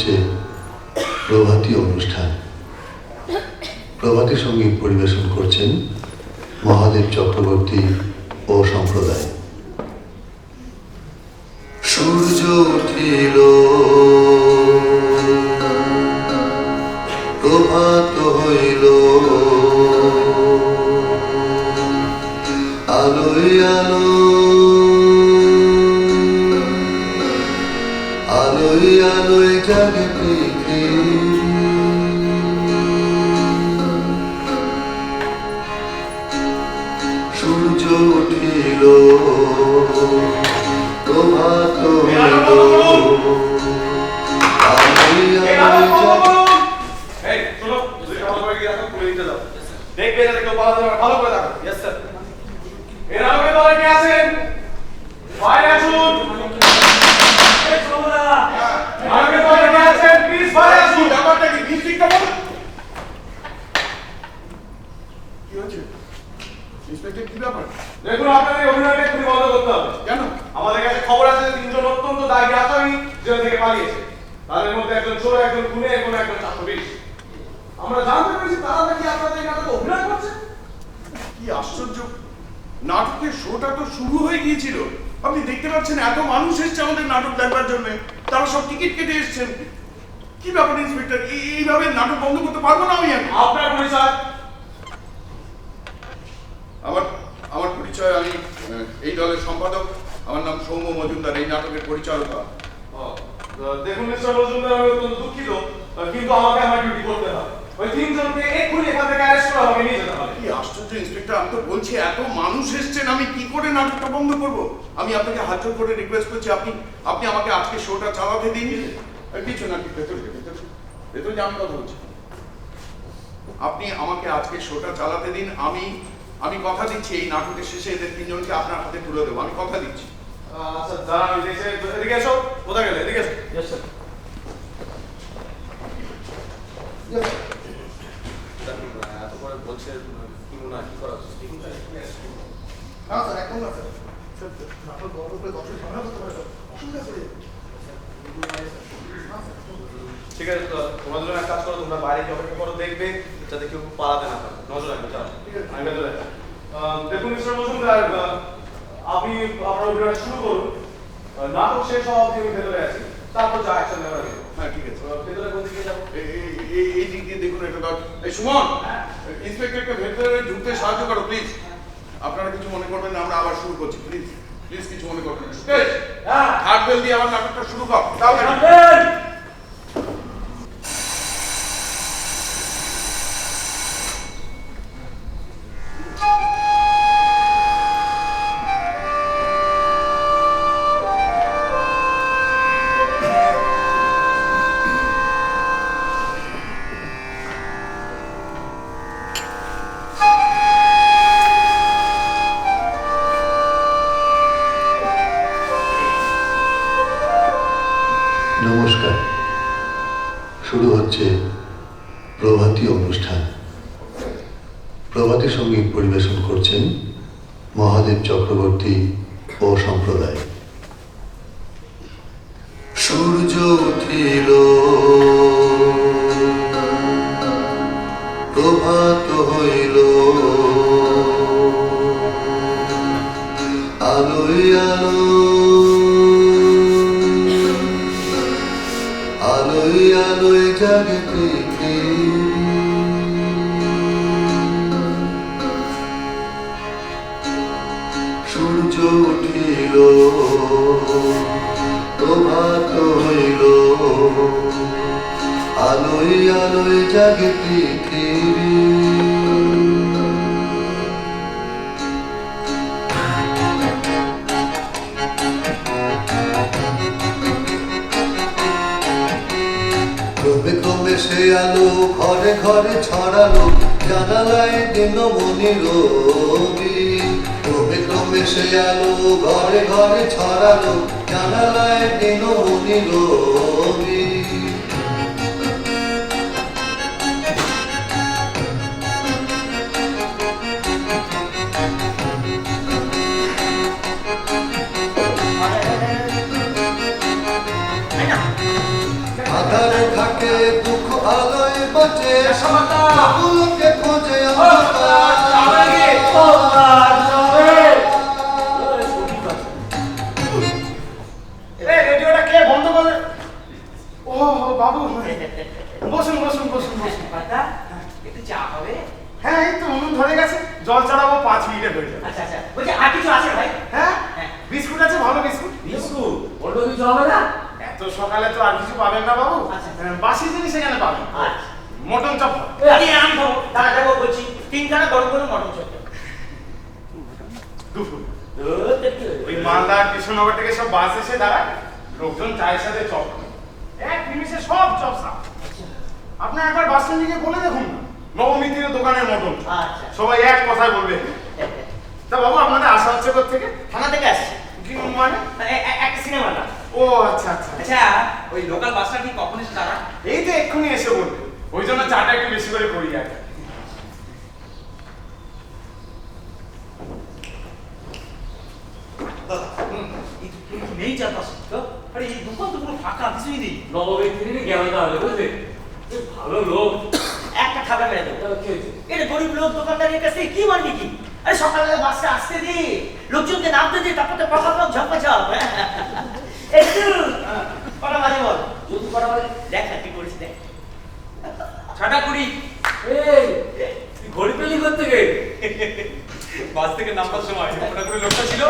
হচ্ছে প্রভাতী অনুষ্ঠান। প্রভাতী সঙ্গীত পরিবেশন করছেন মহাদেব চক্রবর্তী ও সম্প্রদায়। সূর্য উঠিল, প্রভাত হইল, আলোয় আলো, আলোয় আলোয় জাগে পৃথিবী। সূর্য উঠিল, প্রভাত হইল, আলোয় আলোয় দেখবে যাতে কেউ ভালো করে দেখো। Yes sir. এর আগে দলে কে আছেন? বাইরে আসুন। এই সোমরা। আগে দলে কে আছেন? প্লিজ বাইরে আসুন। ব্যাপারটা কি ডিস্ট্রিক্টটা বলুন। কি হচ্ছে? ইন্সপেক্টর কি ব্যাপার? দেখুন আপনাদের অভিনয়টা একটু বন্ধ করতে হবে। কেন? আমাদের কাছে খবর আছে যে তিনজন অত্যন্ত দায়ী আসামি জেল থেকে পালিয়েছে। তাদের মধ্যে একজন চোর, একজন খুনি এবং একজন 420। আমরা জানতে পেরেছি তারা নাকি আপনাদের এই নাটকে অভিনয় করছে। কি আশ্চর্য! নাটকের শোটা তো শুরু হয়ে গিয়েছিল। আপনি দেখতে পাচ্ছেন এত মানুষ এসছে আমাদের নাটক দেখবার জন্য। তারা সব টিকিট কেটে এসেছেন। কি ব্যাপার ইন্সপেক্টর? এইভাবে নাটক বন্ধ করতে পারবো না আমি। আপনার পরিচয়? আমার পরিচয়, আমি এই দলের সম্পাদক। আমার নাম সৌম্য মজুমদার, এই নাটকের পরিচালক। দেখুন মিস্টার মজুমদার, আমি অত্যন্ত দুঃখিত, কিন্তু আমাকে আমার ডিউটি করতে হবে। ওই তিনজনকে এক্ষুনি এখান থেকে অ্যারেস্ট করে আমাকে নিয়ে যেতে হবে। কি আশ্চর্য ইন্সপেক্টর! আমি তো বলছি এত মানুষ এসছেন, আমি কি করে নাটকটা বন্ধ করব? আমি আপনাকে হাত জোড় করে রিকোয়েস্ট করছি, আপনি আমাকে আজকে শোটা চালাতে দিন। কিছু না, ভেতরে যে আমি কথা বলছি, আপনি আমাকে আজকে শোটা চালাতে দিন। আমি কথা দিচ্ছি এই নাটকের শেষে এদের তিনজনকে আপনার হাতে তুলে দেবো, আমি কথা দিচ্ছি। আচ্ছা দাঁড়ান, আমি দেখছি। এদিকে এসো। কোথায় গেলে? এদিকে এসো। Yes sir. এত করে বলছে না, কি করা উচিত? হ্যাঁ স্যার, একদম না স্যার। নাটক বন্ধ করে দর্শক ঝামেলা করতে পারে স্যার, অসুবিধা করে। ঠিক আছে, তো তোমরা দুজন এক কাজ করো, তোমরা বাইরে কি অপেক্ষা করো, দেখবে যাতে কেউ পালাতে না পারে। নজর রাখবে। চলো, আমি ভেতরে যাই। দেখুন মিস্টার মজুমদার, আপনি আপনার অভিনয় শুরু করুন। নাটক শেষ হওয়া অবধি আমি ভেতরে আছি, তারপর যা অ্যাকশন নেওয়া যাবে। হ্যাঁ ঠিক আছে। ভেতরে কোন দিকে যাবো? এই দিক দিয়ে দেখুন একটা দল। এই সুমন, ইন্সপেক্টরকে ভেতরে ঢুকতে সাহায্য করো প্লিজ। আপনারা কিছু মনে করবেন না, আমরা আবার শুরু করছি। প্লিজ প্লিজ কিছু মনে করবেন না। সুকেশ, হাত বেল দিয়ে আবার নাটকটা শুরু কর। তাও নমস্কার। শুরু হচ্ছে প্রভাতী অনুষ্ঠান। প্রভাতী সঙ্গীত পরিবেশন করছেন মহাদেব চক্রবর্তী ও সম্প্রদায়। সূর্য উঠিল, প্রভাত হইল, আলোয় আলো, আলোয় আলোয় জাগে পৃথিবী। সূর্য উঠিল, প্রভাত হইল, আলোয় আলোয় জাগে পৃথিবী। ক্রমে ক্রমে সে আলো ঘরে ঘরে ছড়ালো, জানালায় দিনমণি রবি। ক্রমে ক্রমে সে আলো ঘরে ঘরে ছড়ালো, জানালায় দিনমণি রবি। আধারে থাকে দুঃখ আলোয় বাঁচে সকলকে খোঁজে রেডিওটা কে বন্ধ করে? ও বাবু, বসুন বসুন বসুন বসুন। একটু চা হবে? হ্যাঁ এই তো উনুন ধরে গেছে, জল চড়াবো 5 মিনিটে হয়ে যাবে। আচ্ছা আচ্ছা, বলছি আর কিছু আছে ভাই? হ্যাঁ হ্যাঁ। বিস্কুট আছে, ভালো বিস্কুট। বিস্কুট অন্য কিছু হবে না? এত সকালে তো আর কিছু পাবেন না বাবু। আচ্ছা। বাসি জিনিস এখানে পাবেন। আচ্ছা। Mutton chop. আরে আমি খাবো, দাঁড়া যাবো বলছি, 3 খানা গরম গরম মটন চপ। দুপুর ওই মালদা কৃষ্ণনগর থেকে সব বাস এসে দাঁড়ায়, লোকজন চায়ের সাথে চপ খায়। 1 নিমিষে সব চপ সাফ। আপনি একবার বাস স্ট্যান্ডে গিয়ে বলে দেখুন না, নবমীতির দোকানের মটন। আচ্ছা। সবাই এক কথায় বলবে। তা বাবু আপনাদের আসা হচ্ছে কোথেকে? থানা থেকে আসছে। কি মানে? একটা সিনেমা না। ও আচ্ছা আচ্ছা। আচ্ছা, ওই লোকাল বাসটা ঠিক কখন এসে দাঁড়া? এই তো এক্ষুনি এসে বলবে, ওই জন্য চাটা একটু বেশি করে করি আর কি। নেই চারপাশে তো, আরে এই দোকান তো পুরো ফাঁকা, কিছুই নেই। নবমীর গেল তাহলে বুঝলি, ভালো লোক। একটা খাবার মেরে দেবো। এটা গরিব লোক, দোকানদারের কাছে কি মারবি কি? আরে সকালে বাসটা আসতে দি, লোকজনকে নামতে দি, তারপর তো পকা পক ঝপা ঝপ। একটু কটা বাজে বল? যদি কটা বাজে দেখ না কি করিস, দেখ 6টা 20। এই তুই ঘড়ি পেলি করতে গে? বাস থেকে নামবার সময় ওটা করে লোকটা ছিল,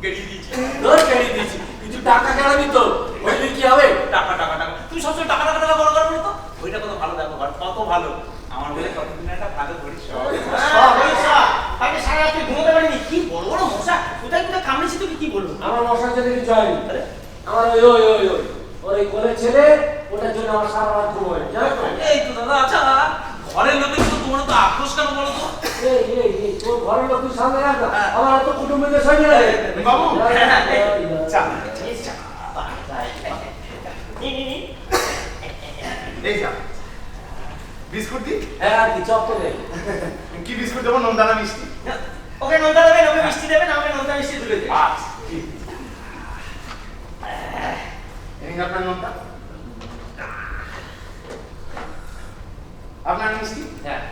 গেড়িয়ে দিয়েছি। তোর কেড়ে দিয়েছি, কিছু টাকা কেনাবি তো, ওইলে কি হবে? টাকা টাকা টাকা, তুই সবসময় টাকা টাকা টাকা বড় করবি তো? ওইটা কত ভালো দেখো, কত ভালো। আমার বলে কতদিন একটা ভালো ধরিস। আগে সারা রাত ঘুমোতে পারিনি, কি বড় বড় মশা, কোথায় কোথায় কামড়েছি তোকে কি বলবো? আমার মশার জন্য কিছু হয়নি। আমার ওই ওই ওই ওই ওই কোলের ছেলে, ওটার জন্য আমার সারা রাত ঘুম হয়, জানো তো? এই তো দাদা, আচ্ছা ঘরের লোকের তো তোমার তো আক্রোশ কেন বলো তো? এই তোর ঘরের লোক তুই সামনে রাখ না, আমার তো কুটুম্বদের সঙ্গে লাগে। বাবু চা। এই যা বিস্কুট দি। হ্যাঁ কি চপ তো নেই। কি বিস্কুট দেবো? নন্দানা মিষ্টি। ওকে নোনতা দেবেন, ওকে মিষ্টি দেবেন, আমাকে নোনতা মিষ্টি তুলে দেবেন। আচ্ছা ঠিক আছে। এই নিন আপনার নোনতা, আপনার মিষ্টি, হ্যাঁ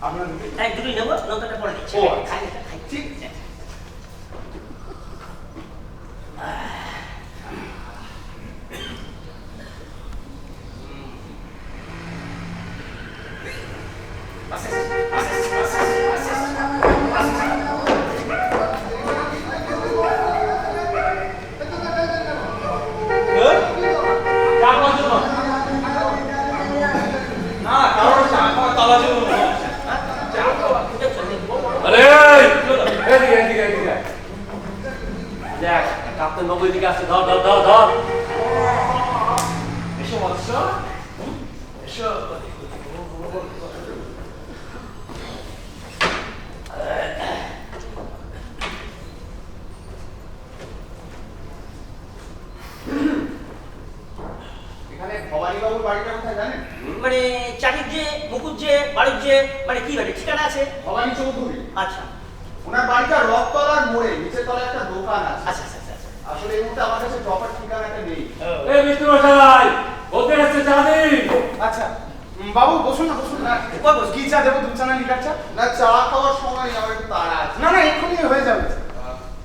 আপনার দুটো। হ্যাঁ দুটোই নেবো, নোনতাটা পরে দিচ্ছি। ও, আচ্ছা। খাই এটা, খাই। ঠিক আছে। না, কারোর চা খাওয়া তালা ছিল না। চা খাওয়া ঠিক আছে। আরে এদিকে এদিকে এদিকে দেখ, কাপ্তেন বাবু এদিকে আসছে, ধর ধর ধর ধর। এসো বৎস, এসো। এখানে ভবানীবাবুর বাড়িটা কোথায় জানেন? মানে চাকরির যে, মুকুট যে, বাড়ির যে, মানে কি বাড়ি ঠিকানা আছে? ভবানী চৌধুরী। আচ্ছা ওনার বাড়িটা রথতলার মোড়ে, নিচের তলায় একটা দোকান আছে। আচ্ছা আচ্ছা আচ্ছা। আসলে এই মুহূর্তে আমার কাছে প্রপার ঠিকানাটা নেই। এই মিত্র মশাই, বলতে আসছে জানি। আচ্ছা বাবু বসুন না, বসুন না। কই বসবো? কি চা দেবো? দুধ চা না লিকার চা? না, চা খাওয়ার সময় আমার একটু তাড়া আছে। না না এক্ষুনি হয়ে যাবে।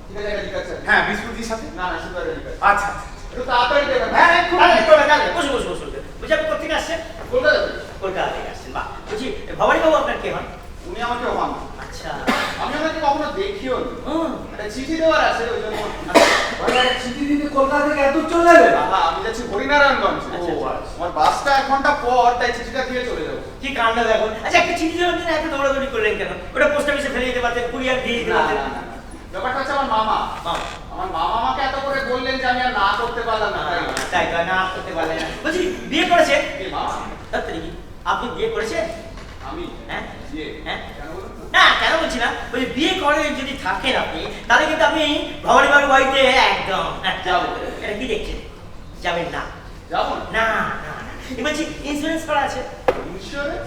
ঠিক আছে, এটা লিখাচ্ছেন? হ্যাঁ বিস্কুট দিয়ে সাথে। না না, শুধু এটা লিখাচ্ছেন। আচ্ছা একটু তাড়াতাড়ি দেবেন। হ্যাঁ এক্ষুনি। আরে একটু টাকা বসে বসে বসে বলছি, আপনি কোথেকে আসছেন? কলকাতা থেকে। কলকাতা থেকে আসছেন, বাহ। বলছি ভবানীবাবু আপনার কে হন? উনি আমাকে হন না। আচ্ছা। আমি ওনাকে কখনো দেখিও নি। হুম। একটা চিঠি দেওয়ার আছে, ওই জন্য। ওই এক চিঠি দিতে কলকাতা থেকে এত চলে যাবে? আহা, আমি যাচ্ছি হরিনারায়ণগঞ্জ। আচ্ছা, ও, আচ্ছা। আমার বাসটা 1 ঘন্টা পর, তাই চিঠিটা দিয়ে চলে যাবো। কি কাণ্ড দেখুন। আচ্ছা একটা চিঠি দেওয়ার জন্য এত দৌড়াদৌড়ি করলেন কেন? ওটা পোস্ট অফিসে ফেলে দিতে পারতেন, কুরিয়ার দিয়ে দিতে না, পারতেন। না, না, না। ব্যাপারটা হচ্ছে আমার মামা। বাহ। আমার মামা আমাকে এত করে বললেন যে আমি আর না করতে পারলাম না, তাই। তাই তো না করতে পারলেন না। বলছি বিয়ে করেছেন? কে মামা? তাড়াতাড়ি আপনি বিয়ে করেছেন? আমি? হ্যাঁ? ইয়ে, হ্যাঁ? কেন বলুন তো? না কেন বলছি না, বলছি বিয়ে করে যদি থাকেন আপনি, তাহলে কিন্তু আপনি ভবানীবাবুর বাড়িতে একদম যাবো। এটা কি দেখছেন? যাবেন না। যাবো না? না না না, বলছি ইন্স্যুরেন্স করা আছে? ইন্স্যুরেন্স?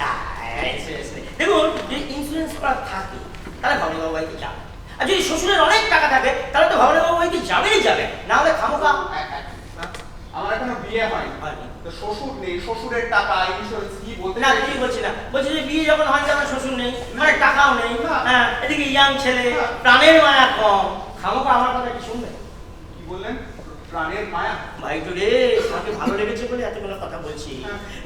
ইন্স্যুরেন্স নেই। দেখুন যদি ইন্স্যুরেন্স করা থাকে তাহলে ভবানীবাবু বাড়িতে যাবেন। আর যদি শ্বশুরের অনেক টাকা থাকে তাহলে তো ভবানীবাবু বাড়িতে যাবেনই যাবেন, না হলে খামোখা। আমার এখনো বিয়ে শ্বশুর নেই, শ্বশুরের টাকা ইন্স্যুরেন্স কি বলতে না কি বলছি না, বলছি যে বিয়ে যখন হয় আমার শ্বশুর নেই, মানে টাকাও নেই, হ্যাঁ এদিকে ইয়াং ছেলে, প্রাণের মায়া কম, খামোকা আমার কথা কি শুনবে? কি বললেন? প্রাণের মায়া? ভাই তো রে, আমাকে ভালো লেগেছে বলে এতগুলো কথা বলছি।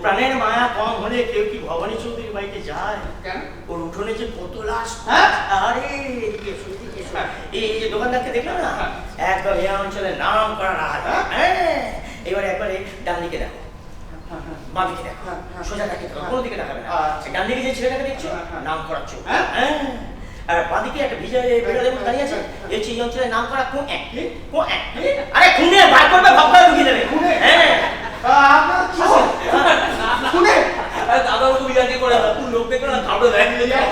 প্রাণের মায়া কম হলে কেউ কি ভবানী চৌধুরীর বাড়িতে যায়? কেন? ওর উঠোনে যে কত লাশ, হ্যাঁ? আরে এদিকে এসো, এদিকে এসো। এই যে দোকানদারকে দেখলো না, একদম এই অঞ্চলের নাম করা রাহাত। হ্যাঁ, এবারে একবারে ডান দিকে দেখো, বাঁ দিকে দেখো, সোজা তাকে কোনো দিকে দেখাবে না। ডান দিকে যে ছেলেটাকে দেখছো, নাম করা চোখ। হ্যাঁ, আর বাঁদিকে একটা ভিজা বেড়ালের মতো দাঁড়িয়ে আছে, এই যে এই অঞ্চলের নাম করা কোন এক, আরে খুনে বার করবে, ভাবটা ঢুকিয়ে দেবে। হ্যাঁ, আপনার কি শুনে দাদা ওকে বিরিয়ানি করে কোন লোক দেখলো না খাবড়ে দেয় নিয়ে যায়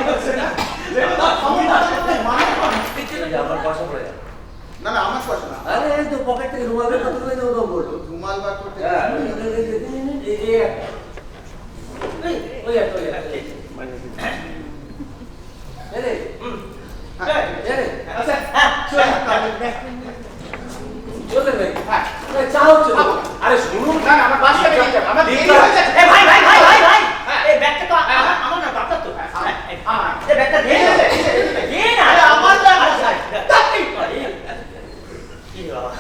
আমার পয়সা পড়ে যায়। না না আমার কথা না, আরে এই তো পকেট থেকে রুমাল বের করতে গেলে ওরকম করলো। রুমাল বার করতে ওই চা হচ্ছে তো। আরে শুনুন না আমার বাসা থেকে যাবে, আমার দেরি হয়ে যাচ্ছে। এ ভাই, এই ব্যাগটা তো আমার না, বাপটা তো। এই ব্যাগটা দিয়ে দে, দে না, আরে আমার ব্যাগ আছে। কি বাবা,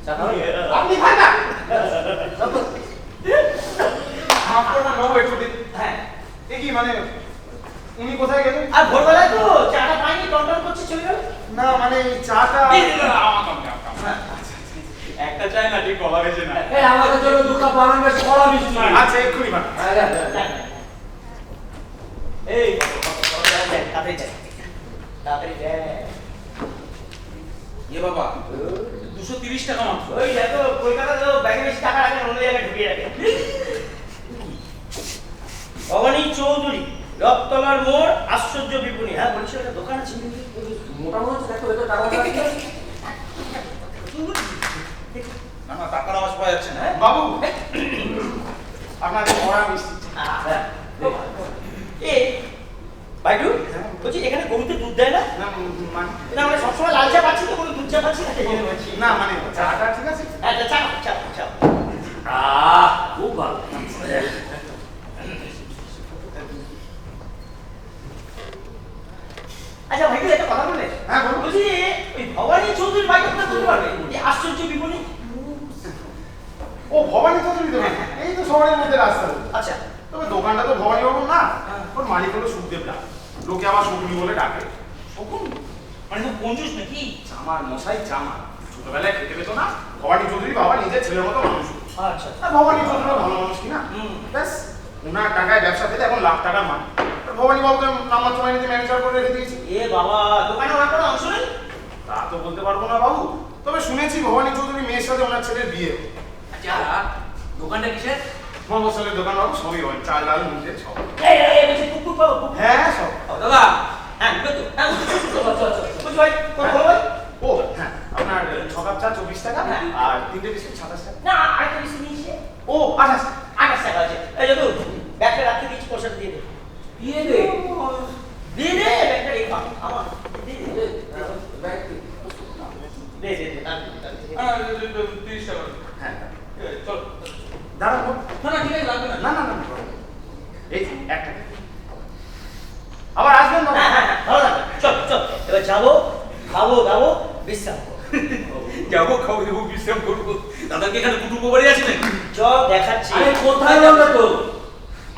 চা খাও। আপনি খান না। আপনার বাবু একটু দিন। হ্যাঁ, এ কি মানে উনি কোথায় গেলেন? আর ভোরবেলায় তো চাটা পাইনি, টনটন করছে, চলে গেল। না মানে এই চাটা একটা চাই না ঠিক কলা গেছে না। এই আমাদের জন্য দু কাপ বানানো বেশ কড়া মিষ্টি। আচ্ছা এক্ষুনি বানা। এই তাড়াতাড়ি যাই, তাড়াতাড়ি যাই। এ বাবা 230 টাকা মাত্র। ওই দেখো কলকাতা তো ব্যাগে বেশি টাকা রাখেন, অন্য জায়গায় ঢুকিয়ে রাখে। ভবানী চৌধুরী, রথতলার মোড়, আশ্চর্য বিপণী। হ্যাঁ বলছি, একটা দোকান আছে মোটামুটি দেখো এটা টাকা না না টাকার আওয়াজ পাওয়া যাচ্ছে না। বাবু আপনাদের পড়া মিষ্টি। এ বাইটু, বলছি এখানে গরুতে দুধ দেয় না? না মানে না মানে সবসময় লাল চা পাচ্ছি তো, কোনো দুধ চা পাচ্ছি না, সেই জন্য বলছি। না মানে চাটা ঠিক আছে। আচ্ছা চা চা চা। খুব ভালো। আচ্ছা ভাই একটা কথা বললে? হ্যাঁ বলুন। বলছি ওই ভবানী চৌধুরীর বাড়ি আপনার বলতে পারবে? এই আশ্চর্য বিপণী। ও ভবানী চৌধুরী দোকান, এই তো শহরের মধ্যে রাস্তা। আচ্ছা, তবে দোকানটা তো ভবানী বাবুর না, ওর মালিক হলো সুখদেব দা। লোকে আবার শকুনি বলে ডাকে। শকুন মানে তো কঞ্জুস নাকি? জামার মশাই জামা, ছোটবেলায় খেতে পেতো না। ভবানী চৌধুরী বাবা নিজের ছেলের মতো মানুষ। আচ্ছা। আর ভবানী চৌধুরী ভালো মানুষ কিনা, ব্যাস ওনার টাকায় ব্যবসা পেতে এখন লাখ টাকার মালিক। ভবানী বাবুকে নামার সময় নিতে ম্যানেজার করে রেখে দিয়েছি। এ বাবা, দোকানে ওনার কোনো অংশ নেই? তা তো বলতে পারবো না বাবু, তবে শুনেছি ভবানী চৌধুরী মেয়ের সাথে ওনার ছেলের বিয়ে। আচ্ছা দোকানটা কিসের? মফসলের দোকান বাবু, সবই হয়, চাল ডাল মুখে সব। এই বলছি কুকুর পাবো, কুকুর। হ্যাঁ সব। দাদা হ্যাঁ বুঝবে তো? হ্যাঁ বুঝছি ভাই, কোন বলো ভাই? ও হ্যাঁ, আপনার 6 কাপ চা 24 টাকা আর 3টে বিস্কুট 27 টাকা। না আরেকটা বেশি নিয়েছে। ও 28 28 টাকা আছে। এই যদু ব্যাগটা রাখতে দিচ্ছি, পয়সাটা দিয়ে দে। দিয়ে দে। দিয়ে দে, ব্যাগটা এই পাবো আমার। দিয়ে দে, দে দে দে, তার দে, তার দে। 30 টাকা। হ্যাঁ চল। দাঁড়ান। না না ঠিক আছে লাগবে না। না না না এই একটা আবার আসবেন না। হ্যাঁ হ্যাঁ হ্যাঁ, ভালো লাগবে। চল চল, এবার যাবো, খাবো দাবো, বিশ্রাম করবো। যাবো খাবো দেবো বিশ্রাম করবো। দাদাকে এখানে কুটুম্ব বাড়ি আছে নাকি? চল দেখাচ্ছি। আরে কোথায় বললো তো?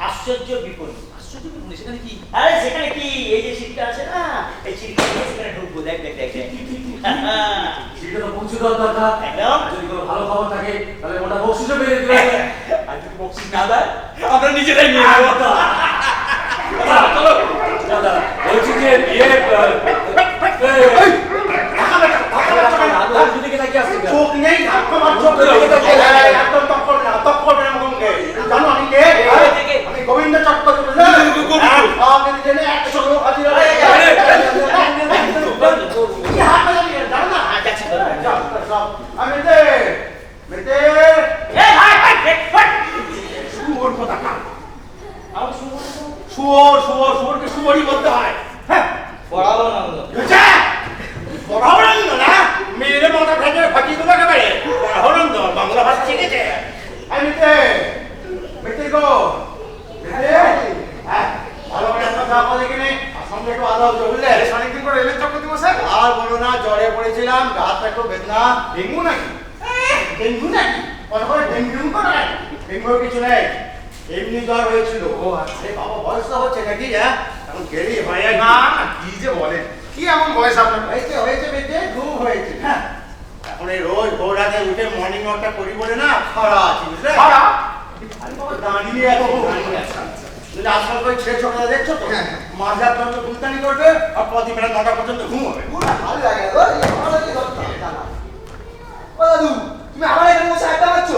আশ্চর্য বিপণী। আশ্চর্য ব্যাপার, সেখানে কি? আরে সেখানে কি, এই যে সিটটা আছে না, এই সিটটা নিয়ে সেখানে ঢুকবো, দেখ দেখ দেখ দেখ। সেটা তো পৌঁছে দেওয়ার দরকার। একদম। আর যদি কোনো ভালো খবর থাকে তাহলে ওটা বকশিসও বেরিয়ে দিতে হবে। আর যদি বক্সিস না দেয় আমরা নিজেরাই নিয়ে নেবো। চলো দাদা বলছি যে চোখ নেই, ধাক্কা মারছো। একদম তৎপর না, তৎপর না মুখে। জানো আমি কে? আমি গোবিন্দ চক্রবর্তী। আমাকে জেনে 100 লোক হাজির হবে। কি হাত বাজাবি জানো না? যাচ্ছি তো। যাও, যাও। আমি মেতে মেতে এই ভাই ভাই ভাই, শুয়োর কোথাকা। আমাকে শুনবো না? শুয়োর শুয়োর শুয়োরকে শুয়োরই বলতে হয়। হ্যাঁ পড়ালো না বলো। পড়াহরন্দ না, মেয়ের মাথা ভেঙে ফাঁকি দেবো একেবারে। পড়াহরন্দ বাংলা ভাষা শিখেছে। আমি গো হ্যাঁ ভালো করে একটা চা করে কিনে আর সঙ্গে একটু আদা হচ্ছে বুঝলে অনেকদিন পর এলেন চক্রবর্তী মশাই। আর বলো না জ্বরে পড়েছিলাম হাতটা একটু বেদনা ডেঙ্গু নাকি? ডেঙ্গু নাকি কথা করে ডেঙ্গু করে নাকি ডেঙ্গু কিছু নেই এমনি জ্বর হয়েছিল ও আচ্ছা। এই বাবা বয়স তো হচ্ছে নাকি হ্যাঁ এখন গেলি হয়ে না না, কি যে বলেন, কি এমন বয়স আপনার? হয়েছে বেটে ঘুম হয়েছে হ্যাঁ এখন এই রোজ ভোর রাতে উঠে মর্নিং ওয়াকটা করি বলে না খরা আছি বুঝলে খরা? আরে বাবা দাঁড়িয়ে এত আজকাল করে ছেলে ছোটরা দেখছো তো মাঝে পর্যন্ত গুলতানি করবে আর প্রতিবেলা 9টা পর্যন্ত ঘুম হবে ভালো লাগে গো, এই ভালো লাগে গো, দাদা। ও দাদু, তুমি আমার এখানে বসে আড্ডা মারছ?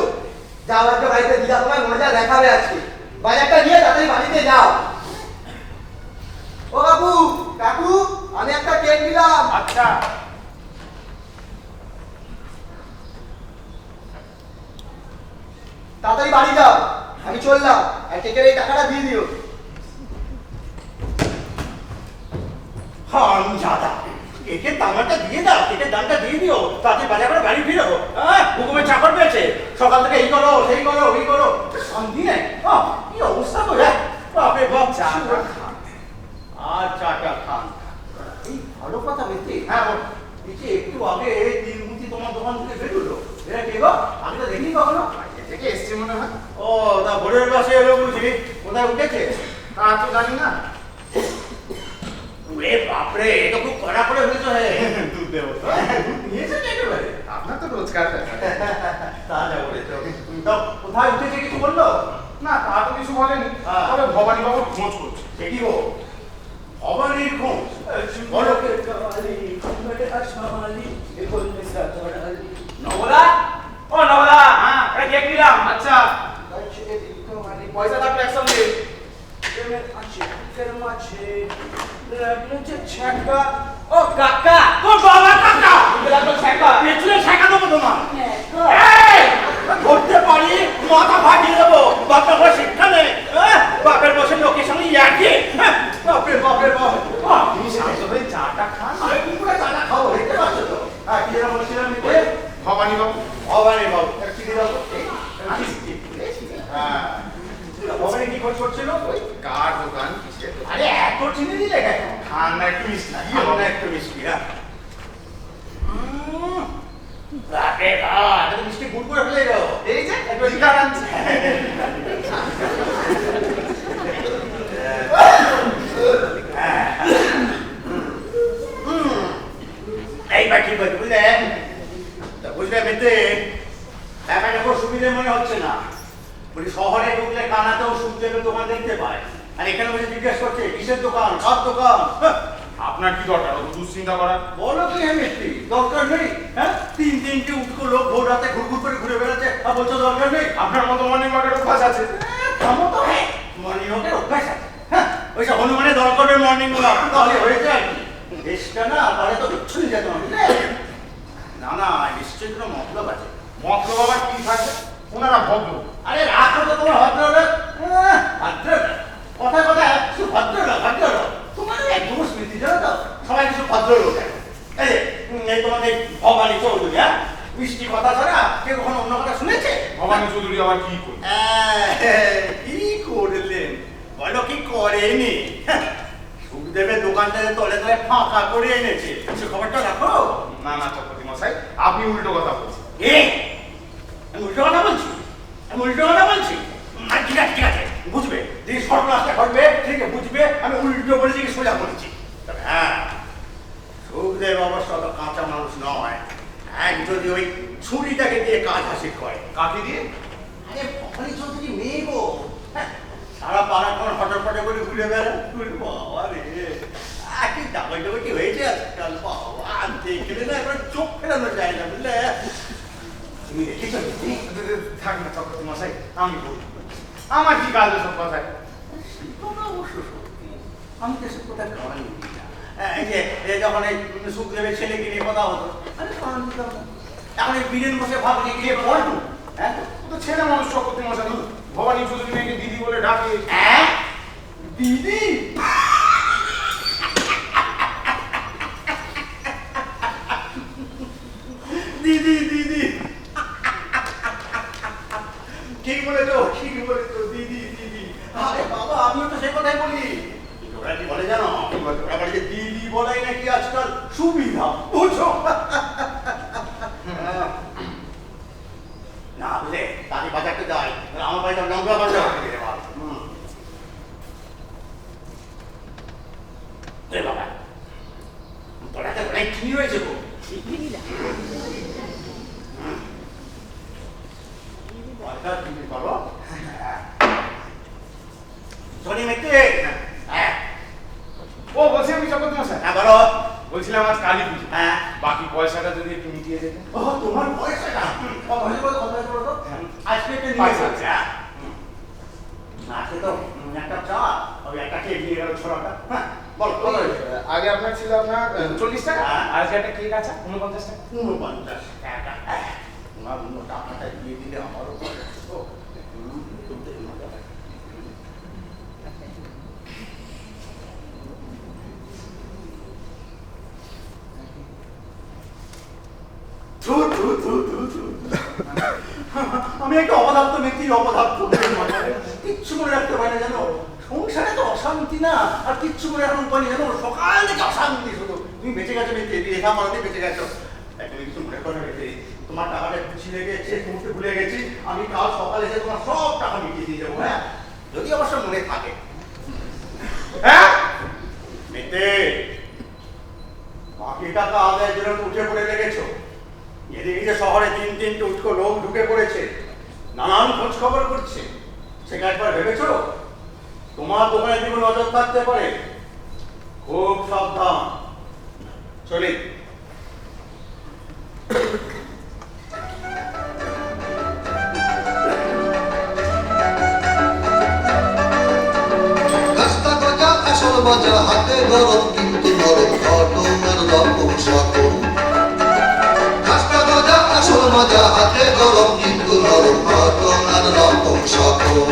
যাও একটা বাড়িতে দিদা তোমায় মজা দেখাবে আজকে। বাজারটা নিয়ে তাড়াতাড়ি বাড়িতে যাও। ও বাবু, কাকু, আমি একটা কেক দিলাম। আচ্ছা। তাড়াতাড়ি বাড়ি যাও, আমি চললাম। আর কেকের এই টাকাটা দিয়ে দিও। হারামজাদা কেকের দামটা দিয়ে দাও কেকের দামটা দিয়ে দিও তাতে বাজার করে বাড়ি ফিরো হ্যাঁ হুকুমের চাকর পেয়েছে সকাল থেকে এই করো সেই করো ওই করো শান্তি নেই কি অবস্থা তো বাপরে বাপ চাটা খান আর চাটা খান এই ভালো কথা বেশি হ্যাঁ এই যে একটু আগে তিনমুখী তোমার দোকান থেকে বেরোলো এরা কে গো আমি তো দেখিনি কখনো থেকে এসছে মনে হয়। ও তা ভোরের বাসে এলো বুঝি কোথায় উঠেছে তা তো জানি না। ওরে বাপরে এটা খুব কড়া করে হয়েছে হে দুধ দেবো তো। নিয়েছে না একেবারে আপনার তো রোজগার ব্যাপার। তা যা বলেছ তো কোথায় উঠেছে কিছু বললো না তা তো কিছু বলেনি, হ্যাঁ। তবে ভবানী বাবুর খোঁজ করছে। সে কি গো ভবানীর খোঁজ বলো নবদা, ও নবদা, হ্যাঁ এটা কেক দিলাম। আচ্ছা, পয়সা থাকলে একসঙ্গে। ও কাকা, তোর বাবা কাকা, লাগলো ছেকা। পেছনে শেখা দেবো তোমার এই, ধরতে পারি মাথা ফাটিয়ে দেবো বাপের ঘর শিক্ষা নেই বাপের বসে লোকের সঙ্গে ইয়াকে বাপরে বাপরে বাপ তুমি শান্ত হয়ে চাটা খান। আমি কি করে চাটা খাবো দেখতে পাচ্ছ তো কি যেন বলছিলাম নিতে ভবানী বাবু। ভবানী বাবু একটা চিঠি দাও তো হ্যাঁ, ভবানী কি খোঁজ করছিল ওই কার দোকান কিসের দোকান? আরে এত চিনি দিলে কেন খান না একটু মিষ্টি। খাবো না একটু মিষ্টি হ্যাঁ বাপরে বাপ এত মিষ্টি গুড় করে ফেলে গেল এই যে একটু লিকার আনছে। এইবার ঠিক আছে বুঝলে তা বুঝলে মেতে ব্যাপারটা খুব সুবিধে মনে হচ্ছে না বলি শহরে ঢুকলে কানাতেও সুবিধের দোকান দেখতে পায় আর এখানে বসে জিজ্ঞেস করছে কিসের দোকান কার দোকান আপনার কি দরকার অত দুশ্চিন্তা করার? বলো কি মিস্ত্রি দরকার নেই হ্যাঁ তিনটে উঠকো লোক ভোর রাতে ঘুরঘুর করে ঘুরে বেড়াচ্ছে আর বলছো দরকার নেই আপনার মতো মর্নিং ওয়াকের অভ্যাস আছে। ক্ষমতা হ্যাঁ মর্নিং ওয়াকের অভ্যাস আছে হ্যাঁ ওইসব হনুমানের দরকারের মর্নিং ওয়াক তাহলে হয়েছে আর কি দেশটা না তাহলে তো বিচ্ছুরি যেত না বুঝলে না না নিশ্চয়ই কোনো মতলব আছে মতলব আবার কি থাকবে? ওনারা ভদ্র। আরে রাখো তো তোমার ভদ্রতা ভদ্রতা কথা কথা শুধু ভদ্র তোমার একদম স্মৃতি জানো তো সবাই কিছু ভদ্র লোক এখন এই যে এই তোমাদের ভবানী চৌধুরী হ্যাঁ মিষ্টি কথা ছাড়া কেউ কখনো অন্য কথা শুনেছে ভবানী চৌধুরী আবার কি করি? কি করলেন বলো কি করেনি সুখদেবের দোকানটাতে তলে তলে ফাঁকা করে এনেছে সে খবরটা রাখো না না চক্রবর্তী মশাই, আপনি উল্টো কথা বলছেন। আমি উল্টো কথা বলছি ঠিক আছে বুঝবে যে সর্বনাশটা ঘটবে ঠিক বুঝবে আমি উল্টো বলেছি কি সোজা বলেছি তবে হ্যাঁ সুখদেব অবশ্য অত কাঁচা মানুষ নয় এক যদি ওই ছুরিটাকে দিয়ে কাজ হাসিল করে কাকে দিয়ে? আরে ভবানী চৌধুরী মেয়ে গো সারা পাড়া কোন হটপটে করে ঘুরে বেড়ায় বাবা রে কি ডাকাইটাকি হয়েছে আজকাল বাবা দেখলে না এবার চোখ ফেরানো যায় না বুঝলে তুমি দেখেছো থাক না চক্রবর্তী মশাই, আমি বলি। আমার কি কাজ সব কথায়? আমি তো সব কথা খাওয়াই এই যে যখন এই সুখদেবের ছেলেকে নিয়ে কথা হতো আরে এখন এই বীরেন বসে ভাবছি গিয়ে পড়বো হ্যাঁ ও তো ছেলে মানুষ চক্রবর্তী মশাই, ভবানী চৌধুরী মেয়েকে দিদি বলে ডাকে। হ্যাঁ দিদি দিদি ঠিক বলেছো দিদি ওরা কি বলে জানো, ওরা বলে যে দিদি বলাই নাকি আজকাল সুবিধা, বুঝছো? না বুঝলে তাকে বাজারতে যাই, আমার বাড়িতে লঙ্কা বাজার বাবা তোরা তো অনেক কি হয়েছে গো? শনি মেতে ও বলছি আমি জগৎ মশাই, হ্যাঁ বলো। বলছিলাম আজ কালী পুজো, হ্যাঁ বাকি পয়সাটা যদি একটু মিটিয়ে যেতেন। ও তোমার পয়সাটা কত হয়েছে বলো, কত হয়েছে বলো তো? আজকে একটা নিয়ে পাঁচ এসেছে। আজকে তো একটা চা ওই একটা কেক নিয়ে গেল ছোটটা। হ্যাঁ বলো কত হয়েছে? আগে আপনার ছিল আপনার 40 টাকা, হ্যাঁ। আজকে একটা কেক আছে 49 টাকা। 49 টাকা। তোমার অন্য টাকাটা দিয়ে দিলে আমারও ভালো হতো। তুলতে মজা লাগে। আমি একটা অপদার্থ ব্যক্তি, অপদার্থ কিচ্ছু মনে রাখতে পারি না জানো, সংসারে তো অশান্তি না, আর কিচ্ছু মনে রাখার উপায় নেই জানো, সকাল থেকে অশান্তি শুধু। তুমি বেঁচে গেছো, রেখা মারাতে বেঁচে গেছো, তুমি কিছু মনে করে রেখে তোমার টাকাটা ছিলে গেছে, মুহূর্তে ভুলে গেছি, আমি কাল সকালে এসে তোমার সব টাকা মিটিয়ে দিয়ে যাবো। হ্যাঁ যদি অবশ্য মনে থাকে। হ্যাঁ মেতে বাকি টাকা আদায়ের জন্য উঠে পড়ে লেগেছো। এদিকে যে শহরে তিনটে উৎকো লোক ঢুকে পড়েছে, নানান খোঁজ খবর করছে, সেটা একবার ভেবেছো? তোমার দোকানে দিকে নজর থাকতে পারে, খুব সাবধান। চলি। রাস্তা গজা আসল মজা, হাতে গরম কিন্তু নরম, ঘটনার রকম সকম। রাস্তা গজা আসল মজা, হাতে গরম কিন্তু নরম, ঘটনার রকম সকম।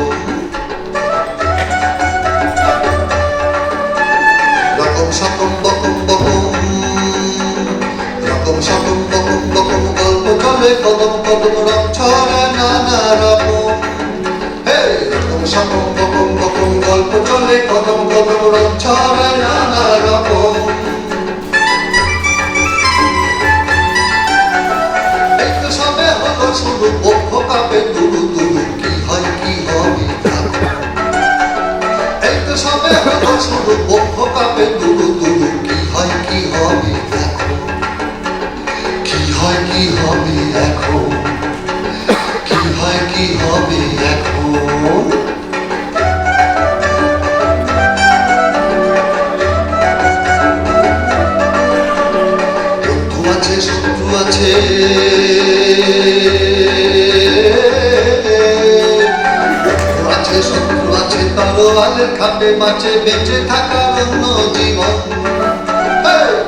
রকম সকম বকম বকম, রকম সকম বকম বকম, গল্প চলে কদম কদম, রং ছড়ে নানা রকম। রকম সকম বকম বকম, গল্প চলে কদম কদম, রং ছড়ে নানা রকম। এই তো সবে হলো শুরু, পক্ষ কাপে দুরু দুরু, কি হয় কি হবে দেখো। এই তো সবে হলো শুরু, পক্ষ কাপে দুরু দুরু, কি হয় কি হবে দেখো। কি হয় কি হবে এখন, কি হয় কি হবে এখন। বন্ধু আছে শত্রু আছে, বন্ধু আছে শত্রু আছে, তরোয়ালের খাপে বাঁচে বেঁচে থাকার অন্য জীবন।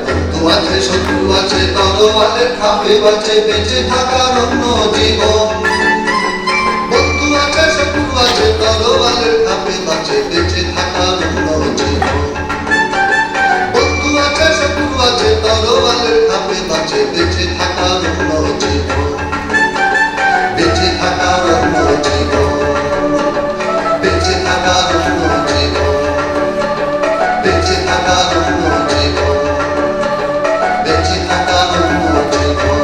বন্ধু আছে শত্রু আছে, তরোয়ালের খাপে বাঁচে বেঁচে থাকার অন্য জীবন। বন্ধু আছে শত্রু আছে, তরোয়ালের খাপে বাঁচে বেঁচে থাকার অন্য জীবন। বন্ধু আছে শত্রু আছে, তরোয়ালের খাপে বাঁচে বেঁচে থাকার অন্য জীবন। বেঁচে থাকার অন্য জীবন, বেঁচে থাকার অন্য জীবন, বেঁচে থাকার অন্য জীবন, বেঁচে থাকার অন্য জীবন।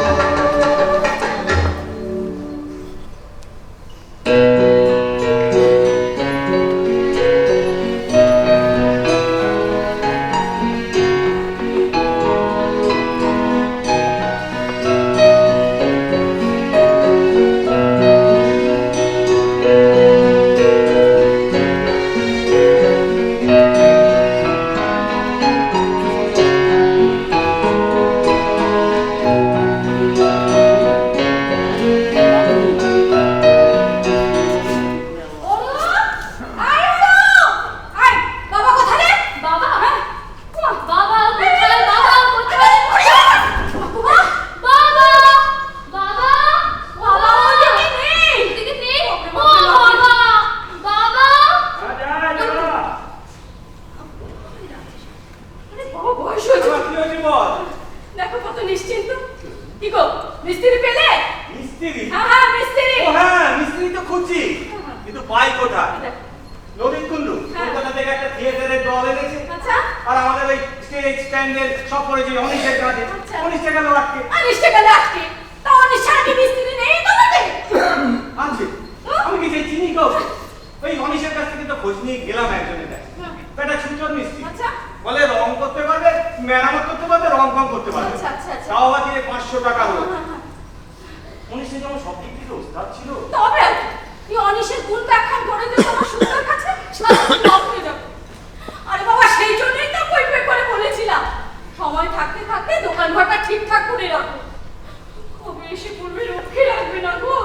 নদীর কুল্লু কলকাতা থেকে একটা থিয়েটারের দল এনেছে, আচ্ছা আর আমাদের ওই স্টেজ স্ট্যান্ডের সব পড়েছে অনিশের কাজে। আচ্ছা। অনিশটা গেল আটকে। অনিষ্ট গেলে আজকে তা অনিষ্ঠা কি মিস্ত্রি নেই তোমাকে আছে। আমি কি সেই চিনি কাউকে? ওই অনিশের কাছ থেকে তো খোঁজ নিয়ে গেলাম একজনের কাছে। বেটা ছুটর মিস্ত্রি। আচ্ছা বলে রং করতে পারবে, মেরামত করতে পারবে, রং কম করতে পারবে। আচ্ছা, আচ্ছা, আচ্ছা। তাও আবার দিয়ে 500 টাকা হলো। হ্যাঁ, হ্যাঁ। অনিশের যেমন সব দিক থেকে ওস্তাদ ছিল। তবে তুই অনিশের গুণ ব্যাখ্যা করে দিস আমার সুন্দর কাছে সারা লক হয়ে যাবে। আরে বাবা সেই জন্যই তো কই করে বলেছিলাম সময় থাকতে থাকতে দোকান ঘরটা ঠিকঠাক করে রাখো। কবে এসে পড়বে রক্ষে রাখবে না গো।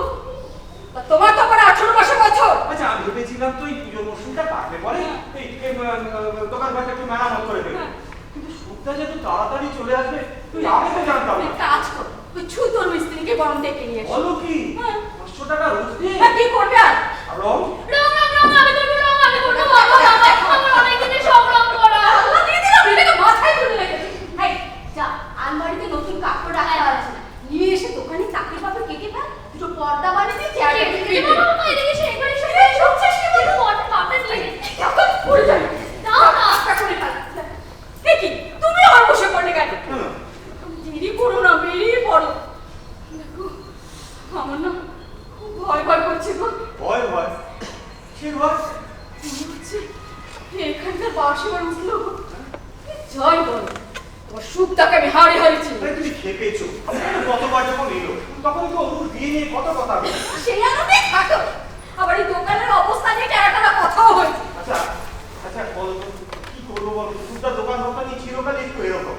তা তোমার তো আবার 18 বছর। আচ্ছা আমি ভেবেছিলাম তো এই পুজোর মরশুমটা কাটলে পরে এই দোকান ঘরটা একটু মেরামত করে দেবে। হ্যাঁ। কিন্তু সুখটা যে এত তাড়াতাড়ি চলে আসবে তুই আগে তো জানতাম তুই না। কাজ কর ওই ছুতোর মিস্ত্রিকে বরং ডেকে নিয়ে এসো। বলো কি? হ্যাঁ। 500 টাকা রোজ দিয়ে? তা কি করবে আর আর রং? রং আমি করবো আমার অনেক দিনের সব রং করা আল্লাহ দিয়ে দিলাম এটাকে মাথায় তুলে রেখেছি। এই যা আলমারিতে নতুন কাপড় রাখা আছে নিয়ে এসে দোকানে চাকরি পাবে কেটে ফেল দুটো পর্দা বানিয়ে দিয়ে চেয়ারে রেখে দে মামা এদিকে সে একবার এসে সব শেষ করে দেবো পর্দা কাপড় নিয়ে তখন পড়ে যাবে দাও না আটকা করে ফেল দেখি তুমি আমার বসে পড়ে গেল দেরি করো না বেরিয়ে পড়ো দেখো আমার না খুব ভয় ভয় করছে গো ভয় ভয়? কি ভয়? মনে হচ্ছে এখানকার বাসে আমার উঠলো জয় বল তোমার সুখটাকে আমি হারে হারিয়েছি আরে তুমি খেপেছো। কতবার যখন এলো তখন তো অনুর বিয়ে নিয়ে কত কথা বলে। সেই আনন্দে থাকো আবার এই দোকানের অবস্থা নিয়ে একটা কথাও হয়েছে আচ্ছা আচ্ছা বলো তো কি করবো বলো? দুটা দোকান দোকানই চিরকালই একটু এরকম।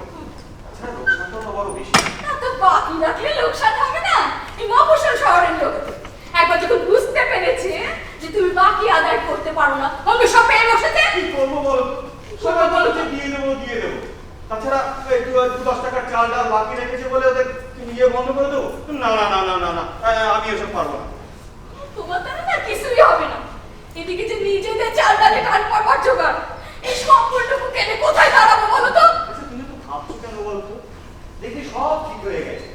আচ্ছা লোকসানটা তো বড় বেশি। না তো বাকি রাখলে লোকসান হবে না এই মফস্বল শহরের লোক একবার যখন বুঝতে পেরেছে যে তুমি বাকি আদায় করতে পারো না অন্য সব পেয়ে বসেছে কি করবো বলো? সবাই বলেছে দিয়ে দেবো দিয়ে দেবো। তাছাড়া এই 10 টাকার চাল ডাল বাকি রেখেছে বলে ওদের ইয়ে বন্ধ করে দেবো? না না না না না না আমি এসব পারবো না। তোমার দ্বারা না কিছুই হবে না এদিকে যে নিজেদের চাল ডালে কান পড়বার জোগাড় এই সম্পূর্ণটুকু কেটে কোথায় দাঁড়াবো বলো তো আচ্ছা তুমি তো ভাবছো কেন বলতো? দেখি সব ঠিক হয়ে গেছে।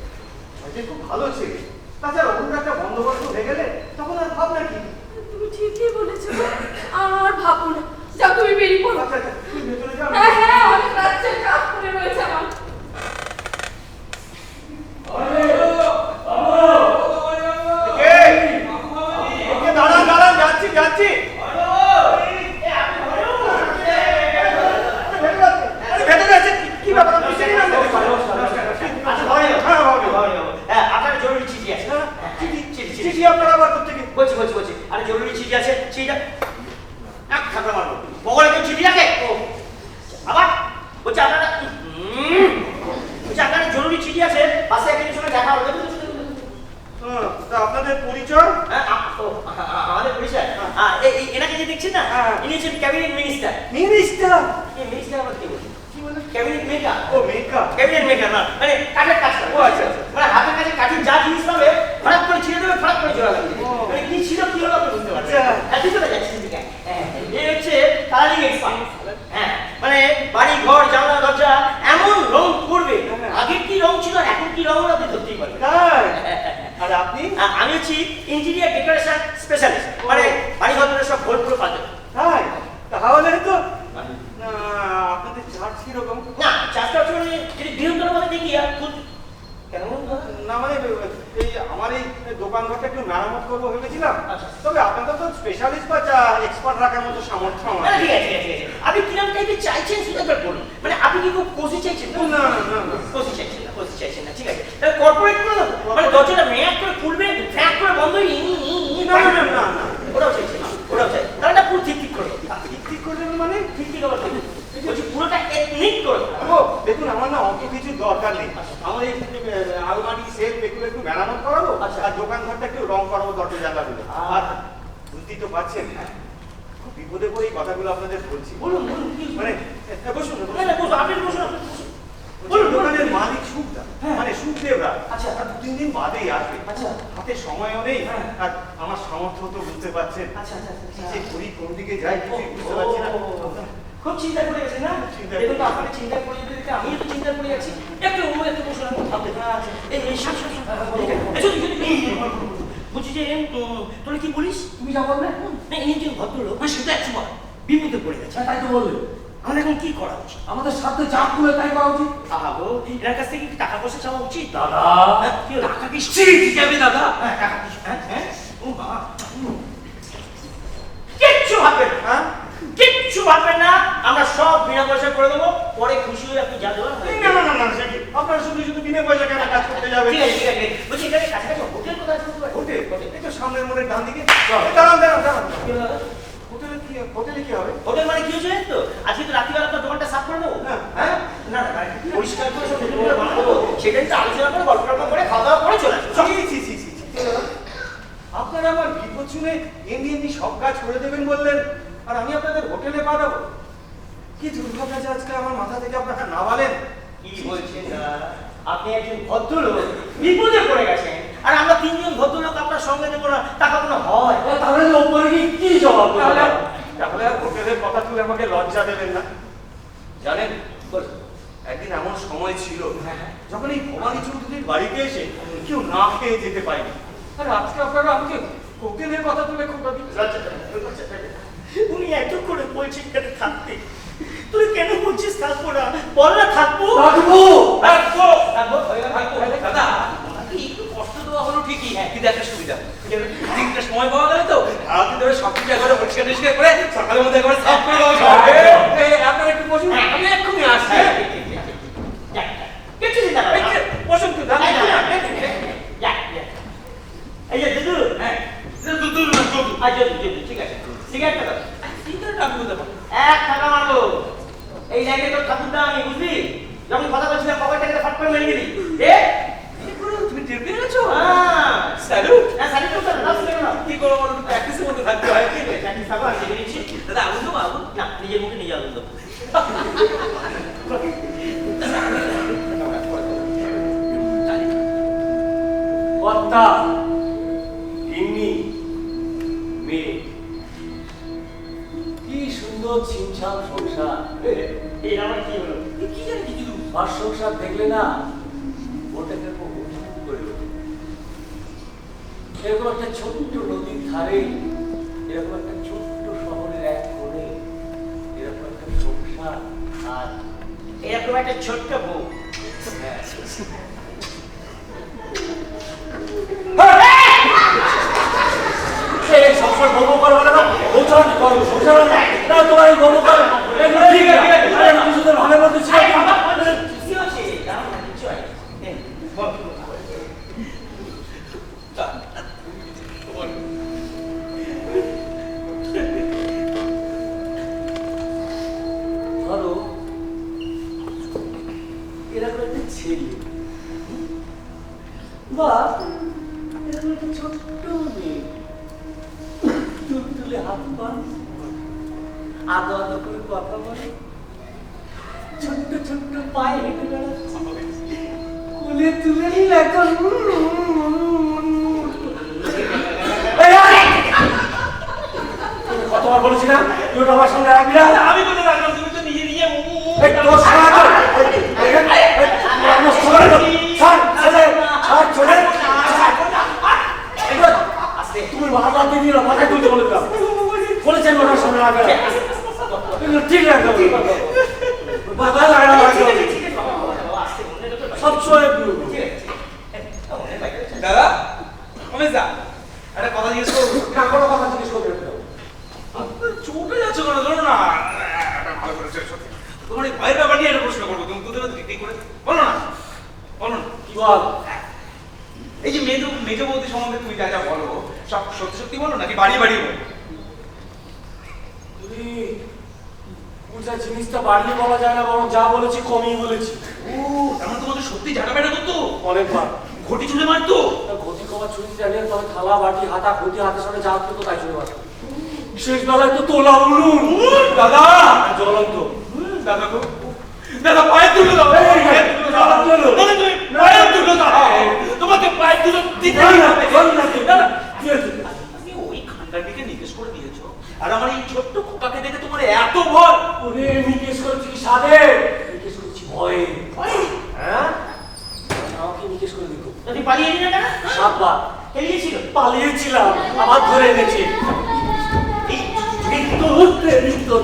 হয়তো খুব ভালো ছেলে। তাছাড়া অন্য একটা বন্দোবস্ত হয়ে গেলে তখন আর ভাবনা কি? তুমি ঠিকই বলেছো আর ভাবো না যাও তুমি বেরিয়ে পড়ো আচ্ছা আচ্ছা তুমি ভেতরে যাও। হ্যাঁ হ্যাঁ অনেক রাজ্যের কাজ করে রয়েছে আমার কে? ওকে দাঁড়ান দাঁড়ান যাচ্ছি যাচ্ছি। ভেতরে আছে কি ব্যাপার? আপনি চিনি না? আচ্ছা ঘরে যাও হ্যাঁ ভাবি। হ্যাঁ আপনার জরুরি চিঠি আছে না চিঠি চিঠি চিঠি আপনারা আবার কোথেকে? বলছি আরে জরুরি চিঠি আছে চিঠিটা এক খাতা মারবো বগলে কেউ চিঠি রাখে ও আবার বলছি আপনারা বলছি আপনার জরুরি চিঠি আছে পাশে একজনের সঙ্গে দেখা হবে তা আপনাদের পরিচয়? হ্যাঁ আমাদের পরিচয় এনাকে যে দেখছেন না ইনি হচ্ছেন ক্যাবিনেট মিনিস্টার মিনিস্টার। এই মিনিস্টার আবার কি বলে ক্যাবিনেট মেকার ও মেকা। ক্যাবিনেট মেকার না মানে কাঠের কাজ করে ও আচ্ছা আচ্ছা। মানে হাতের কাছে কাঠের যা জিনিস পাবে ফটাক করে ছিঁড়ে দেবে ফটাক করে জোড়া লাগিয়ে দেবে মানে কি ছিল কি হলো আপনি বুঝতে পারছেন আচ্ছা। হ্যাঁ ঠিক আছে যাচ্ছি ঠিক আছে এই হচ্ছে কালারিং এক্সপার্ট হ্যাঁ মানে বাড়ি ঘর জানলা দরজা এমন রং করবে আগের কি রং ছিল আর এখন কি রং হলো আপনি ধরতেই পারবেন তাই? আর আপনি? আমি হচ্ছি ইন্টেরিয়ার ডেকোরেশন স্পেশালিস্ট মানে বাড়ি ঘর সব ভোল পুরো পাল্টে তাই? তাহলে তো না আপনাদের চার্জ কিরকম? না চাষটা হচ্ছে মানে যদি বৃহত্তর ভাবে দেখি আর খুব কেন না মানে এই আমার এই দোকান ঘরটা একটু মেরামত করবো ভেবেছিলাম। আচ্ছা। তবে আপনাদের তো স্পেশালিস্ট বা এক্সপার্ট রাখার মতো সামর্থ্য আমার ঠিক আছে ঠিক আছে ঠিক আছে আপনি কিরম টাইপের চাইছেন সেটা একবার বলুন মানে আপনি কি খুব কোসি চাইছেন না না না না। কোসি চাইছেন না ঠিক আছে তাহলে কর্পোরেট করে দেবো মানে দরজাটা মেয়াক করে খুলবে ফ্যাক করে বন্ধ না না না না। ওটাও চাইছেন না ওটাও চাই তাহলে এটা পুরো ঠিক করে দেবো ঠিক করলেন মানে? ঠিক আবার বলছি পুরোটা এথনিক করে দেবো ও দেখুন আমার না অত কিছু দরকার নেই। আমার এই আলমারি সেলফ এগুলো একটু মেরামত করাবো আচ্ছা। আর দোকান ঘরটা একটু রং করাবো দরজা জানলাগুলো। আর বুঝতেই তো পারছেন খুব বিপদে পড়ে এই কথাগুলো আপনাদের বলছি। বলুন বলুন কি মানে বসুন না না বসুন আপনি বসুন আপনি বসুন বলুন দোকানের মালিক সুখদা হ্যাঁ। মানে সুখদেবরা আচ্ছা। আর 2-3 দিন বাদেই আসবে। আচ্ছা। হাতে সময়ও নেই হ্যাঁ। আর আমার সামর্থ্য তো বুঝতে পারছেন আচ্ছা আচ্ছা কি যে করি কোন দিকে যাই কিছুই বুঝতে পারছি না। খুব চিন্তা করে গেছেন না চিন্তা দেখুন তো করে আপনাকে চিন্তা করে যেতে দেখে আমিও তো চিন্তা করে যাচ্ছি একটু বসুন আমি ভাবতে এই শাক বলছি যে তোরা কি বলিস তুমি যা বলবে না ইনি একজন ভদ্রলোক না সেটা একটু বিমুখে পড়ে গেছে তাই তো বললে আমরা এখন কি করা উচিত? আমাদের সাথে যা খুলে তাই করা উচিত। আহা গো, এনার কাছ থেকে কি টাকা পয়সা চাওয়া উচিত? দাদা হ্যাঁ, কি হলো? টাকা কি শিখে যাবে দাদা? হ্যাঁ, টাকা কি? হ্যাঁ? ও বাবা। কিচ্ছু ভাববেন না, হ্যাঁ? কিচ্ছু ভাববেন না, আমরা সব বিনা পয়সা করে দেবো, পরে খুশি হয়ে আপনি যা দেবেন হয়ে যাবে। না সেটি আপনারা শুধু শুধু বিনা পয়সা কেন কাজ করতে যাবেন? ঠিক আছে, ঠিক আছে। বলছি এখানে কাছাকাছি হোটেল কোথায় আছে? হোটেল এই তো সামনের মোড়ের ডান দিকে। চল। দাঁড়ান কি হলো দাদা? হোটেলে কি হবে? হোটেল মানে কি হয়েছে জানেন তো? আজকে তো রাত্রিবেলা আপনার দোকানটা সাফ করে দেবো। হ্যাঁ? না না, পরিষ্কার করে সব হোটেলগুলো বানাবো। সেটাই তো আলোচনা করে গল্প টল্প করে খাওয়া দাওয়া করে চলে আসবো। চল। ছি। আপনারা আমার বিপদ শুনে এমনি সব কাজ করে দেবেন বললেন, আর আমি আপনাদের হোটেলে পাঠাবো? কি দুর্ভাগ্য যে আজকে আমার মাথা থেকে আপনারা না বলেন। কি বলছেন দাদা? আপনি একজন ভদ্রলোক, বিপদে পড়ে গেছেন, আর আমরা তিনজন ভদ্রলোক আপনার সঙ্গে দেবো না, তা কখনো হয়? তাহলে ওপরে গিয়ে কি জবাব দেবো? তাহলে আর হোটেলের কথা তুলে আমাকে লজ্জা দেবেন না। জানেন, একদিন এমন সময় ছিল যখন এই ভবানী চৌধুরীর বাড়িতে এসে কেউ না খেয়ে যেতে পারেনি, আর আজকে আপনারা আমাকে হোটেলের কথা তুলে খুব উনি এত করে বলছেন কেন থাকতে, তুই কেন বলছিস থাকবো না? বল না থাকবো। থাকবো। থাকবো। থাকবো। দাদা আমাকে একটু কষ্ট দেওয়া হলো ঠিকই, কিন্তু একটা সুবিধা, দিনটা সময় পাওয়া গেল তো রাতে ধরে সব কিছু একবারে পরিষ্কার টরিষ্কার করে সকালের মধ্যে একবার সাফ করে দেওয়া যাবে। আপনারা একটু বসুন, আমি এক্ষুনি আসছি। কিছু চিন্তা করো না। বসুন তো দাদা। এই যে দুদু, হ্যাঁ দুধ না দুধ। ঠিক আছে, সিগারেটটা দাও। সিগারেট আমি বলতে পারবো। 1 টাকা মারবো। এই লাইনে তো ঠাকুরদা আমি, বুঝলি? যখন কথা বলছিলাম পকেটটাকে ফাট করে মেরে দিবি। তুমি টের পেয়ে গেছো? হ্যাঁ, স্যালুট। স্যালুট করতে না, দাও সিগারেট নাও। কি করবো বলো, প্র্যাকটিসের মধ্যে থাকতে হয়। প্র্যাকটিস থাকো, আমি শিখে নিচ্ছি। দাদা আগুন দেবো আগুন? না, নিজের মুখে নিজে আনন্দ। কর্তা, গিন্নি, মেয়ে, কি সুন্দর ছিমছাম সংসার। এই আমার কি হলো? কি জানি কিছু আর সংসার দেখলে না ওটাকে খুব উপভোগ করে ওঠে। এরকম একটা ছোট্ট নদীর ধারে, এরকম একটা ছোট্ট শহরের এক কোণে, এরকম একটা সংসার, আর এরকম একটা ছোট্ট বউ। এই সংসার গর্ব করবো না, সংসার করবো, সংসার না তোমার এই গর্ব করো, এগুলো ঠিক আছে। আরে আমি শুধু ভালো মতো ছিল। কি হচ্ছে? দাঁড়াও না, কিছু হয় না। বল। ধরো এরকম একটা ছেলে বা এরকম একটা ছোট্ট মেয়ে, তুলে হাত পা আদো আদো করে কথা বলে, ছোট্ট ছোট্ট পায়ে হেঁটে বেড়াচ্ছে, কোলে তুলে নিলে এখন কতবার বলেছি না তুই ওটা আমার সঙ্গে রাখবি না? আমি বলে রাখলাম, তুমি তো নিজে নিজে এই তোর শোনা তো তুমি বারবার দিয়ে দিল, মাথায় তুলতে বলে দিলাম, বলেছেন ওটার সঙ্গে রাখবে না। এগুলো ঠিক রাখবে বাবা লাগা সবসময় দাদা কমে যা একটা কথা জিজ্ঞেস করবো। না কোনো কথা জিজ্ঞেস করবে না। চোটে যাচ্ছ কেন? ধরো না ভালো করে সত্যি তোমার এই ভয়ের ব্যাপার নিয়ে একটা প্রশ্ন করবো, তুমি দুধের ঠিক করে বলো না, বলো না। কি বল? এই যে মেজ বৌদি সম্বন্ধে তুমি যা যা বলো সব সত্যি সত্যি বলো নাকি বাড়িয়ে বাড়িয়ে বলো? তুই পূজা জিনিসটা বাড়িয়ে বলা যায় না, বরং যা বলেছি কমিয়ে বলেছি। ও তার মানে তোমাদের সত্যি ঝাঁটাপেটা করতো, অনেকবার ঘটি চুলে মারতো? ঘটি কবার ছুটি জানিয়ে তবে থালা বাটি হাতা ঘটি হাতের সঙ্গে যা হতো তাই চলে আসতো। শেষ বেলায় তো তোলা উনুন দাদা জ্বলন্ত। দাদা গো দাদা পায়ে তুলে দাও, পায়ে তুলে দাও, দাদা তুমি পায়ে তুলে দাও, তোমাকে পায়ে তুলে দিতে হবে। তুমি ওই খানটাকে নিকেশ করে দিয়েছো, আর আমার এই ছোট্ট খোকাকে দেখে তোমার এত ভয়। ওরে নিকেশ করেছি কি সাদে? নিকেশ করেছি ভয়ে। হ্যাঁ আমাকে নিকেশ করে দিত। যদি পালিয়ে এলি না কেন? 7 বার এলিয়েছিল। পালিয়েছিলাম, আবার ধরে এনেছি। এই তোর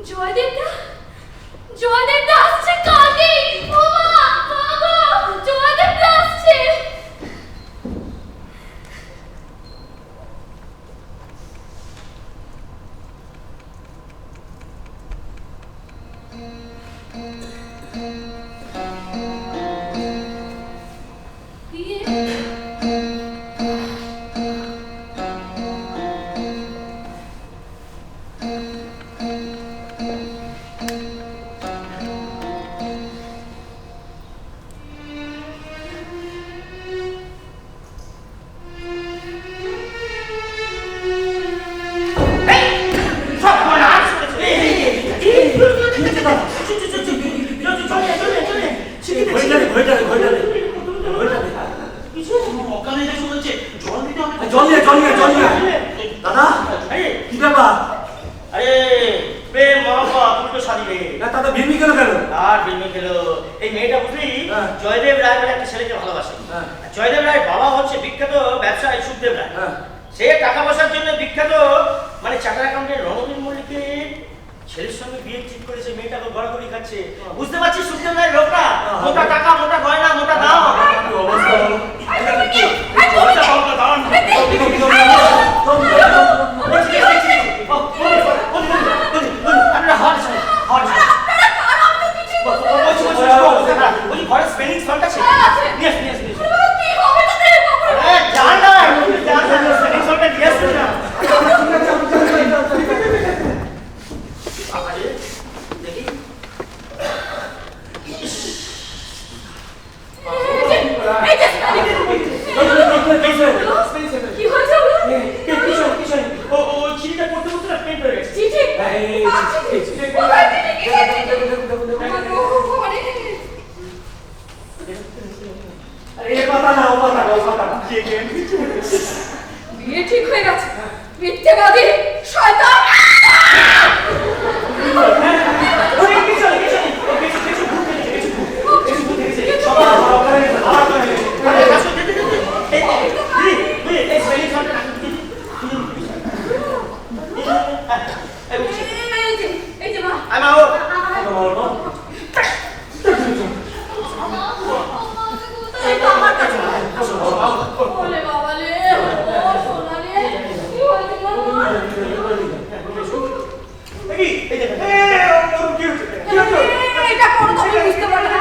জয়দেবদা জয়দেবদা আসছে কাকে ও মা বাবা জয়দেবদা আসছে দাদা কি ব্যাপার? আরে বে মহাপা পুরো শাড়ি রে দাদা ভিমি কেন কেন? আর বিমি গেল এই মেয়েটা বুঝলি হ্যাঁ। জয়দেব রায় বলে একটা ছেলেকে ভালোবাসে হ্যাঁ। জয়দেব রায় বাবা হচ্ছে বিখ্যাত ব্যবসায়ী সুখদেব রায় হ্যাঁ। সে টাকা পয়সার জন্য বিখ্যাত মানে চার্টার অ্যাকাউন্টেন্ট রণবীর মল্লিকের ছেলের সঙ্গে বিয়ে ঠিক করেছে মেয়েটাকে গড়াগড়ি খাচ্ছে বুঝতে পারছিস সুখদেব রায় লোকটা মোটা টাকা মোটা গয়না মোটা দাম অবস্থা হলো ঘরে স্পেলিং সল্ট আছে নিয়ে কি হবে তোদের বাবা জান না স্পেলিং সল্টটা নিয়ে আসবে না এই যে কি হয়েছে ও চিঠিটা করতে করতে না পেন্ট হয়ে গেছে চিঠি বিয়ে ঠিক হয়ে গেছে মিথ্যেবাদী শয়তান এই যে মা ওলে বাবা রে ও সোনা রে কি হয়েছে মা এটা কোনো তুমি বুঝতে পারবে না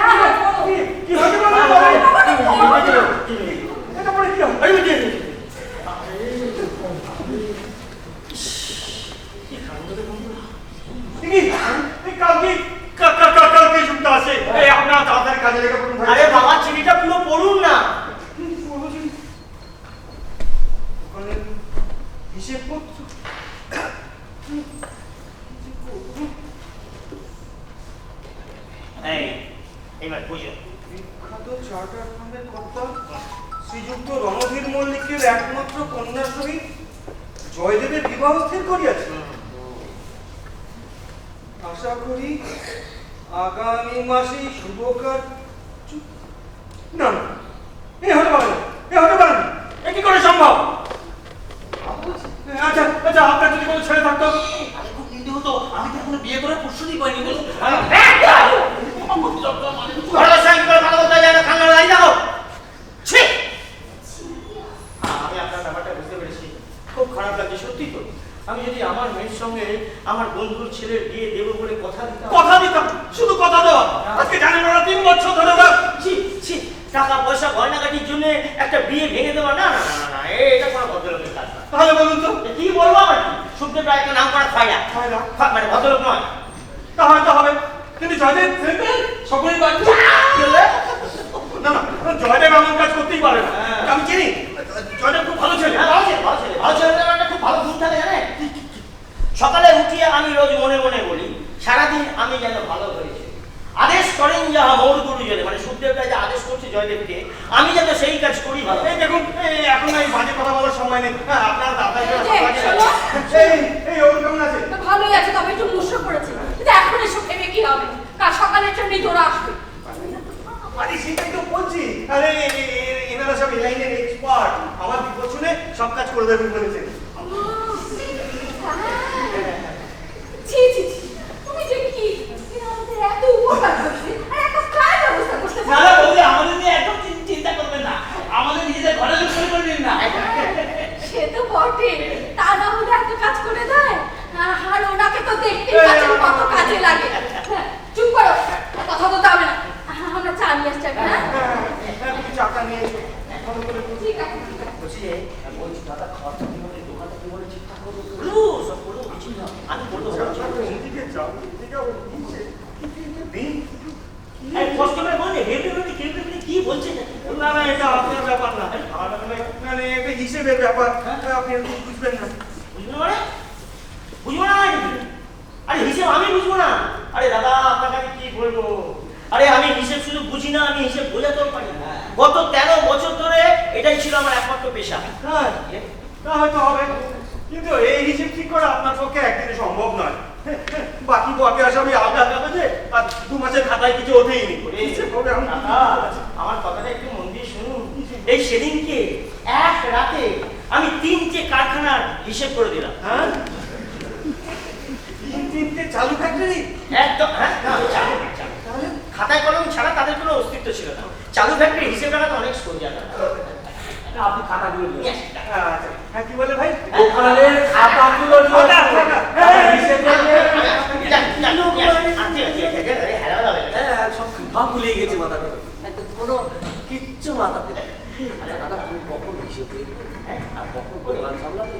আরে বাবা চিঠিটা পুরো পড়ুন না এইবার বুঝো বিখ্যাত চার্টার ফান্ডের কর্তা শ্রীযুক্ত রণধীর মল্লিকের একমাত্র কন্যার সহিত জয়দেবের বিবাহ স্থির করিয়াছে। আশা করি আগামী মাসেই শুভ কার্য। না না, এ হতে পারে না, এ হতে পারে না, এ কি করে সম্ভব? আচ্ছা আচ্ছা, আপনার যদি কোনো ছেলে থাকতো খুব নিন্দে হতো আমি তো এখনো বিয়ে করে প্রশ্নই পাইনি বলো ভালো সঙ্গে করে ভালো কথা যায় না খাঙ্গা লাই যাও ছি আমি আপনার ব্যাপারটা বুঝতে পেরেছি খুব খারাপ লাগছে সত্যি তো আমি যদি আমার মেয়ের সঙ্গে আমার বন্ধুর ছেলের বিয়ে দেবো বলে কথা দিতাম, শুধু কথা দেওয়া। আজকে জানেন ওরা 3 বছর ধরে ওরা ছি ছি টাকা পয়সা গয়নাগাটির জন্য একটা বিয়ে ভেঙে দেওয়া না না না না এটা কোনো ভদ্রলোকের কাজ না তাহলে বলুন তো কি বলবো আমার কি সুখদেব রায় একটা নাম করা খয়রা মানে ভদ্রলোক নয় তা হয়তো হবে, কিন্তু জয়দেব সকলেই বাচ্চা কি হলে না না, জয়দেব এমন কাজ করতেই পারে না। আমি চিনি জয়দেব খুব ভালো ছেলে। হ্যাঁ, ভালো ছেলে ভালো ছেলে ভালো ছেলেদের একটা খুব ভালো গুণ থাকে জানেন সকালে উঠিয়ে আমি রোজ মনে মনে বলি সারাদিন আমি যেন ভালো হয়েছি আদেশ করেন যাহা মোর গুরুজনে মানে সুখদেব রায় যে আদেশ করছে জয়দেবকে আমি যেন সেই কাজ করি ভালো এই দেখুন, এখন এই বাজে কথা বলার সময় নেই। আপনার দাদা এই ওর কেমন আছে? ভালোই আছে তবে একটু মুশকিল পড়েছে কিন্তু এখন এসব ভেবে কি হবে কাল সকালে ট্রেনে তোরা আসবে আরে সেটাই তো বলছি। আরে এনারা সব লাইনের এক্সপার্ট, আমার বিপদ শুনে সব কাজ করে দেবেন বলেছেন। ছি ছি ছি তুমি চাটা নিয়ে এসো ভালো করে ঠিক আছে ঠিক আছে বলছি যে বলছি দাদা খরচা কি বলে দোকানটা কি বলে ঠিকঠাক করবো সব করবো কিছু না আমি বলবো এদিকে যাও এদিকে আবার নিচে দিন কষ্ট করে বলে হেঁটে হেঁটে খেলতে খেলতে কি বলছে না না এটা আপনার ব্যাপার না আমার ব্যাপার না মানে এটা হিসেবের ব্যাপার আপনি এরকম বুঝবেন না বুঝবো না বুঝবো না আরে হিসেব আমি বুঝবো না আরে দাদা আপনাকে আমি কি বলবো আরে আমি হিসেব শুধু বুঝি না আমি হিসেব বোঝাতেও পারি না গত 13 বছর ধরে এটাই ছিল আমার একমাত্র পেশা হ্যাঁ তা হয়তো হবে কিন্তু এই হিসেব ঠিক করা আপনার পক্ষে একদিনে সম্ভব নয় বাকি পথে আসা আমি আলাদা কাগজে আর 2 মাসের খাতায় কিছু হতেই নি হিসেব হবে আমি আমার কথাটা একটু মন দিয়ে শুনুন এই সেদিনকে এক রাতে আমি 3টে কারখানার হিসেব করে দিলাম হ্যাঁ 3 চালু ফ্যাক্টরি একদম হ্যাঁ না চালু খাতায় কলম ছাড়া তাদের কোনো অস্তিত্ব ছিল না চালু ফ্যাক্টরি হিসেব রাখা অনেক সোজা আপনি খাতাগুলো নিয়ে আসুন। আচ্ছা হ্যাঁ কি বলে ভাই দোকানের খাতাগুলো নিয়ে আসুন। হিসেব সব সব ভুলে গেছে মাথা কোনো কিচ্ছু মাথাতে নেই। আরে দাদা তুমি কখন হিসেব করবে আর কখন দোকান সামলাবে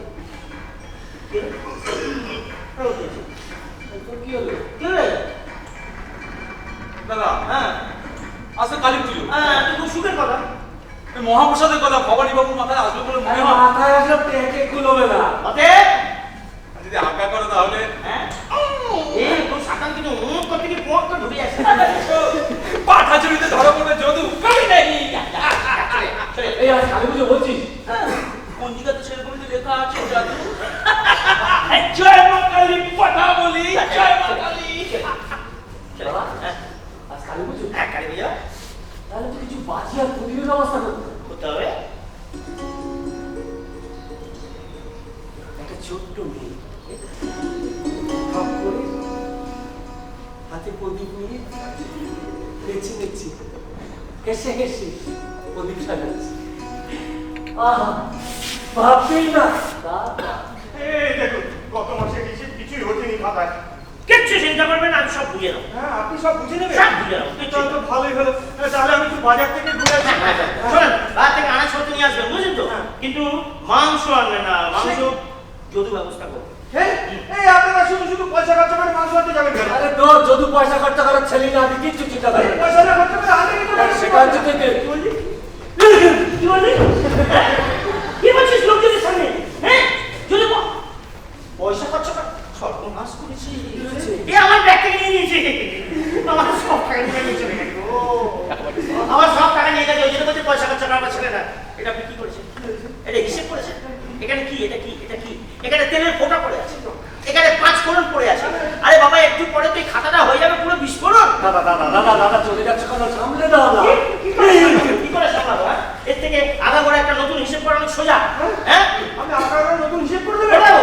কি হলো কি হলো দাদা হ্যাঁ আজকে কালী পুজো খুব সুখের কথা মহাপ্রসাদের কথা ভবানী বাবুর মাথায় আসবে বলে মনে হয় মাথায় আসলে পেটে কুলোবে না অতএব যদি আজ্ঞা করো তাহলে হ্যাঁ এই খুব সাকান কিন্তু করতে কি পোঁত করে ঢুকে আসছে পাঠা চুরিতে ধরা পড়বে যদু কবি নেই এই আজ কালী পুজো বলছিস পঞ্জিকাতে সেরকমই তো লেখা আছে জাদু জয় মা কালী পাঠা বলি জয় মা কালী বাবা আজ কালী পুজো হ্যাঁ কালী ভাইয়া তাহলে তো কিছু বাজি আর প্রতিদিন ব্যবস্থা করতে হবে একটা ছোট্ট মেয়ে ঠক করে হাতে প্রদীপ নিয়ে নেচে নেচে হেসে হেসে প্রদীপ সাজাচ্ছে আহা ভাবতেই না এই দেখুন গত মাসের হিসেব কিছুই হতেনি খাতায় কিচ্ছু চিন্তা করবেন না আমি সব বুঝে নেবো হ্যাঁ আপনি সব বুঝে নেবেন সব বুঝে নেবো তাহলে তো ভালোই হলো তাহলে আমি একটু বাজার থেকে ঘুরে আসি শোনেন বাজার থেকে আনাজপত্র নিয়ে আসবেন বুঝলেন তো কিন্তু মাংস আনবেন না মাংস যদু ব্যবস্থা করবো এই আপনারা শুধু শুধু পয়সা খরচা করে মাংস আনতে যাবেন কেন আরে তোর যদি পয়সা খরচা করার ছেলে না আমি কিচ্ছু চিন্তা করি না পয়সা না খরচা করে আনতে কি সেখান থেকে কি বললি কি বলছিস লোকজনের সামনে হ্যাঁ যদি পয়সা খরচা কর সর্বনাশ করেছি এ আমার ব্যাগ থেকে নিয়ে নিয়েছে আমার সব টাকা নিয়ে নিয়েছে আমার সব টাকা নিয়ে গেছে ওই জন্য বলছে পয়সা খরচা করার ছেলে না এটা আপনি কি করেছেন এটা হিসেব করেছেন এখানে কি এটা কি এটা কি এখানে তেলের ফোঁটা পড়ে আছে এখানে 5 ফোড়ন পড়ে আছে আরে বাবা একটু পরে তো এই খাতাটা হয়ে যাবে পুরো বিস্ফোরণ দাদা দাদা দাদা দাদা চলে যাচ্ছে কেন সামলে দাও না কি করে সামলাবো হ্যাঁ এর থেকে আধা করে একটা নতুন হিসেব করা অনেক সোজা হ্যাঁ আমি আপনারা নতুন হিসেব করে দেবেন ওটাও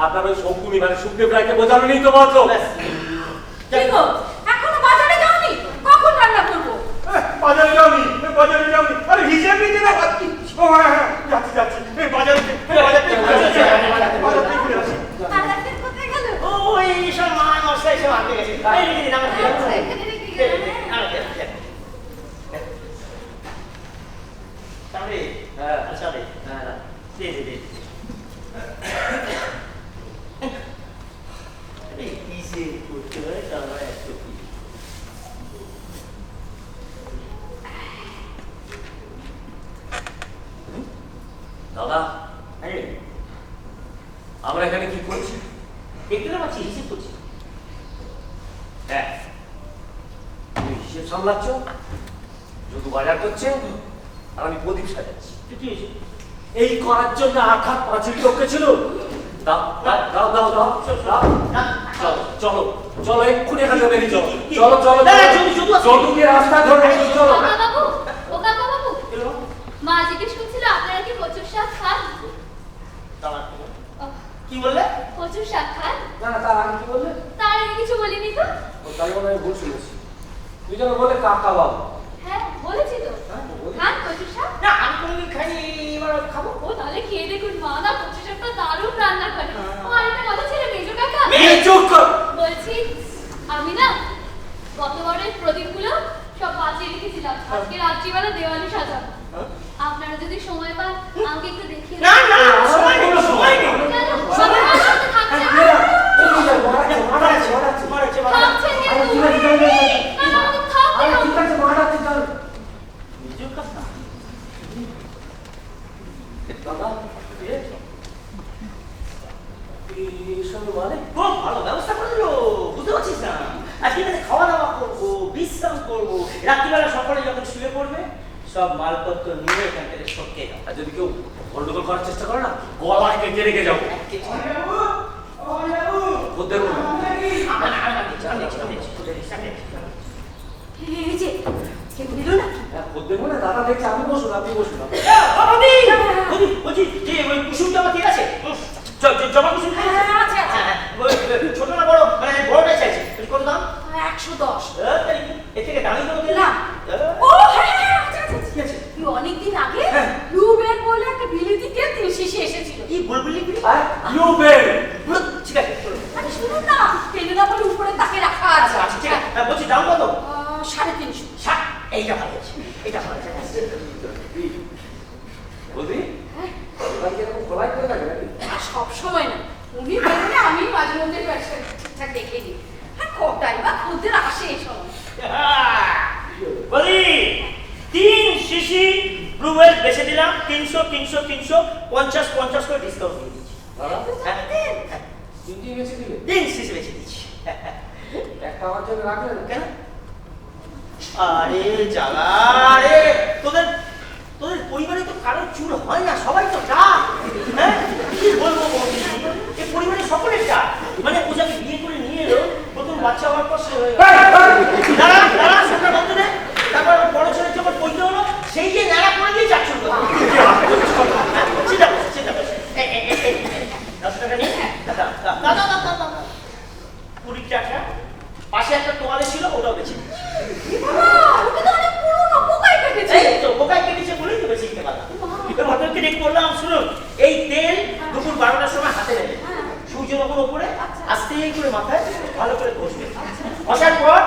আপনার ওই শঙ্কুনি মানে সুখদেব রায়কে বোঝানো নেই তো মাত্র কি গো এখনো বাজারে যাওনি কখন রান্না করবো বাজারে যাওনি আরে হিসেব নিতে না বাকি ও হ্যাঁ হ্যাঁ যাচ্ছি যাচ্ছি এই বাজারে বাজার থেকে ঘুরে আসি বাজারটা কোথায় গেল ওই সব মা মশলা এসব আনতে গেছে এই রেখে দিন আমার আচ্ছা, এখানে রেখে গেল তাহলে আচ্ছা রে দে দে দে এই কিসে করতে হয় তাহলে একটু দাদা আরে আমরা এখানে কি করছি দেখতে না পাচ্ছি হিসেব করছি হ্যাঁ তুমি হিসেব সামলাচ্ছ শুধু বাজার করছে আর আমি প্রদীপ সাজাচ্ছি কি হয়েছে এই করার জন্য 8 হাত 5 লোককে ছিল দাও দাও দাও দাও দাও দাও চলো চলো এক্ষুনি এখান থেকে বেরিয়ে চলো চলো চলো যদুকে রাস্তা ধরে চলো ও কাকা বাবু মা জিজ্ঞেস করছিল আপনারা কি কচুর শাক খান কি বললে কচুর শাক খান না না তার আগে কি বললে তার আগে কিছু বলিনি তো ও তাই মনে হয় ভুল শুনেছি তুই যেন বলে কাকা বাবু হ্যাঁ বলেছি তো খান কচুর শাক না আমি কোনোদিন খাইনি এবার খাবো ও তাহলে খেয়ে দেখুন মা না কচুর শাকটা দারুণ রান্না করে ও আর একটা কথা ছিল মেজো কাকা চুপ কর বলছি আমি না গতবারের প্রদীপগুলো সব বাঁচিয়ে রেখেছিলাম আজকে রাত্রিবেলা দেওয়ালি সাজাবো। আপনারা যদি সময় পান আমাকে একটু দেখিয়ে না না সময় নেই সময় নেই কেন? সবাই আমার সাথে থাকছে না? থাকছে কিন্তু। না, না, আমাকে থাকতে হবে। নিজের কথা দাদা এসব মানে খুব ভালো ব্যবস্থা করে দিল, বুঝতে পারছিস না? আজকে এখানে খাওয়া দাওয়া করবো, বিশ্রাম করবো, রাত্রিবেলা সকালে যখন শুয়ে পড়বে সব মালপত্র নিয়ে এখান থেকে সটকে যাও। আর যদি কেউ গন্ডগোল করার চেষ্টা করে না গলা কেটে রেখে যাবো ওদের মনে এই যে, কেউ দিল না? ওদের মনে দাদা দেখছে আমি বসুন আপনি বসুন বলছি যে ওই কুসুম জমা ঠিক আছে? জমা কুসুম হ্যাঁ, আছে, আছে। ছোট না বড়, মানে বড়টাই চাইছে কত দাম? 110। এর থেকে দামি কোনো তেল না। না? ও হ্যাঁ, হ্যাঁ, আছে, আছে, আছে। তুই অনেকদিন আগে ব্লুবেল বলে একটা বিলিতি তেল 3 শিশি এসেছিল। কি বলবি? ব্লুবেল ঠিক আছে চলো। আরে শুনুন না, তেলে না বলে উপরে তাকে রাখা আছে। আচ্ছা ঠিক আছে। বলছি দাম কত? 350। এইটা ভালো আছে, এটা ভালো আছে। বলবি এবার কি এরকম খোলাই করে থাকে নাকি সব সময় না, উনি বেরোলে আমি মাঝে মধ্যে ঠিকঠাক দেখে নিই। হ্যাঁ, কটাই বা খদ্দের আসে এই সময়। বলি 3 শিশি ব্লুবেল বেচে দিলাম 300 300 300 50 করে ডিসকাউন্ট দিয়ে দিচ্ছি। দাদা দেন। তিনটি বেশি দিলে 3 শিশি বেচে দিচ্ছি। একটা আমার জন্য রাখলেন কেন? আরে জ্বালা রে, তোদের পরিবারে তো কারোর চুল হয় না, সবাই তো ডাক। হ্যাঁ কি বলবো বৌদি, এই পরিবারে সকলের ডাক। মানে ও যাকে বিয়ে করে নিয়ে এলো প্রথম বাচ্চা হওয়ার পর সে হয়ে গেল। দাঁড়া সেটা বলতে দে। তারপর বড় ছেলে যখন পৈতে হলো সেই যে ন্যাড়া করে দিয়ে যাচ্ছিল। চিন্তা করছে 10 টাকা নিয়ে 20 টাকা পাশে একটা তোয়ালে ছিল ওটাও বেঁচে দিচ্ছি। ওটা তো অনেক পুরনো, পোকায় কেটেছে। এই তো পোকায় কেটেছে বলেই তো বেশি দিতে পারলাম। ভদ্রকে ডেকে বললাম শুনুন এই তেল দুপুর 12টার সময় হাতে নেবে, সূর্য যখন উপরে আস্তে করে মাথায় ভালো করে ঘষবে। ঘষার পর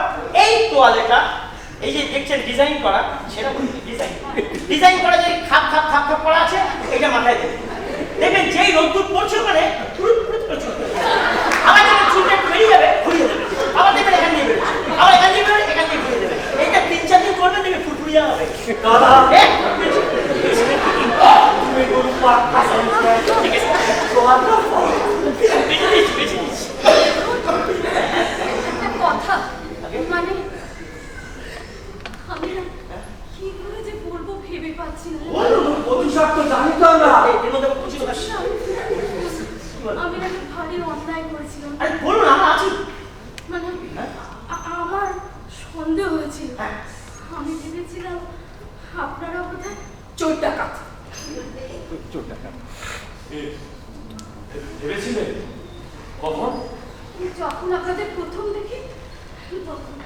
এই তোয়ালেটা এই যে দেখছেন ডিজাইন করা, সেটা ডিজাইন করা যে খাপ খাপ খাপ খাপ করা আছে এটা মাথায় দেবে। দেখবেন যেই রোদ্দুর পড়ছে ওখানে আবার যখন চুলটা বেরিয়ে যাবে ঘুরিয়ে দেবে, আবার দেখবেন এখান দিয়ে বেরোচ্ছে, আবার এখান দিয়ে বেরোবে এখান দিয়ে ঘুরিয়ে দেবে। এইটা 3-4 দিন করবে দেখবে ফুরফুরিয়া হবে। দাদা তুমি গরু পাক্কা ঠিক আছে তোমার বেঁচে দিচ্ছি। একটা কথা, মানে আমি না কি করে যে বলবো ভেবে পাচ্ছি না। অভিশাপ তো জানি তো আমরা এর মধ্যে খুশি কথা আমি না একটা ভারী অন্যায় করেছিলাম। আরে বলুন আমরা আছি। মানে আমার সন্দেহ হয়েছিল। আমি ভেবেছিলাম আপনারা বোধহয় চোর ডাকাত। ভেবেছিলে কখন যখন আপনাদের প্রথম দেখি তখন।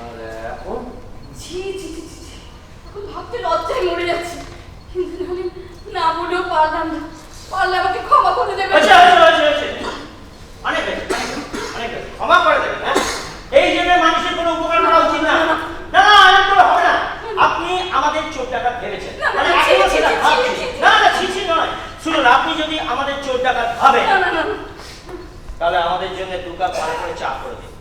আর এখন ছি ছি ছি ছি ছি। এখন ভাবতে লজ্জায় মরে যাচ্ছি, কিন্তু আমি না বলেও পারলাম না। পারলে আমাকে ক্ষমা করে দেবেন। আচ্ছা অনেক ক্ষমা করে দেবেন। এই জন্য মানুষের কোনো উপকার করা উচিত না। না এরকম করে হবে না। আপনি আমাদের চোর ডাকাত ভেবেছেন, মানে এখনো সেটা ভাবছেন। না ছি নয়, শুনুন আপনি যদি আমাদের চোর ডাকাত ভাবেন তাহলে আমাদের জন্য 2 কাপ ভালো করে চা করে দিন।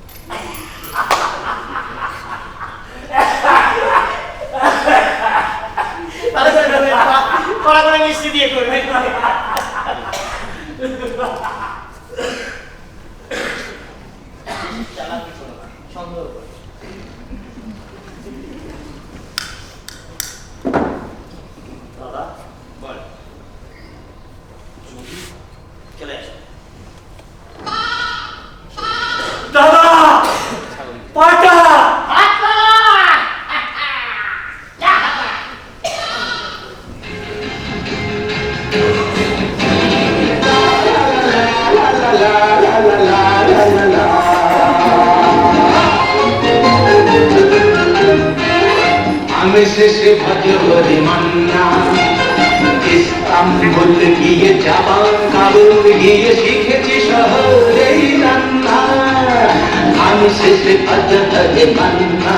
কড়া করে মিষ্টি দিয়ে করবেন। সন্দেহ করে দাদা বল যদি চলে আসো। দাদা পাটা আমি শেষে ভজহরি মান্না ইস্তাম্বুল গিয়ে জাপান কাবুল গিয়ে শিখেছি শহরেই রান্না আমি শেষে ভজহরি মান্না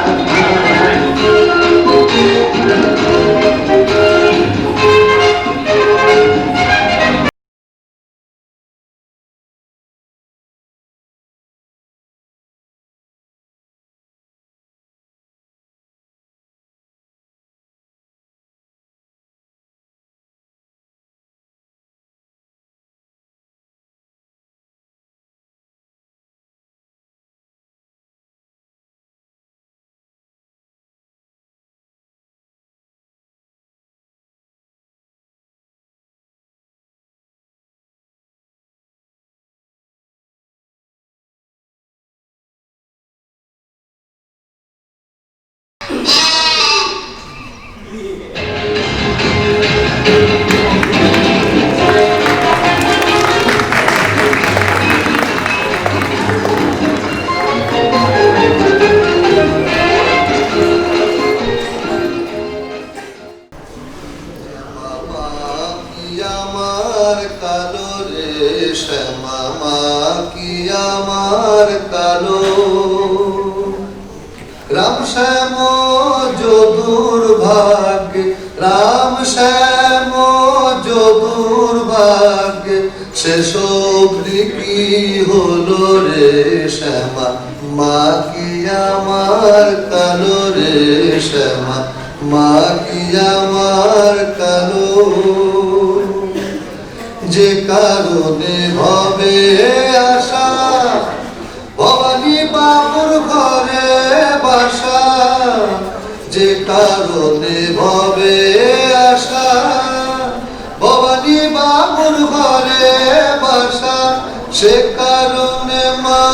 রাম শ্যাম যদুর ভাগ্য, রাম শ্যাম যদুর ভাগ্য, শেষ অবধি কি হলো রে শ্যামা, মা কি আমার কালো রে শ্যামা, মা কি আমার কালো। যে কারণে ভবে আশা, ভবানী বাবুর ঘরে বাসা, যে কারণে ভবে আশা, ভবানী বাবুর ঘরে বাসা, সে কারণে মা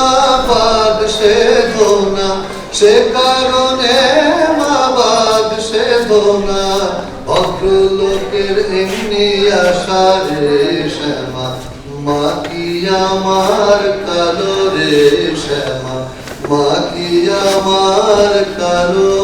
বাদ সে ধোনা, সে কারণে মা বাদ সে ধোনা। ভদ্রলোকের এমনি আশা রে শ্যামা, মা কি আমার কালো রে শ্যামা, মা কি আমার কালো।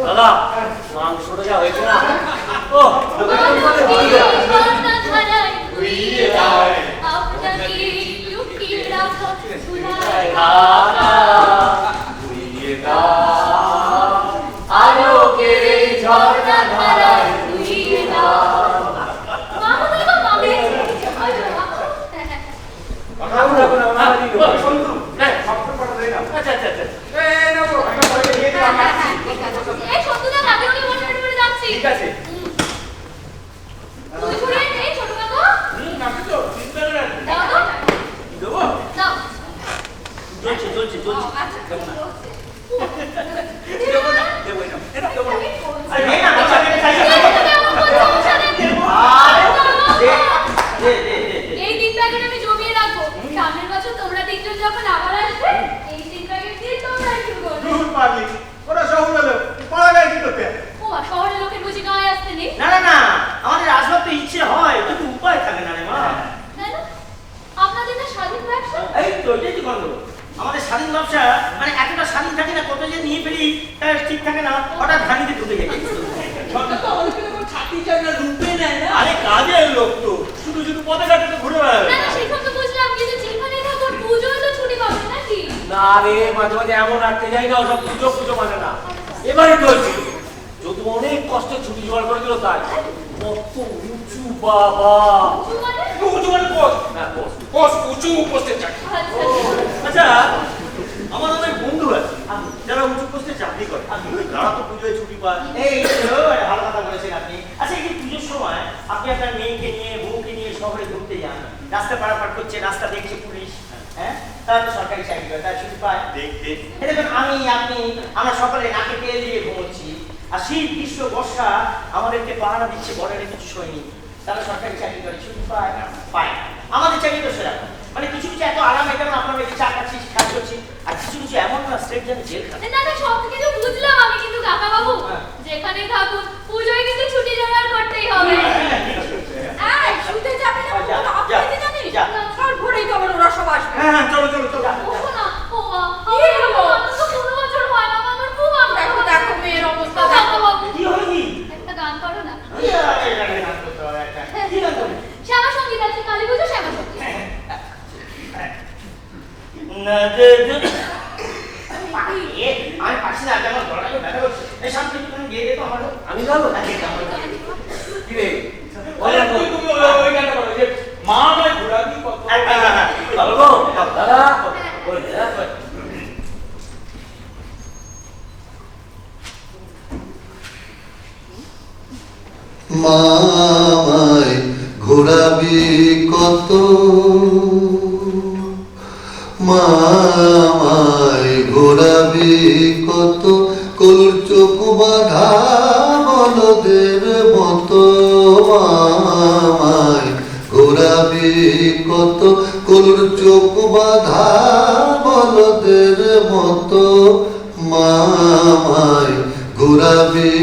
দাদা মাংসটা যা হয়েছে না, ও ঠিক আছে। এই 3 প্যাকেট আমি জমিয়ে রাখবো, সামনের বছর তোমরা তিনজন যখন আবার আসবে এই 3 প্যাকেট দিয়ে তোমরা শুরু করবে। দূর পাগলি, ওরা শহরে লোক, পাড়া গায়ে কি করতে? ও শহরের লোকের বুঝি গায়ে আসতে নেই? না না না, আমাদের আসবার তো ইচ্ছে হয়, কিন্তু উপায় থাকে না রে মা। তাই না? আপনাদের না স্বাধীন ব্যবসা? এই তো এটাই তো গন্ডগোল। আমাদের স্বাধীন ব্যবসা মানে এতটা স্বাধীন থাকে না, কত যে নিয়ে ফেলি ঠিক থাকে না, হঠাৎ ভাঙিতে ঢুকে যায়। আরে কাজের লোক তো শুধু শুধু পথে ঘাটে তো ঘুরে বেড়াবে। না না সেসব তো বুঝলাম, কিন্তু যেখানে থাকো পুজোয় তো ছুটি পাবে নাকি? না রে, মাঝে মাঝে এমন আটকে যায় না, ওসব পুজো পুজো মানে না। এবারে চলছিল যদি অনেক কষ্টে ছুটি জোগাড় করে দিল তাই কত উঁচু বাবা। উঁচু মানে? উঁচু মানে পোস্ট। হ্যাঁ, পোস্ট। পোস্ট, উঁচু পোস্টের চাকরি। আচ্ছা, আমার অনেক বন্ধু আছে যারা উঁচু পোস্টে চাকরি করে, তারা তো পুজোয় ছুটি পায়। এই তো, ভালো কথা বলেছেন আপনি। আচ্ছা, এই যে পুজোর সময় আপনি আপনার মেয়েকে নিয়ে বউকে নিয়ে শহরে ঘুরতে যান, রাস্তা পারাপার করছে, রাস্তা দেখছে পুলিশ, হ্যাঁ, তারা তো সরকারি চাকরি করে, তারা ছুটি পায়। দেখ এই দেখুন, আমি আপনি আমরা সকালে নাকে তেল দিয়ে ঘুমোচ্ছি, আর শীত গ্রীষ্ম বর্ষা আমাদেরকে পাহারা দিচ্ছে বর্ডারে কিছু সৈনিক, তারা সরকারি চাকরি করে, ছুটি পায় না? পায় না। আমাদের চাকরি তো সেরকম, মানে কিছু কিছু এত আরাম, যেমন আপনার মেয়েকে চা খাচ্ছি, কাজ করছি, আর কিছু কিছু এমন না স্ট্রেট যেন জেল খাচ্ছে। না না, সব কিছু বুঝলাম আমি, কিন্তু কাকা বাবু যেখানে থাকুন পুজোয় কিন্তু ছুটি জোগাড় করতেই হবে। এই শুতে যাবে না, আপনি জানিস কাল ভোরেই তো আবার ওরা সব আসবে। হ্যাঁ, চলো চলো চলো। ওঠো না, ও মা, আমার তো কোনো বছর হয় না, আমার খুব আনন্দ। দেখো দেখো মেয়ের অবস্থা, কাকা বাবু কি হলো কি? একটা গান করো না। কি গান করতে হবে একটা? কি গান করবে? শ্যামা সঙ্গীত আছে, কালী পুজো শ্যামা সঙ্গীত। না আমি পারছি না, আমার গলাটা ব্যথা করছে। এই সামনে তুমি গিয়ে দেখো আমার। আমি গাবো? কি রে? তুমি ওই গানটা করো, যে মা আমায় ঘোরাবি কত। ভালো গো, দাদা। ওই দাদা। মামায় ঘোরাবি কত, মামায় ঘোরাবি কত, কলুর চোখ বাঁধা বলদের মতো। মামায় ঘোরাবি কত, কলুর চোখ বাঁধা বলদের মতো। মামায় ঘোরাবি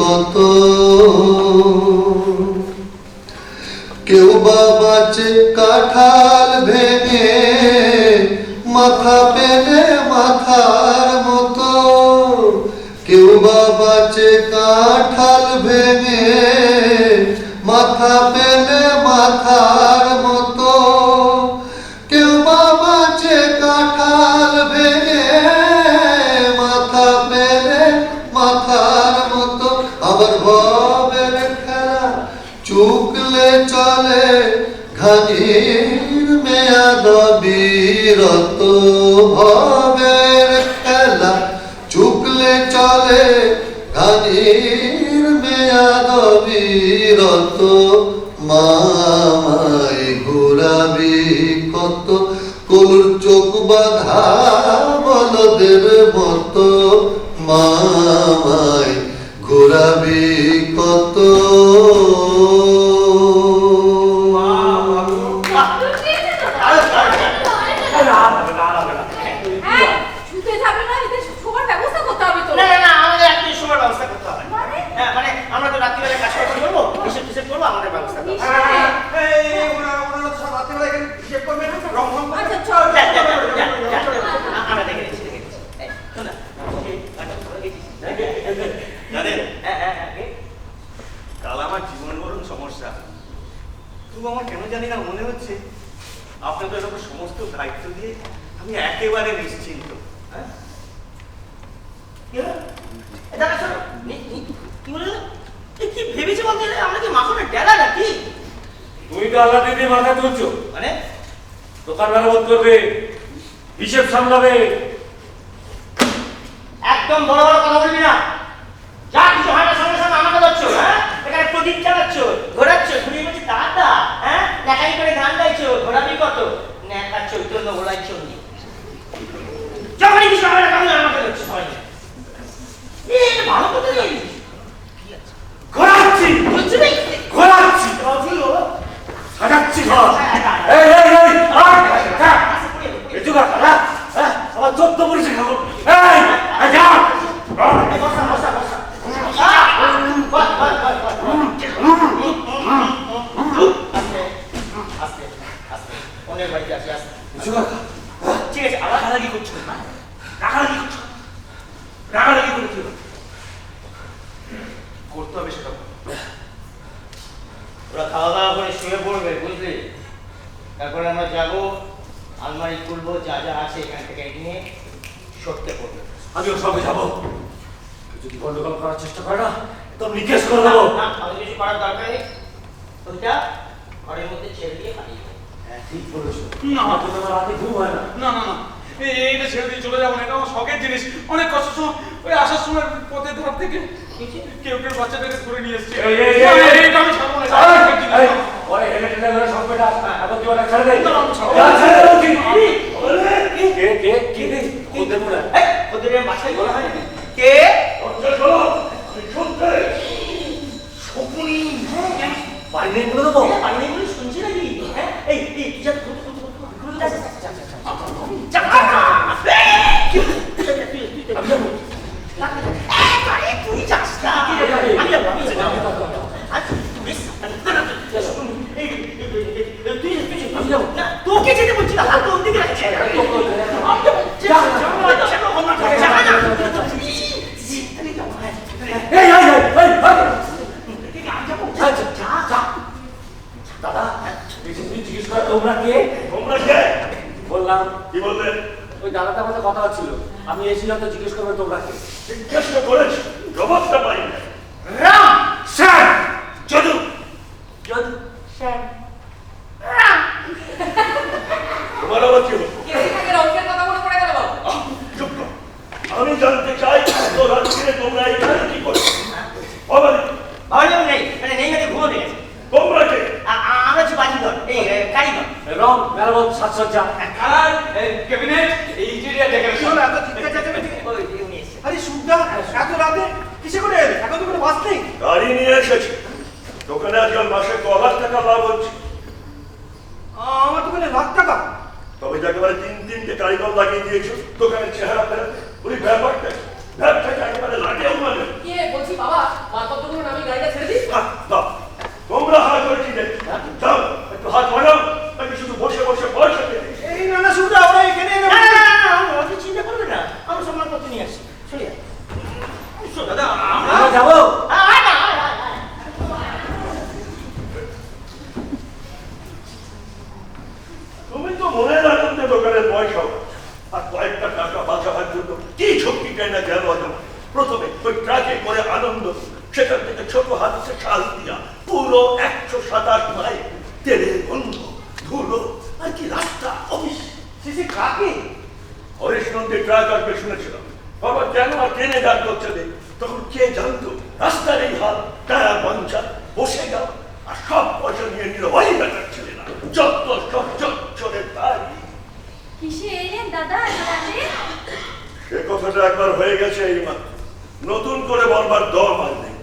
কত। কেউ বা বাঁচে কাঁঠাল ভেঙে, মাথা পেলে মাথার মতো। কেউ বা বাঁচে কাঁঠাল ভেঙে, মাথা পেলে মাথার মতো। কেউ বা বাঁচে কাঁঠাল ভেঙে, মাথা পেলে মাথার মতো। আবার ভবের খেলা চুকলে চলে, ঘানির মেয়াদ বিরত। ভবের খেলা চুকলে চলে, ঘানির মেয়াদ বিরত। মামায় ঘোরাবি কত, কলুর চোখ বাঁধা বলদের মতো। মামায় ঘোরাবি কত। শুতে যাবে না, এতে শোবার ব্যবস্থা করতে হবে তো। না না না, আমাদের একটু সময় ব্যবস্থা করতে হবে। হ্যাঁ, মানে আমরা তো রাত্রিবেলা কাজ করবো, হিসেব টিসেব করবো, আমাদের ব্যবস্থা করতে হবে। ওনারা তো সব রাত্রিবেলা এখানে হিসেব করবে, রং ফং করবে। আচ্ছা চল যা, যা, যা, যা, যা। আমরা দেখে নিচ্ছি, দেখে নিচ্ছি। এই, শোন না, এই গানটা করে গেছিস। জানেন, কে? কাল আমার জীবন বরণ সমস্যা। তবু আমার কেন জানি না মনে হচ্ছে আপনাদের ওপর সমস্ত দায়িত্ব দিয়ে আমি একেবারে নিশ্চিন্ত। হ্যাঁ? কি হলো? এ দাঁড়া, শোনো। কি বলে? এ কি ভেবেছে বলতে, আমরা কি মাখনের ডেলা নাকি? তুমি তো আল্লাহ দিদি মাথা তুলছো, মানে দোকান মেরামত করবে, হিসেব সামলাবে। একদম বড় বড় কথা বলবি না। যা কিছু হয় না সঙ্গে সঙ্গে আমাকে ধরছো, হ্যাঁ? এখানে প্রদীপ চালাচ্ছ, ঘোরাচ্ছ, ঘুরিয়ে বলছি দাদা, হ্যাঁ? নেকাই করে গান গাইছো, ঘোরাবি কত? নেকা চৈতন্য গোলাই চন্ডী। যখনই কিছু হয় না তখন আমাকে ধরছো সবাই মিলে। এটা ভালো কথা নেই। ঘোরাচ্ছি, বুঝছো না? ঘোরাচ্ছি, সাজাচ্ছি ঘর। এই এই এই, এজুগা খারাপ, আমার 14 পরিচয় খাবো। এই, যা। বসা বসা বসা। আস্তে আস্তে, অনেক বাড়িতে আসি আস্তে। ঠিক আছে, আবার রাগারাগি করছো না, রাগারাগি করছো, রাগারাগি করছো। করতে হবে সেটা। ওরা খাওয়া দাওয়া করে শুয়ে পড়বে, বুঝলি? তারপরে আমরা যাবো, আলমারি খুলবো, যা যা আছে এখান থেকে নিয়ে সরতে পড়বে। আমিও সঙ্গে যাবো। যদি গন্ডগোল করার চেষ্টা করে না, তো নিকেশ করে দেবো। না, আমি কিছু করার দরকার নেই। ওইটা ঘরের মধ্যে ছেড়ে দিয়ে পালিয়ে যাও। হ্যাঁ, ঠিক বলেছো। না। আমার তো তোমার রাতে ঘুম হয় না। না না না এইটা ছেড়ে দিয়ে চলে যাবো না, এটা আমার শখের জিনিস। অনেক কষ্টের সময় ওই আসার সময় পথের ধার থেকে কেউ কেউ বাচ্চাটাকে ধরে নিয়ে এসছে। এই, এই, এই, এই, এইটা আমি ছাড়বো না, এটা এই, আমার শখের এই, জিনিস। ওরে হেলে টেলে ধরে সব বেটা, এখন তুই ওটা ছেড়ে দে। না, আমি ছাড়বো যা, না। ছেড়ে দে বলছি। কে রে? খোদের মনে হয়। এই, ওদের বাসায় বলা হয় নাকি? কে? দরজা খোলো, আমি শুনতে। শকুনি। হ্যাঁ, বাড়ি নেই বলে দেবো। এটা বাড়ি নেই বলে শুনছি নাকি? হ্যাঁ? এই, তুই যা, যা, যা, যা, যা, যা, যা, যা, যা। আমি যাবো। আরে, তুই যাস না। আমি যাবো, আমি যাবো। আচ্ছা, তুই আমি যাবো। না, তোকে যেতে বলছি না, হাত ওর দিকে রাখছে। আমি যাবো। যা, যা, যা, যা, যা, যা। এই, এই, এই, এই, এই। আমি যাবো। আচ্ছা, যা, যা। দাদা, বেশি দিন জিজ্ঞেস করে তোমরা কে? তোমরা কে? বললাম, কি বললেন? ওই দাদাটার মধ্যে কথা হচ্ছিল। আমি এসেছিলাম তো জিজ্ঞেস করবে তোমরা কে? জিজ্ঞেস তো করেছি, জবাবটা পাই না। Ram, sir, Jadu, Jadu, sir. তোমার আবার কি হলো? চুপ কর। আমি জানতে চাই তো রাত্রে তোমরা এখানে কি করছো? বাবারে, ভালো নেই, মানে নেই মানে ঘুমো নেই। তোমরা কে? আমরা হচ্ছে বাজিঘর, এই কারিগর। রং, মেরামত, সাজসজ্জা। আর ক্যাবিনেট ইন্টেরিয়ার ডেকোরেশন। শোনো, এত চিৎকার চেঁচামেচি। ওই যে উনি এসেছে। আরে সুবিধা, এত রাতে কিসে করে এলে? এখন তো কোনো বাস নেই। গাড়ি নিয়ে এসেছি। দোকানে আজকাল মাসে ক লাখ টাকা লাভ হচ্ছে। আমার দোকানে লাখ টাকা। তবে যাকে বলে তিনটে কারিগর লাগিয়ে দিয়েছো দোকানের চেহারা ফেরাতে, ওই ব্যাপারটা ব্যবসাটা একেবারে লাগেও মানে। বলছি বাবা, মালপত্রগুলো আমি গাড়িটা ছেড়ে দিই। দাও, তোমরা হাত করে কি দেখো? যাও, একটু হাত বাড়াও, নাকি শুধু বসে বসে পয়সা পেতে? এই না না সুবিধা, ওরা এখানে এনে না, না, না, না, আপনি চিন্তা করবেন না। আমরা সম্মানপত্র নিয়ে আসছি। সরে যা। দাদা আমরা যাবো। আয় না, আয়, আয়, আয়। তুমি তো মনে রাখতে দোকানের পয়সাও আর কয়েকটা টাকা বাঁচাবার জন্য কি ঝক্কিটাই না গেল তোমার। প্রথমে ওই ট্রাকে করে আনন্দ, সেখান থেকে ছোট হাতে শাল দিয়া পুরো 127 মাইল তেলের গন্ধ, ধুলো আর কি রাস্তা অফিস। সিসি কাকে? হরিশ নন্দীর ট্রাক আসবে শুনেছিলাম। বাবা কেন আর ট্রেনে দাঁড় করছে নেই, তখন কে জানতো রাস্তার এই হাল, টায়ার পাঞ্চার, বসে গেল আর সব পয়সা নিয়ে নিল ওই বেটার ছেলেরা। যত সব চোরের তাই। কিসে এলেন দাদা এত রাতে? সে কথাটা একবার হয়ে গেছে, এই মাত্র নতুন করে বলবার দম আর নেই।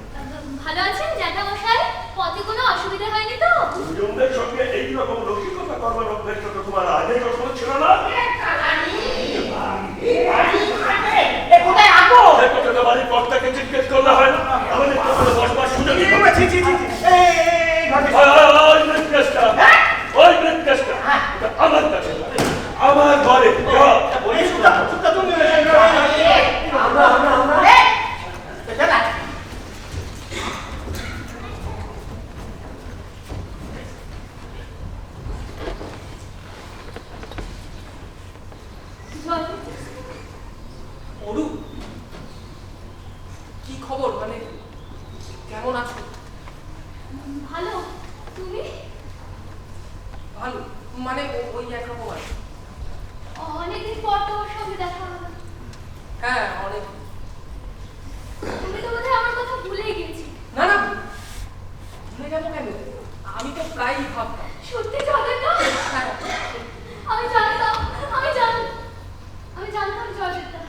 ভালো আছেন জ্যাঠা মশাই? পথে কোনো অসুবিধা হয়নি তো? দুজনদের সঙ্গে এইরকম রসিকতা করবার অভ্যেসটা তো তোমার আগে কখনো ছিল না। এ কোথায় আঁকো? সে কথাটা বাড়ির কর্তাকে জিজ্ঞেস করলে হয় না? আমাদের তো বসবার সুযোগই হবে না। ছি ছি ছি ছি। এই ঘরে ওই ব্রিফকেসটা, ওই ব্রিফকেসটা, ওটা আমার কাছে না, আমার ঘরে। যাও। এই সুবিধা, সুবিধা তুমি আমরা দাদা, জল। অরু, কি খবর? মানে কেমন আছো? ভালো। তুমি? ভালো, মানে ওই একরকম আর কি। অনেকদিন পর তোমার সঙ্গে দেখা হলো। হ্যাঁ, অনেক। তুমি তো বোধহয় আমার কথা ভুলেই গেছি। না না, ভুলে যাবো কেন? আমি তো প্রায়ই ভাবতাম। সত্যি জানেন না? হ্যাঁ, আমি জানতাম, আমি জানতাম জয়দেবদা।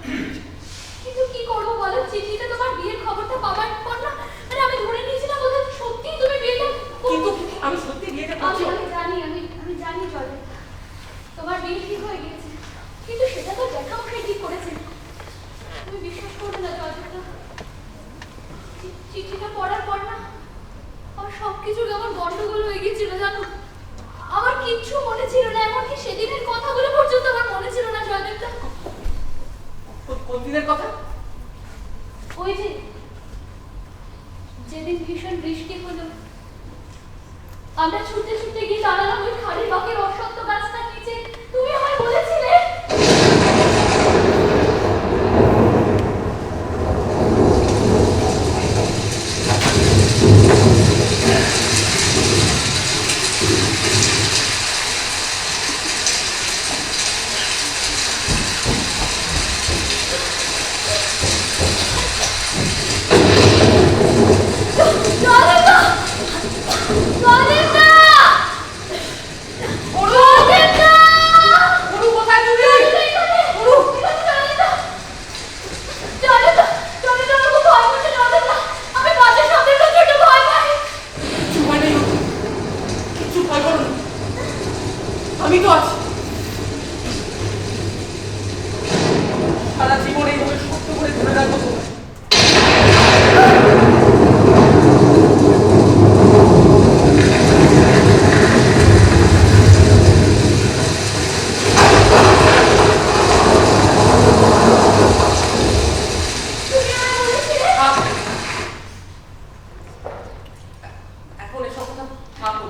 কিন্তু কি করবো বলো, চিঠিতে তোমার বিয়ের খবরটা পাওয়ার পর না, মানে আমি ধরে নিয়েছিলাম বোধহয় সত্যিই তুমি বিয়েটা কিন্তু আমি সত্যি বিয়েটা করছি। আমি জানি জয়দেবদা, তোমার বিয়ে ঠিক হয়ে গেছে। কিন্তু সেটা তো জ্যাঠামশাই ঠিক করেছেন। তুমি বিশ্বাস করবে না জয়দেবদা, চিঠিটা পড়ার পর না আমার সবকিছু কেমন গন্ডগোল হয়ে গিয়েছিল জানো। আমার কিচ্ছু মনে ছিল না, এমনকি সেদিনের কথাগুলো পর্যন্ত আমার মনে ছিল না জয়দেবদা। কোন দিনের কথা? ওই যে যেদিন ভীষণ বৃষ্টি হলো, আমরা ছুটে ছুটে গিয়ে দাঁড়ালাম ওই খালি বাকের অসত্য গাছটার নিচে। তুমি আমায় বলেছিলে সারা জীবন এইভাবে সত্য করে ধরে রাখবো তোমায়। তুমি আমায় বলেছিলে এখন এসব কথা থাকো।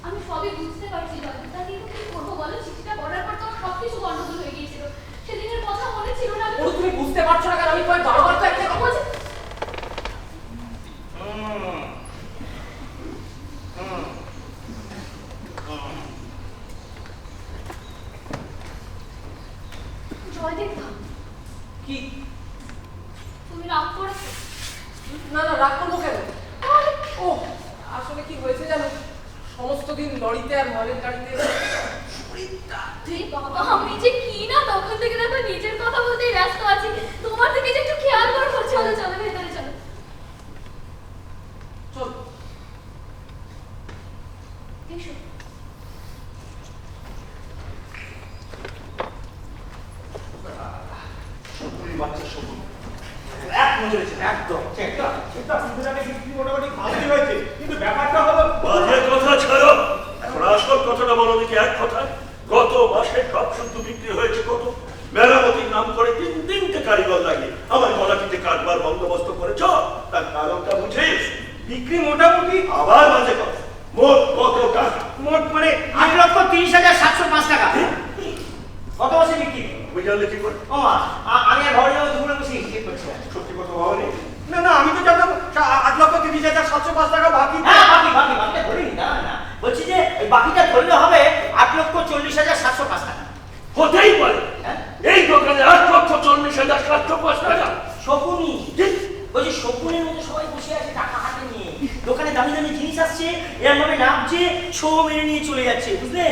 আমি সবই বুঝতে পারছি জয়িতা, কিন্তু কি করবো বলো? চিঠিটা পড়ার পর তো সবকিছু গন্ডগোল হয়ে গিয়েছিল। সেদিনের কথা মনে ছিল না। ওর তুমি বুঝতে পারছো না কেন? আমি তোমায় বারবার তো একটা কথা বলছি। জয়দেবতা, কি? তুমি রাগ করেছো? না না, রাগ করবো কেন? ও আসলে কি হয়েছে জানো, সমস্ত দিন লরিতে আর মালের গাড়িতে এই বাবা, আমি যে কি না তখন থেকে দেখো নিজের কথা বলতেই ব্যস্ত আছি। তোমার দিকে যে একটু খেয়াল করবো। চলো চলো ভেতরে চলো। চল। এসো। একদম সেটা সুবিধাটা কিন্তু মোটামুটি ভালোই হয়েছে, কিন্তু ব্যাপারটা হলো বাজে কথা ছাড়ো, এখন আসল কথাটা বলো দেখি এক কথায়। গত মাসে সব শুদ্ধ বিক্রি হয়েছে কত? মেরামতির নাম করে 3 কারিগর লাগিয়ে আমার গলাটিতে কাটবার বন্দোবস্ত করেছ, তার কারণটা বুঝিস? বিক্রি মোটামুটি আবার বাজে কথা। মোট কত টাকা? মোট মানে 8,30,705 টাকা। কত বসে বিক্রি? তুমি জানলে কি করে? ও মা, আমি আর ঘরে যাবো, দুপুরে বসে হিসেব করছি। সত্যি কথা ভাবনি? না না, আমি তো জানতাম 8,30,705 টাকা বাকি। হ্যাঁ, বাকিটা ধরিনি, না না। বলছি যে ওই বাকিটা ধরলে হবে 8,40,705 টাকা। হতেই পারে হ্যাঁ? এই দোকানে 8,40,705 টাকা। শকুনি, বলছি শকুনের মতো সবাই বসে আছে টাকা হাতে নিয়ে। দোকানে দামি দামি জিনিস আসছে, এরকম ভাবে নামছে, ছো মেরে নিয়ে চলে যাচ্ছে, বুঝলে?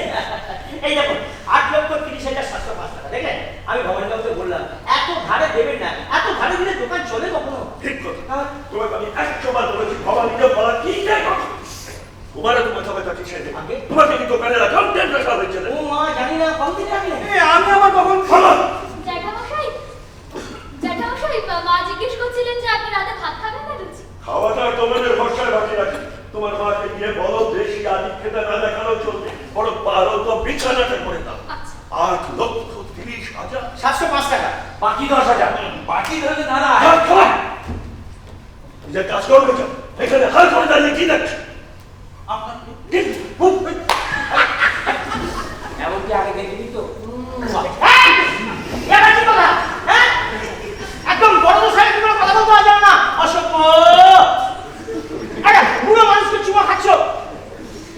এই দেখো 8,30,705 টাকা, দেখলেন? আমি ভবানী বাবুকে বললাম এত ধারে দেবেন না, এত ধারে দিলে দোকান চলে কখনো? ঠিক কথা। তোমাকে আমি 100 বার বলেছি ভবানীকে বলা কি কথা। তোমার তো মাথা ব্যথা কিসের? আগে? তোমাকে কি দোকানের অ্যাকাউন্টেন্ট রাখা হয়েছে? ও মা, জানি না, কম দিন রাখলেন। আমি আবার কখন জ্যাঠামশাই, জ্যাঠামশাই, মা জিজ্ঞেস করছিলেন যে আপনি রাতে ভাত খাবেন না লুচি? খাওয়াটা তোমাদের ভরসায় বাকি রাখি। তোমার মাকে গিয়ে বলো বেশি আদিক্ষেতা না দেখানো চলবে, বড় পারো তো বিছানাটা করে দাও। আচ্ছা। 8,30,000 705 টাকা, বাকি 10,000। বাকি ধরলে দাঁড়া। যে কাজ করবে কেন? এখানে হাল করে দাঁড়িয়ে কি দেখছো? এমনকি আগে দেখিনি তো। এবার কি কথা? হ্যাঁ? একদম বড় সাহেব কোনো কথা বলতে হয় না। অসভ্য। আরে বুড়ো মানুষকে চুমা খাচ্ছ।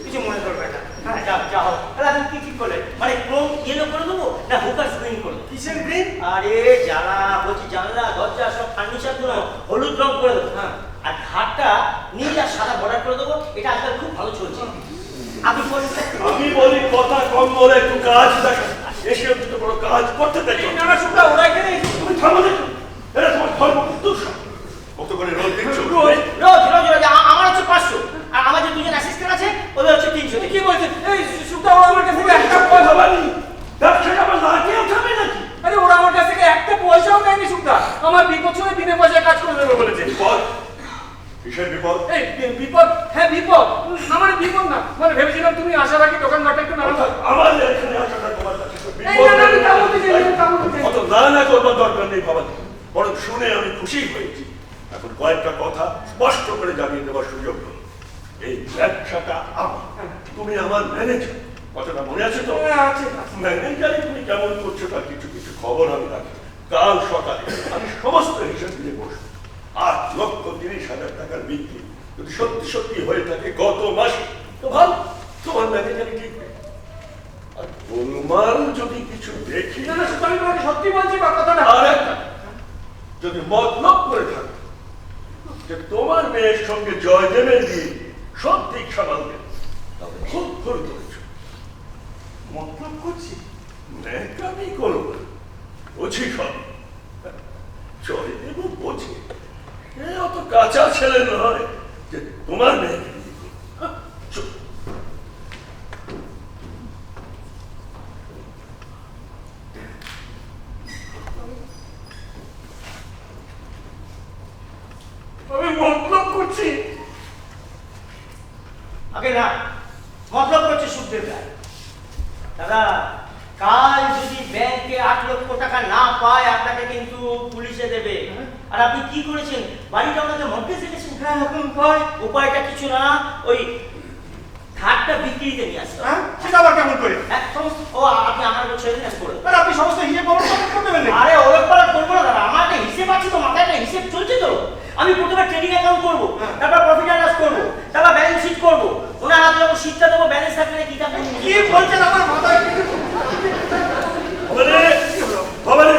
কিছু মনে করবে না। হ্যাঁ, যাও। তাহলে আপনি কি ঠিক করলেন? মানে ক্রোম ইয়েলো করে দেবো না হুকার স্ক্রিন করে দেবো? কিসের গ্রিন? আরে জানা, বলছি জানলা দরজা সব ফার্নিচার গুলো হলুদ রং করে দেবো। হ্যাঁ, আর ঘাটটা নীল আর সাদা বর্ডার করে দেবো। এটা আজকাল খুব ভালো চলছে। আপনি বলেন আমি বলি কথা কম বলে একটু কাজ দেখা। এসে অন্তত কোনো কাজ করতে দেখো না না, শুক্লা ওরা এখানে তুমি থামো দেখো। এটা তোমার ধর্ম দোষ। কত করে রোজ দিচ্ছ? রোজ আমার হচ্ছে 500, আর আমার যে দুজন অ্যাসিস্ট্যান্ট আছে ওদের হচ্ছে 300। কি বলছেন? এই শুক্লা ওরা আমার কাছ থেকে একটা পয়সা হবানি ব্যবসাটা আমার লাগিয়ে উঠাবে নাকি? আরে ওরা আমার কাছ থেকে একটা পয়সাও নেয়নি শুক্লা। আমার বিপদ সময় বিনা পয়সায় কাজ করে দেবে বলেছে। বিপদ? কিসের বিপদ? এই বিপদ? হ্যাঁ বিপদ। আমার বিপদ না, মানে ভেবেছিলাম তুমি আসার আগে দোকানঘরটা একটু নাড়া। আমার এখানে আসাটা তোমার কাছে তো এই না না, আমি তা বলতে চাই, আমি তা বলতে চাই। অত না করবার দরকার নেই ভবানী। বরং শুনে আমি খুশি হয়েছি। এখন কয়েকটা কথা স্পষ্ট করে জানিয়ে দেওয়ার সুযোগ হল। এই ব্যবসাটা আমার, তুমি আমার ম্যানেজার। কথাটা মনে আছে তো? ম্যানেজারে তুমি কেমন করছো তার কিছু কিছু খবর আমি রাখি। কাল সকালে আমি সমস্ত হিসাব দিয়ে বসবো। 8,30,000 টাকার বিক্রি যদি সত্যি সত্যি হয়ে থাকে গত মাসে, তো ভালো, তোমার ম্যানেজারে ঠিকবে। আর গোলমাল যদি কিছু দেখি, না না, শুক্লা আমি তোমাকে সত্যি বলছি বা কথাটা। আর একটা, যদি মতলব করে থাকে যে তোমার মেয়ের সঙ্গে জয়দেবের বিয়ে সব দিক সামালবে, তবে খুব ভুল করেছ। মতলব করছি? ন্যাকামি করো না, বুঝি সব। জয়দেবও বোঝে, এ অত কাঁচা ছেলে নয় যে তোমার মেয়েকে বিয়ে করবে। চুপ। করছি। আগে না মতলব করছে সুদের গায়ে। দাদা কাল যদি ব্যাংকে 8 লক্ষ টাকা না পায় আপনাকে কিন্তু পুলিশে দেবে। আর আপনি কি করেছেন? বাড়িটা ওনাকে মর্গেজ রেখেছেন। হ্যাঁ এখন কয় উপায়টা কিছু না, ওই ঘাটটা বিক্রিতে নিয়ে আসতে হবে। হ্যাঁ সেটা আবার কেমন করে? হ্যাঁ, সমস্ত ও আপনি আমার উপর ছেড়ে দিন, আমি করে দেবো। আর আপনি সমস্ত হিসেব করে দেবেন নাকি? আরে ওরকম পারা করবো না দাদা, আমার একটা হিসেব আছে তো, মাথায় একটা হিসেব চলছে তো। আমি প্রথমে ট্রেডিং অ্যাকাউন্ট করবো, তারপর প্রফিট অ্যান্ড লস করবো, তারপর ব্যালেন্স শিট করবো। ওনার হাতে যখন শিটটা দেবো ব্যালেন্স থাকলে কি থাকবে? কি বলছেন আমার মাথায় কিছু ভবানী,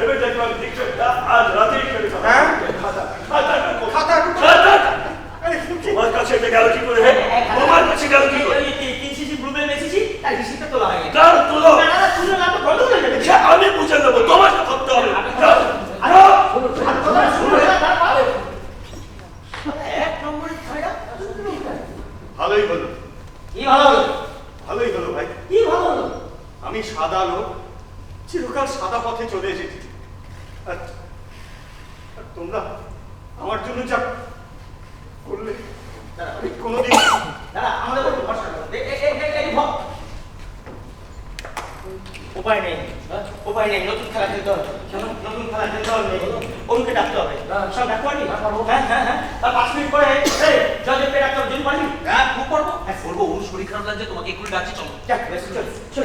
এবার দেখলাম টিকটকটা আজ রাতেই করে ফেলা। হ্যাঁ? খাতা আরে শুনছি তোমার কাছে এটা গেল কি করে? তোমার কাছে গেল কি করে? 3 সিসি ব্লু বেল মেসেছি, তার হিসেবটা তোলা হয়নি। তার তুলো না না তুলো না তো বন্ধ হয়ে যাবে। সে আমি বুঝে নেবো, তোমাকে ভাবতে হবে। এক নম্বরের ছয়টা ভালোই হলো, কি ভালো হলো? ভালোই হলো ভাই। কি ভালো হলো? আমি সাদা লোক, চিরকাল সাদা পথে চলে এসেছি। আর আর তোমরা আমার জন্য যা করলে আমি কোনোদিন দাদা আমাদের উপর ভরসা করো। উপায় নেই, উপায় নেই, নতুন খেলা খেলতে হবে। নতুন খেলা খেলতে হবে, অরুণকে ডাকতে হবে। সব ডাকতে পারবি? হ্যাঁ হ্যাঁ হ্যাঁ, তার 5 মিনিট পরে জয়দেবকে ডাকতে হবে। যদি পারবি? হ্যাঁ খুব করবো। হ্যাঁ করবো, ওর শরীর খারাপ লাগছে, তোমাকে একটু ডাকছি, চলো। চল চল চল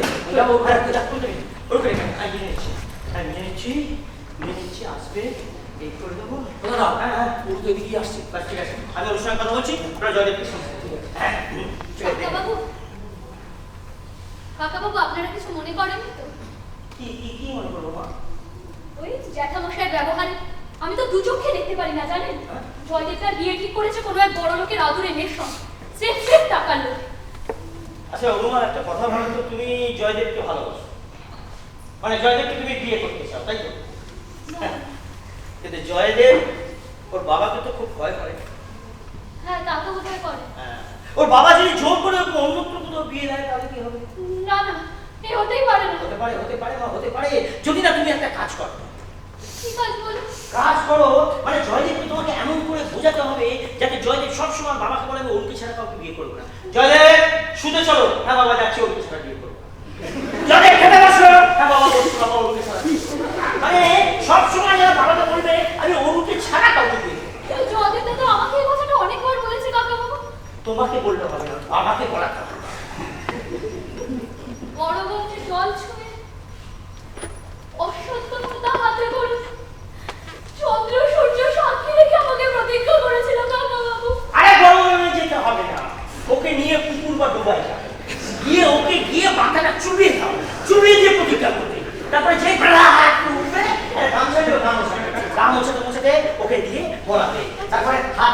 ওরকে আমি নিয়ে নিচ্ছি, আসবে, এই করে দেবো। দাদা হ্যাঁ হ্যাঁ ও তো এদিকেই আসছে। বাস ঠিক আছে, আমি ওর সঙ্গে কথা বলছি, ওরা জয়দেবকে শুনছে। ঠিক আছে হ্যাঁ কাকাবাবু, কাকাবাবু আপনারা কিছু মনে করেন তো? কি মনে করবো মা? ওই জ্যাঠামশাইয়ের ব্যবহারে আমি তো দু চোখে দেখতে পারি না জানেন। জয়দেবটা বিয়ে ঠিক করেছে কোনো এক বড় লোকের আদুরে মেয়ের সঙ্গে, স্রেফ টাকার লোক। আচ্ছা অনুমান একটা কথা বলো তো, তুমি জয়দেবকে ভালোবাসো, মানে জয়দেবকে তুমি বিয়ে করতে চাও, তাই তো? কিন্তু জয়দেব ওর বাবাকে তো খুব ভয় করে। হ্যাঁ তা তো বোধহয় করে। ওর বাবা যদি জোর করে ওকে অন্যত্র কোথাও বিয়ে দেয় তাহলে কি হবে? না না, এ হতেই পারে না। হতে পারে মা, হতে পারে, যদি না তুমি একটা কাজ করো। কি কাজ বলুন? কাজ করো মানে জয়দেবকে তোমাকে এমন করে বোঝাতে হবে যাতে জয়দেব সবসময় বাবাকে বলে আমি অরুণকে ছাড়া কাউকে বিয়ে করবো না। জয়দেব শুতে চলো, হ্যাঁ বাবা যাচ্ছি, অরুণকে ছাড়া বিয়ে করবো। জয়দেব খেতে বসো, হ্যাঁ বাবা বসছি, বাবা অরুণকে ছাড়া বিয়ে করবো। মানে সবসময় যারা বাবাকে বলবে আমি অরুণকে ছাড়া কাউকে বিয়ে করবো। জয়দেব দাদা আমাকে এই কথাটা অনেকবার বলেছে কাকাবাবু। তোমাকে বলতে হবে না, বাবাকে বলাতে হবে। বড় বউকে জল ছুঁয়ে অসত্যতা হাতে করে চন্দ্র সূর্য সাক্ষী রেখে আমাকে প্রতিজ্ঞা করেছিল কাকাবাবু। আরে বড় মেয়ে যেতে হবে না, ওকে নিয়ে পুকুর বা ডোবায় যাও, গিয়ে ওকে গিয়ে মাথাটা চুবিয়ে দাও, চুবিয়ে দিয়ে প্রতিজ্ঞা করবে। তারপরে যে একটু উঠবে গামছাতে ওকে দিয়ে বলাবে। তারপরে হাত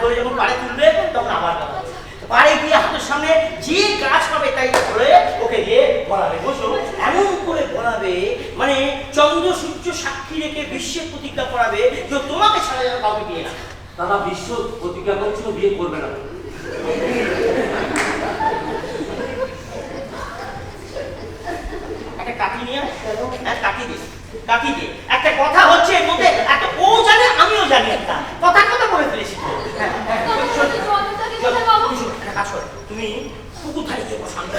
ধরে যখন পাড়ে তুলবে তখন আবার বলাবে। পাড়ে গিয়ে হাতের সামনে যে গাছ পাবে তাই ধরে ওকে দিয়ে বলাবে। বুঝলো? এমন করে বলাবে মানে চন্দ্র সূর্য সাক্ষী রেখে বিশ্বের প্রতিজ্ঞা করাবে যে তোমাকে ছাড়া যেন কাউকে বিয়ে না। দাদা বিশ্ব প্রতিজ্ঞা করছিল বিয়ে করবে না। একটা কাঠি নিয়ে কাঠি দিয়ে একটা কথা হচ্ছে এর মধ্যে, একটা ও জানে আমিও জানি, একটা কথা বলে ফেলেছি। কাজ করো, তুমি পুকুর ধারে গিয়ে বসো, আমি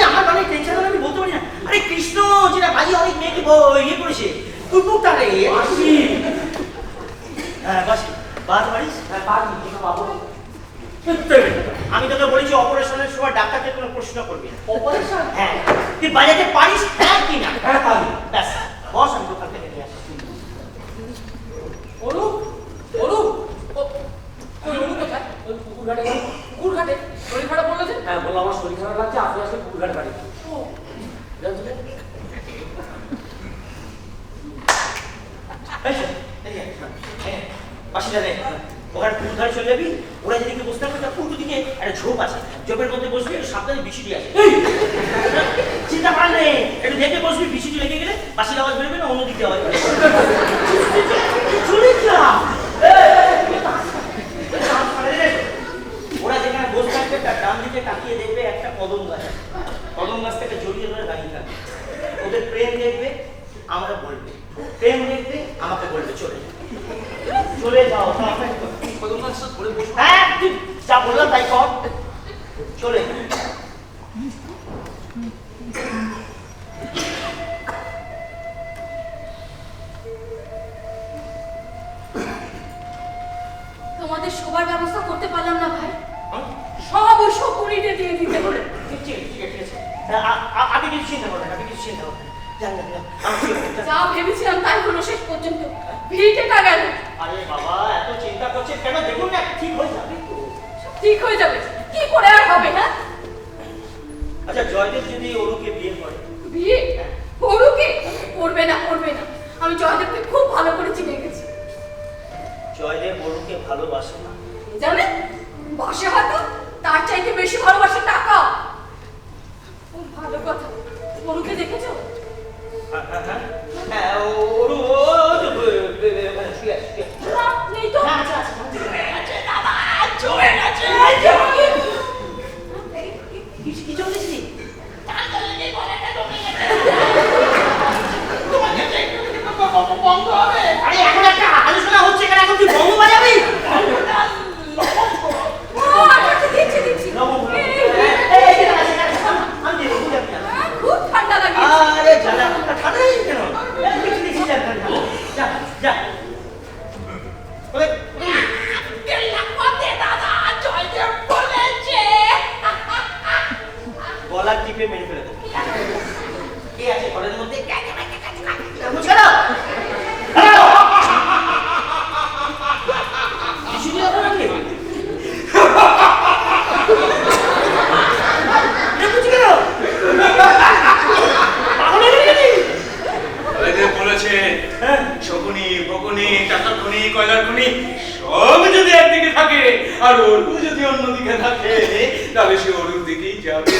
আমার মানে টেনশন হলে আমি বলতে পারি না। আরে কৃষ্ণ যেটা বাজি অনেক মেয়েকে ইয়ে করেছে, কুকুরটা রে বাসি। হ্যাঁ বাসি, বাজ পারিস? হ্যাঁ পারি, কিন্তু পাবো। আমি তোকে বলেছি অপারেশনের সময় ডাক্তারকে কোনো প্রশ্ন করবি না। অপারেশন? হ্যাঁ, তুই বাজাতে পারিস হ্যাঁ কি না? হ্যাঁ পারি। ব্যাস বস, আমি দোকান থেকে নিয়ে আসি। অনু অনু ওই অনু কোথায়? ওই পুকুর ঘাটে গেল। পুকুর ঘাটে শরীর খারাপ বললো যে? হ্যাঁ বললো আমার শরীর খারাপ লাগছে, আপনি আসলে পুকুর ঘাটে বাড়ি। ও জানছিলে? বাসিটা রে, ওখানে পুকুর ধারে চলে যাবি, ওরা যেদিকে বসতে পারবে তার উল্টো দিকে একটা ঝোপ আছে, ঝোপের মধ্যে বসবি, একটু সাবধানে বৃষ্টি আছে। চিন্তা করার নেই, একটু দেখে বসবি, বৃষ্টি লেগে গেলে বাসির আওয়াজ বেরোবে না, অন্যদিকে আওয়াজ বেরোবে। ওরা যেখানে বসে থাকবে তার ডান দিকে তাকিয়ে দেখবে একটা কদম গাছ, কদম হ্যাঁ তুই যা বললাম তাই কর চলে তোমাদের সবার ব্যবস্থা করতে পারলাম না ভাই, সব ওই শকুনিতে দিয়ে দিতে হলো। ঠিক আছে আপনি কিছু চিন্তা করবেন, আপনি কিছু চিন্তা করবেন, জানেন যা ভেবেছিলাম তাই হলো শেষ পর্যন্ত, ভিড়টা গেল। আরে বাবা এত চিন্তা করছেন কেন, দেখুন না ঠিক হয়ে যাবে তো। ঠিক হয়ে যাবে, কি করে আর হবে না? আচ্ছা জয়দেব যদি অরুকে বিয়ে করে? বিয়ে? অরুকে? করবে না, করবে না। আমি জয়দেবকে খুব ভালো করে চিনে গেছি। জয়দেব অরুকে ভালোবাসে না। জানে বাসে হয়তো, তার চাইতে বেশি ভালোবাসে টাকা। খুব ভালো কথা। অরুকে দেখেছো? হ্যাঁ অরু শুয়ে আছে নেই তো। কি চলেছি আরে এখন একটা আলোচনা হচ্ছে কেন, এখন তুই বন্ধ বাজাবি? খুব ঠান্ডা লাগে। আরে ঠান্ডা নেই কেন, যা গলা টিপে মেরে ফেলে দেবো। কে আছে ঘরের মধ্যে? বুঝে না বলেছে শকুনি বকুনি টাকার খনি কয়লার খনি সব যদি একদিকে থাকে আর অরু যদি অন্যদিকে থাকে তাহলে সে অরুর দিকেই যাবে।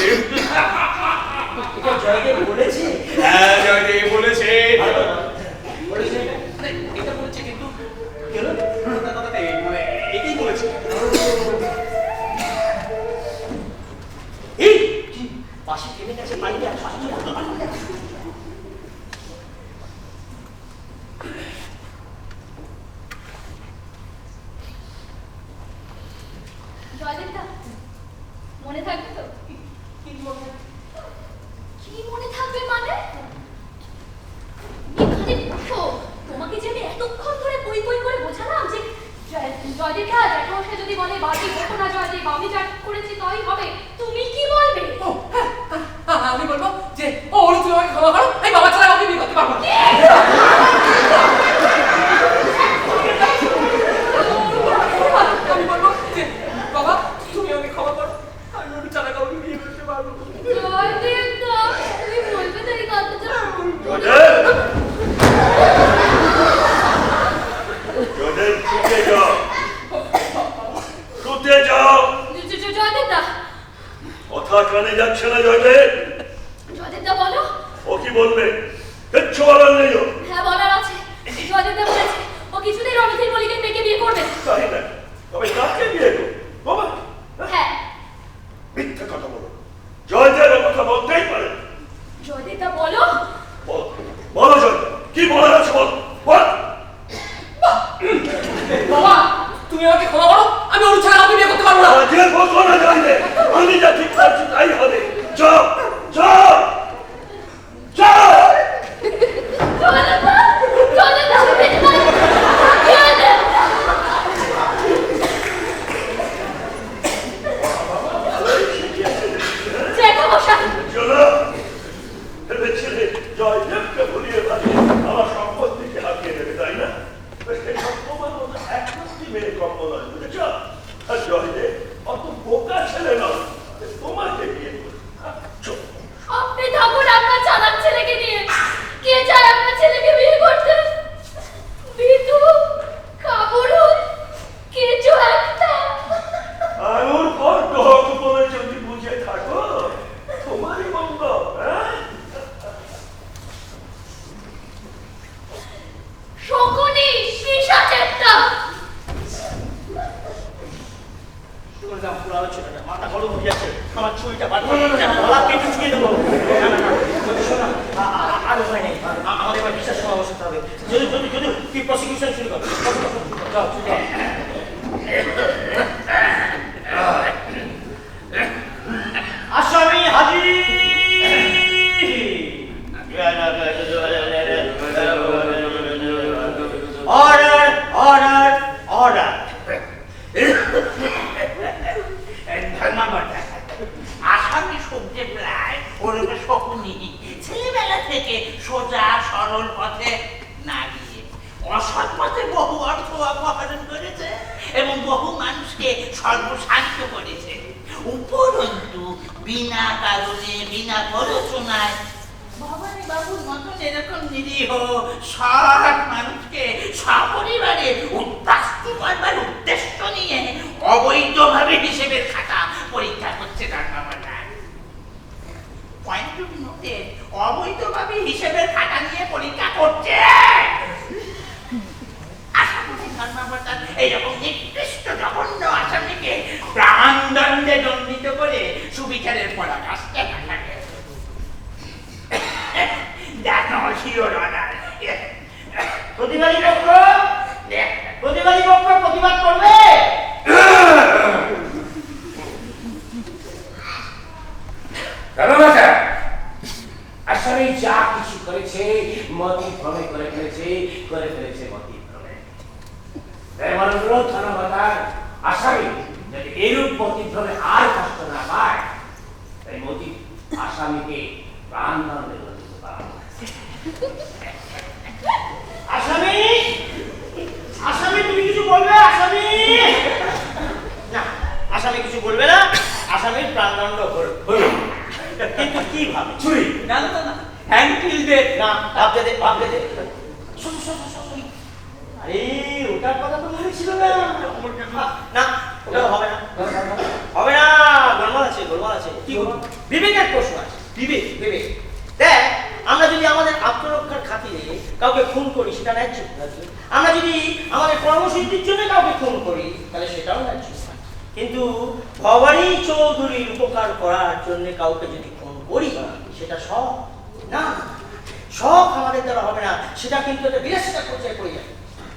জয়দেব বলেছে? হ্যাঁ জয়দেব বলেছে। এটা বলছে কিন্তু এটাই বলেছে। এই পাশে ট্রেনে গেছে পানি আর পাশে জয়দেবদা মনে থাকবে তো? কি মনে থাকবে মানে? এখানে বসো, তোমাকে যে আমি এতক্ষণ ধরে বই বই করে বোঝালাম যে জয়দেবদা জ্যাঠামশাই যদি বলে বাড়ি বসো না জয়দেব, আমি যা করেছি তাই হবে, তুমি কি বলবে? আমি বলবো যে ও অরু তুমি আমাকে ক্ষমা করো, আমি বাবা ছাড়া ওকে বিয়ে করতে পারবো না। আমি বলবো যে বাবা তুমি আমাকে ক্ষমা করো, আমি অরু ছাড়া কাউকে বিয়ে করতে পারবো না। জয়দেবদা তুমি বলবে তাই কথাটা? শুতে যাও, শুতে যাও। জয়দেবদা কথা কানে যাচ্ছে না জয়দেব? জয়দেবদা বলো। ও কি বলবে? কিচ্ছু বলার নেই। হ্যাঁ বলার আছে। জয়দেবদা বলেছে ও কিছুতেই রণধীর মল্লিকে ডেকে বিয়ে করবে। তাই না? তবে কাকে বিয়ে করবে? বাবা হ্যাঁ মিথ্যে কথা বলো। জয়দেব কথা বলতেই পারে। জয়দেবদা বলো। বলো জয়দেব, কি বলার আছে বল। বাবা তুমি আমাকে ক্ষমা করো, আমি অরু ছাড়া কাউকে বিয়ে করতে পারবো না। যে বলবো না জয়দেব, আমি যা ঠিক করছি তাই হবে। যাও যাও যাও। জয়দেবদা জয়দেবদা আমি বেঁচে থাকবো। জয়দেব জ্যাঠামশাই চলো ভেবেছিলে জয়দেবকে ভুলিয়ে বাঁচিয়ে আমার সম্পত্তিকে হাতিয়ে দেবে, তাই না? সেই সম্পদ একমাত্র মেয়ে কর্ম নয়, বুঝেছ? আর জয়দেব অত বোকা ছেলে নয়, তোমাকে বিয়ে করবে। আপনি থাকুন আপনার চালাক ছেলেকে নিয়ে। কে চায় আপনার ছেলেকে বিয়ে করতে? বিধু কাবুরু কিছু একটা। আর ওর বড্ড হক বলে যদি বুঝে থাকো তোমারই মঙ্গল। হ্যাঁ শকুনি পিশাচেরটা। মাথা গরম হয়ে যাচ্ছে, আমার ছুরিটা বাদ গলা কেটে ছুঁয়ে দেবো। আর উপায় নেই, আমাদের এবার বিশ্বাস সভা বসাতে হবে। যদি যদি যদি তুই প্রসিকিউশন শুরু কর। ধর্মবর্তা আসামি সবজি প্রায় ওরকম শকুনি ছেলেবেলা থেকে সোজা সরল পথে না গিয়ে অসৎ পথে বহু অর্থ অপহরণ করেছে এবং বহু মানুষকে সর্বশান্ত করেছে। উপরন্তু বিনা কারণে বিনা প্ররোচনায় ভবানী বাবুর মতন এরকম নিরীহ সৎ মানুষকে সপরিবারে উদ্বাস্তু করবার উদ্দেশ্য নিয়ে অবৈধভাবে হিসেবের খাতা পরীক্ষা করছে ধর্মবর্তা। পয়েন্ট টু বি নোটেড, অবৈধভাবে হিসেবের খাতা নিয়ে পরীক্ষা করছে। আশা করি ধর্মবর্তার এইরকম নিকৃষ্ট জঘন্য আসামিকে প্রাণদণ্ডে দণ্ডিত করে সুবিচারের পরাকাষ্ঠা না থাকে। প্রতিবাদী পক্ষ প্রতিবাদ করবে। আসামি যা কিছু করেছে মতি ভ্রমে করে ফেলেছে মতি ভ্রমে। আমার অনুরোধ ধর্মবর্তার, আসামি যদি এরূপ মতি ভ্রমে আর কষ্ট না পায় তাই মতি আসামিকে প্রাণদণ্ডে দণ্ডিত করা হোক। আসামি তুমি কিছু বলবে? আসামি না, আসামি কিছু বলবে না। আসামির প্রাণদণ্ড হল, কিন্তু কিভাবে? ছুরি না না না, হ্যান্ডকিল দে না, ভাবতে দে। আরে ওটার কথা তো মনে ছিল না। না ওটা হবে না, গোলমাল আছে। কি বিবেকের প্রশ্ন আছে, বিবেক। দেখ, আমরা যদি আমাদের আত্মরক্ষার খাতিরে কাউকে খুন করি সেটা ন্যায্য। আমরা যদি আমাদের কর্মসিদ্ধির জন্য কাউকে খুন করি তাহলে সেটাও ন্যায্য। কিন্তু ভবানী চৌধুরীর উপকার করার জন্য কাউকে যদি খুন করি সেটা শখ না, শখ আমাদের দ্বারা হবে না, সেটা কিন্তু একটা বিলাসিতা পর্যায়ে পড়ে যাবে।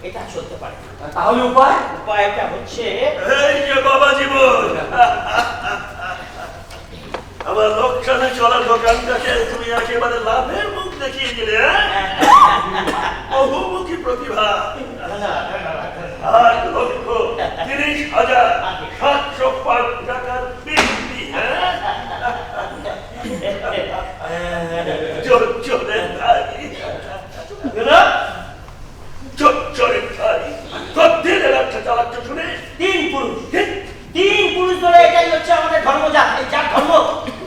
এটা চলতে পারে না। তাহলে উপায়টা হচ্ছে এই যে বাবা জীবন, আমার লোকসানে চলা দোকানটাকে তুমি একেবারে লাভের মুখ দেখিয়ে দিলে। বহুমুখী প্রতিভা, 8,30,705 টাকার বৃদ্ধি। চোরের ধারি প্রতিদিনের একটা চালাচ্ছ শুনে তিন পুরুষ ধরে এটাই হচ্ছে আমাদের ধর্ম, যার ধর্ম।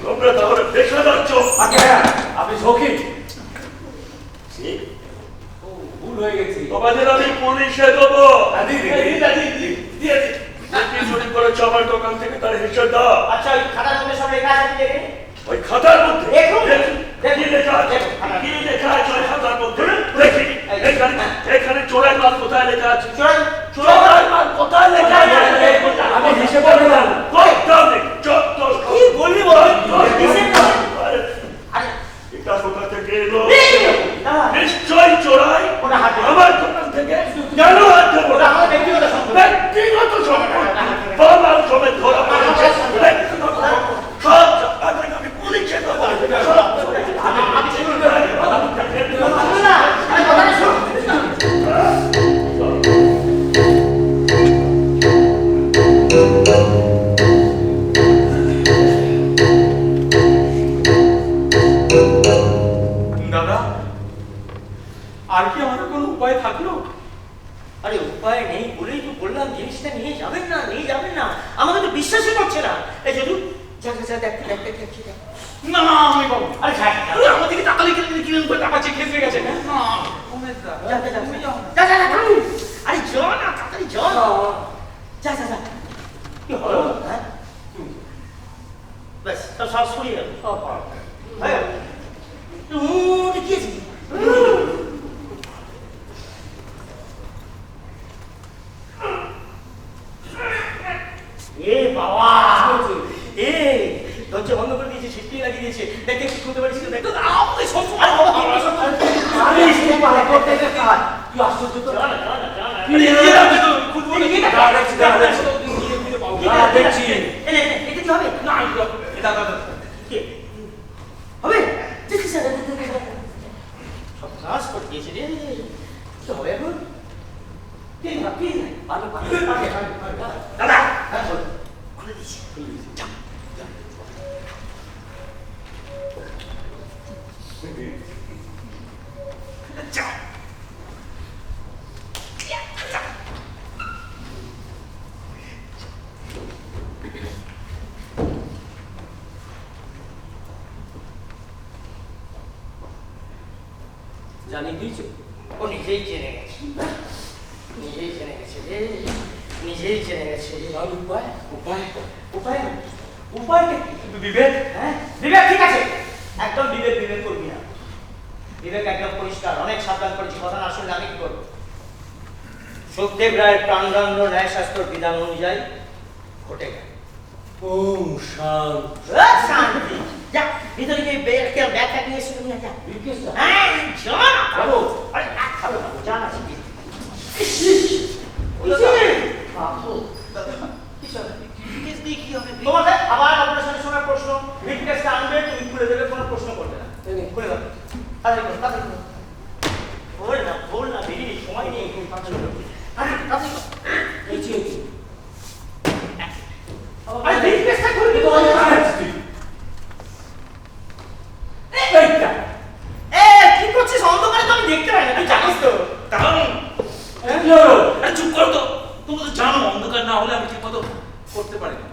তোমরা তাহলে পেশা যাচ্ছ। আপনি সখী ভুল হয়ে গেছি। তোমাদের আমি পুলিশে দেবো। চুরি করেছ আমার দোকান থেকে, তার হিসেব দাও। আচ্ছা, ওই খাতার মধ্যে সব লেখা আছে, দেখে ওই খাতার মধ্যে কি লেখা আছে? কি লেখা আছে ওই খাতার মধ্যে? দেখি এখানে চোরের মাল কোথায় লেখা আছে? চোরের মাল কোথায় লেখা আছে? আমি হিসেব করে দিলাম। কি বললি বল? এটা কোথা থেকে এলো? নিশ্চয়ই চোরাই আমার দোকান থেকে। কেন হাত দেবো? ব্যক্তিগত সম্পত্তি। ব্যক্তিগত সম্পত্তি বাবার সমেত ধরা পড়েছে। সব জায়গায় আমি পুলিশে দেবো। দাদা, আর কি আমাদের কোনো উপায় থাকলো? আরে উপায় নেই বলেই তো বললাম, জিনিসটা নিয়ে যাবেন না। আমাদের তো বিশ্বাসই করছে না। এই যদি দেখ। না আমি বাবু, আরে আমাদেরকে টাকা লিখে কিরকম করে টাকা চেক খেয়ে গেছে। না আরে যা না, তাড়াতাড়ি যা। কি হলো? ব্যাস সব সরিয়ে গেল, সব কি আছে? বাবা, দরজা বন্ধ করে দিয়েছে, সিটটি লাগিয়ে দিয়েছে। দেখে কি করতে পারিস? দেখো আমাদের সবসময় কি আশ্চর্য তো। দেখছি এটা কি হবে? না দাদা হবে সব কাজ করে দিয়েছে রে। কি হবে এখন? দাদা জানিয়ে দিয়েছো? ও নিজেই জেনে গেছে, নিজেই জেনে গেছে রে, নিজেই জেনে গেছে। আর উপায়? উপায় উপায় উপায়টা কি? বিবেক, হ্যাঁ বিবেক, ঠিক আছে, একদম বিবেক বিবেক করবি না। বিবেক একদম পরিষ্কার, অনেক সাবধান করেছি, কথা না শুনলে আমি কি করবো? সুখদেব রায়ের প্রাণদণ্ড ন্যায়শাস্ত্র বিধান অনুযায়ী ঘটে গেল। ওম শান্তি। শান্তি। যা ভিতরে গিয়ে ব্যাগটা নিয়ে এসে নিয়ে যা। বিকেশ না। হ্যাঁ যা না খাবো। আরে না খাবো না, যা না শিখি। তোমাদের আবার অপারেশনের সময় প্রশ্ন, রিকোয়েস্ট আনবে, তুমি খুলে দেবে, কোনো প্রশ্ন করবে না। খুলে দাও। তাড়াতাড়ি করো। বল না বেরিয়ে সময় নেই। তাড়াতাড়ি করো। এই যে আরে রিকোয়েস্টটা করবি তো। কি করছিস অন্ধকারে? তো আমি দেখতে পাই না, তুই জানিস তো। চুপ করো তো, তুমি তো জানো অন্ধকার না হলে আমি ঠিক মতো করতে পারি না।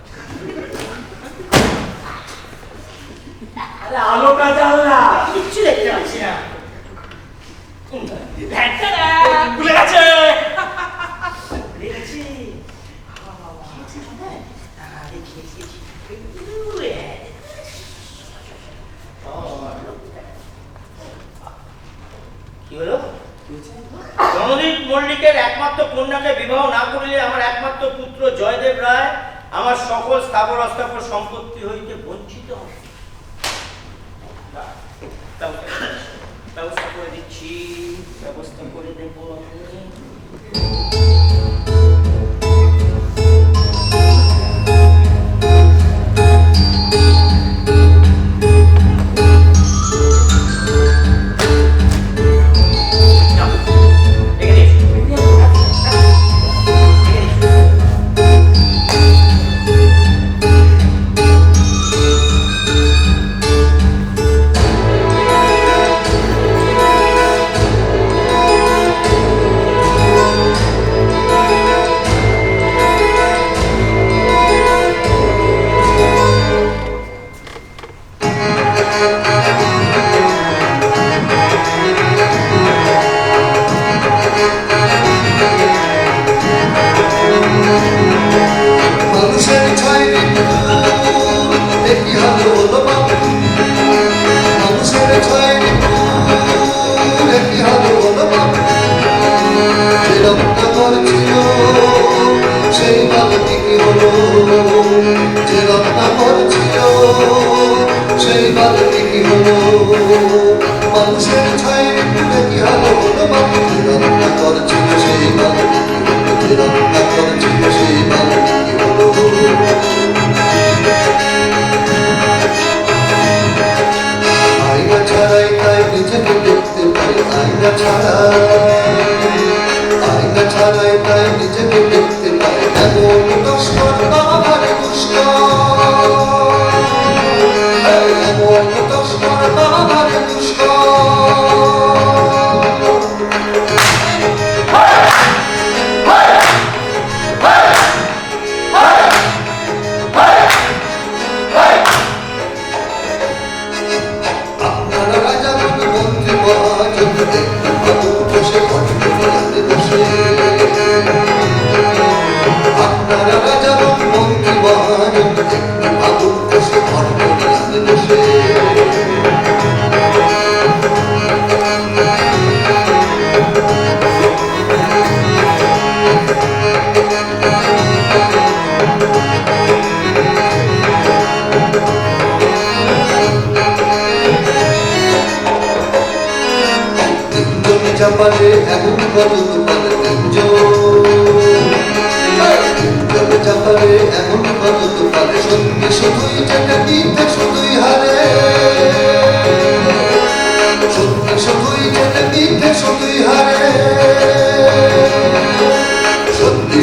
আরে আলোটা জ্বাল না। কিচ্ছু দেখতে পাচ্ছি না। খুলে গেছে। দেখেছি কি হলো? রণদীপ মল্লিকের একমাত্র কন্যাকে বিবাহ না করিলে আমার একমাত্র পুত্র জয়দেব রায় আমার সকল স্থাবর অস্থাবর সম্পত্তি হইতে বঞ্চিত হবে। ব্যবস্থা করে দিচ্ছি, ব্যবস্থা করে দেব আমি।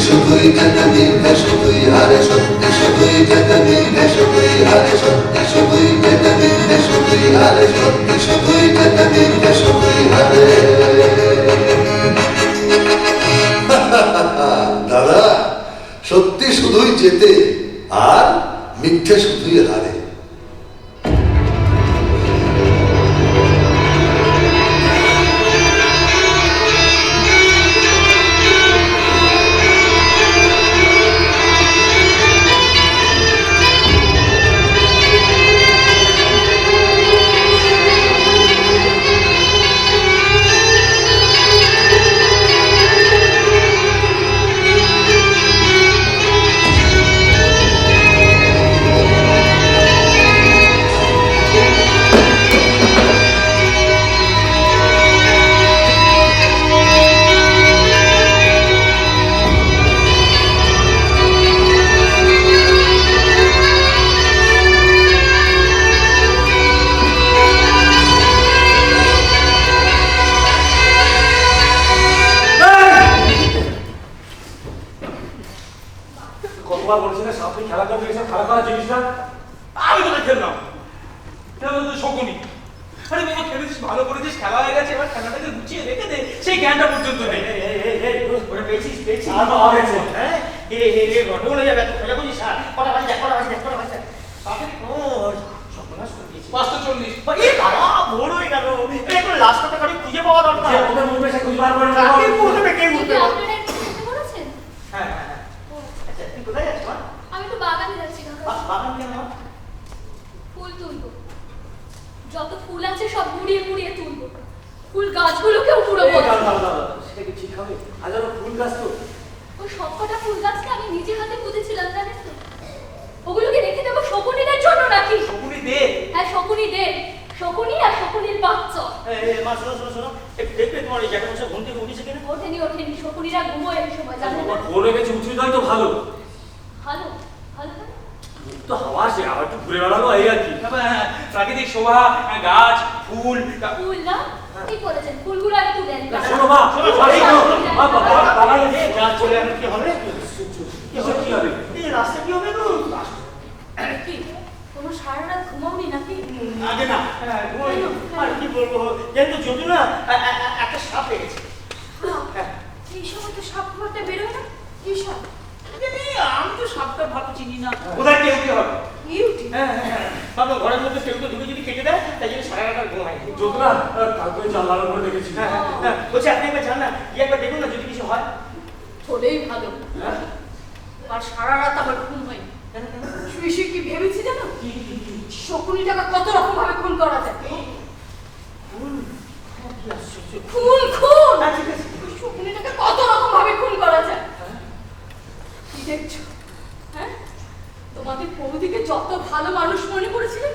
শুধুই যেতে দিতে শুধুই হারে, সত্যি শুধুই যেতে দিতে শুধুই হারে সত্যি শুধুই যেতে দিতে শুধুই হারে সত্যি শুধুই যেতে দিতে শুধুই হারে দাদা সত্যি শুধুই যেতে আর মিথ্যে শুধুই হারে কতবার বলেছি না সামনে খেলা করতে এসে খেলা করার জিনিস না আমি তোকে খেললাম খেলা তো শকুনি আরে বাবা খেলেছিস ভালো করেছিস খেলা হয়ে গেছে এবার খেলাটাকে গুছিয়ে রেখে দে সেই জ্ঞানটা পর্যন্ত নেই ওরা পেয়েছিস আর বাবা হয়েছে। হ্যাঁ গন্ডগোল হয়ে যাবে এত খেলা করছিস কটা বাজে দেখ কটা বাজে দেখ কটা বাজে সর্বনাশ করে দিয়েছিস 540 এ বাবা ভোর হয়ে গেল এটা কোনো লাস্টটা খালি খুঁজে পাওয়া দরকার যে ওদের মুখে সে খুঁজে বার করে না কাকে বলবে কে বলবে আপনারা একটু শুনতে বলেছেন? হ্যাঁ হ্যাঁ হ্যাঁ আচ্ছা তুই কোথায় যাচ্ছিস মা আমি তো বাগানে যাচ্ছি কাকা। বাগান নিয়ে আমার ফুল তুলবো, যত ফুল আছে সব মুড়িয়ে মুড়িয়ে তুলবো, ফুল গাছগুলোকেও পুরোবো। সেটা কি ঠিক হবে হাজারো ফুল গাছ তো ওই সবকটা ফুল গাছকে আমি নিজে হাতে পুঁতেছিলাম জানেন তো। ওগুলোকে রেখে দেবো শকুনিদের জন্য নাকি? শকুনি দে হ্যাঁ শকুনি দে, শকুনি আর শকুনির বাচ্চা। মা শোনো শোনো শোনো একটু দেখবে তোমার এই জ্যাঠা মশাই ঘুম থেকে উঠেছে কিনা ওঠেনি ওঠেনি, শকুনিরা ঘুমোয় এই সময় জানেন না। ভোরে গেছে উঠে যায় তো ভালো ভালো ভালো ভালো। তো হাওয়া সে আবার একটু ঘুরে বেড়ালো এই আর কি প্রাকৃতিক শোভা গাছ ফুল ফুল না ঠিক বলেছেন, ফুলগুলো আগে তুলে আনি। শোনো মা শোনো মা বাগানে গাছ চলে আসলে কি হবে কি হবে এই রাস্তা কি হবে গো কি কোনো সারা রাত ঘুমাওনি নাকি? আগে না আর কি বলবো কিন্তু যদি না একটা সাপ লেগেছে এই সময় তো সাপ ঘুমাতে বেরোয় না। কি সাপ? আমি তো সাপটা ভালো চিনি না কোথায় কেউ কি হবে ইউটি। বাবা ঘরের মধ্যে কেউ ঢুকে যদি কেটে দেয় তাই জন্য সারা রাত আর ঘুমাই যতটা কালকে জানলার উপরে দেখেছি বলছি আপনি একবার জান না গিয়ে একবার দেখুন না যদি কিছু হয় হলেই ভালো। আর সারা রাত আমার ঘুম হয়নি। শুয়ে শুয়ে কি ভেবেছি জানো? শকুনিটাকে কত রকম ভাবে খুন করা যায়। খুন খুন শকুনিটাকে কত রকম ভাবে খুন করা যায়। কি দেখছো? হ্যাঁ তোমাদের বৌদিকে যত ভালো মানুষ মনে করেছিলেন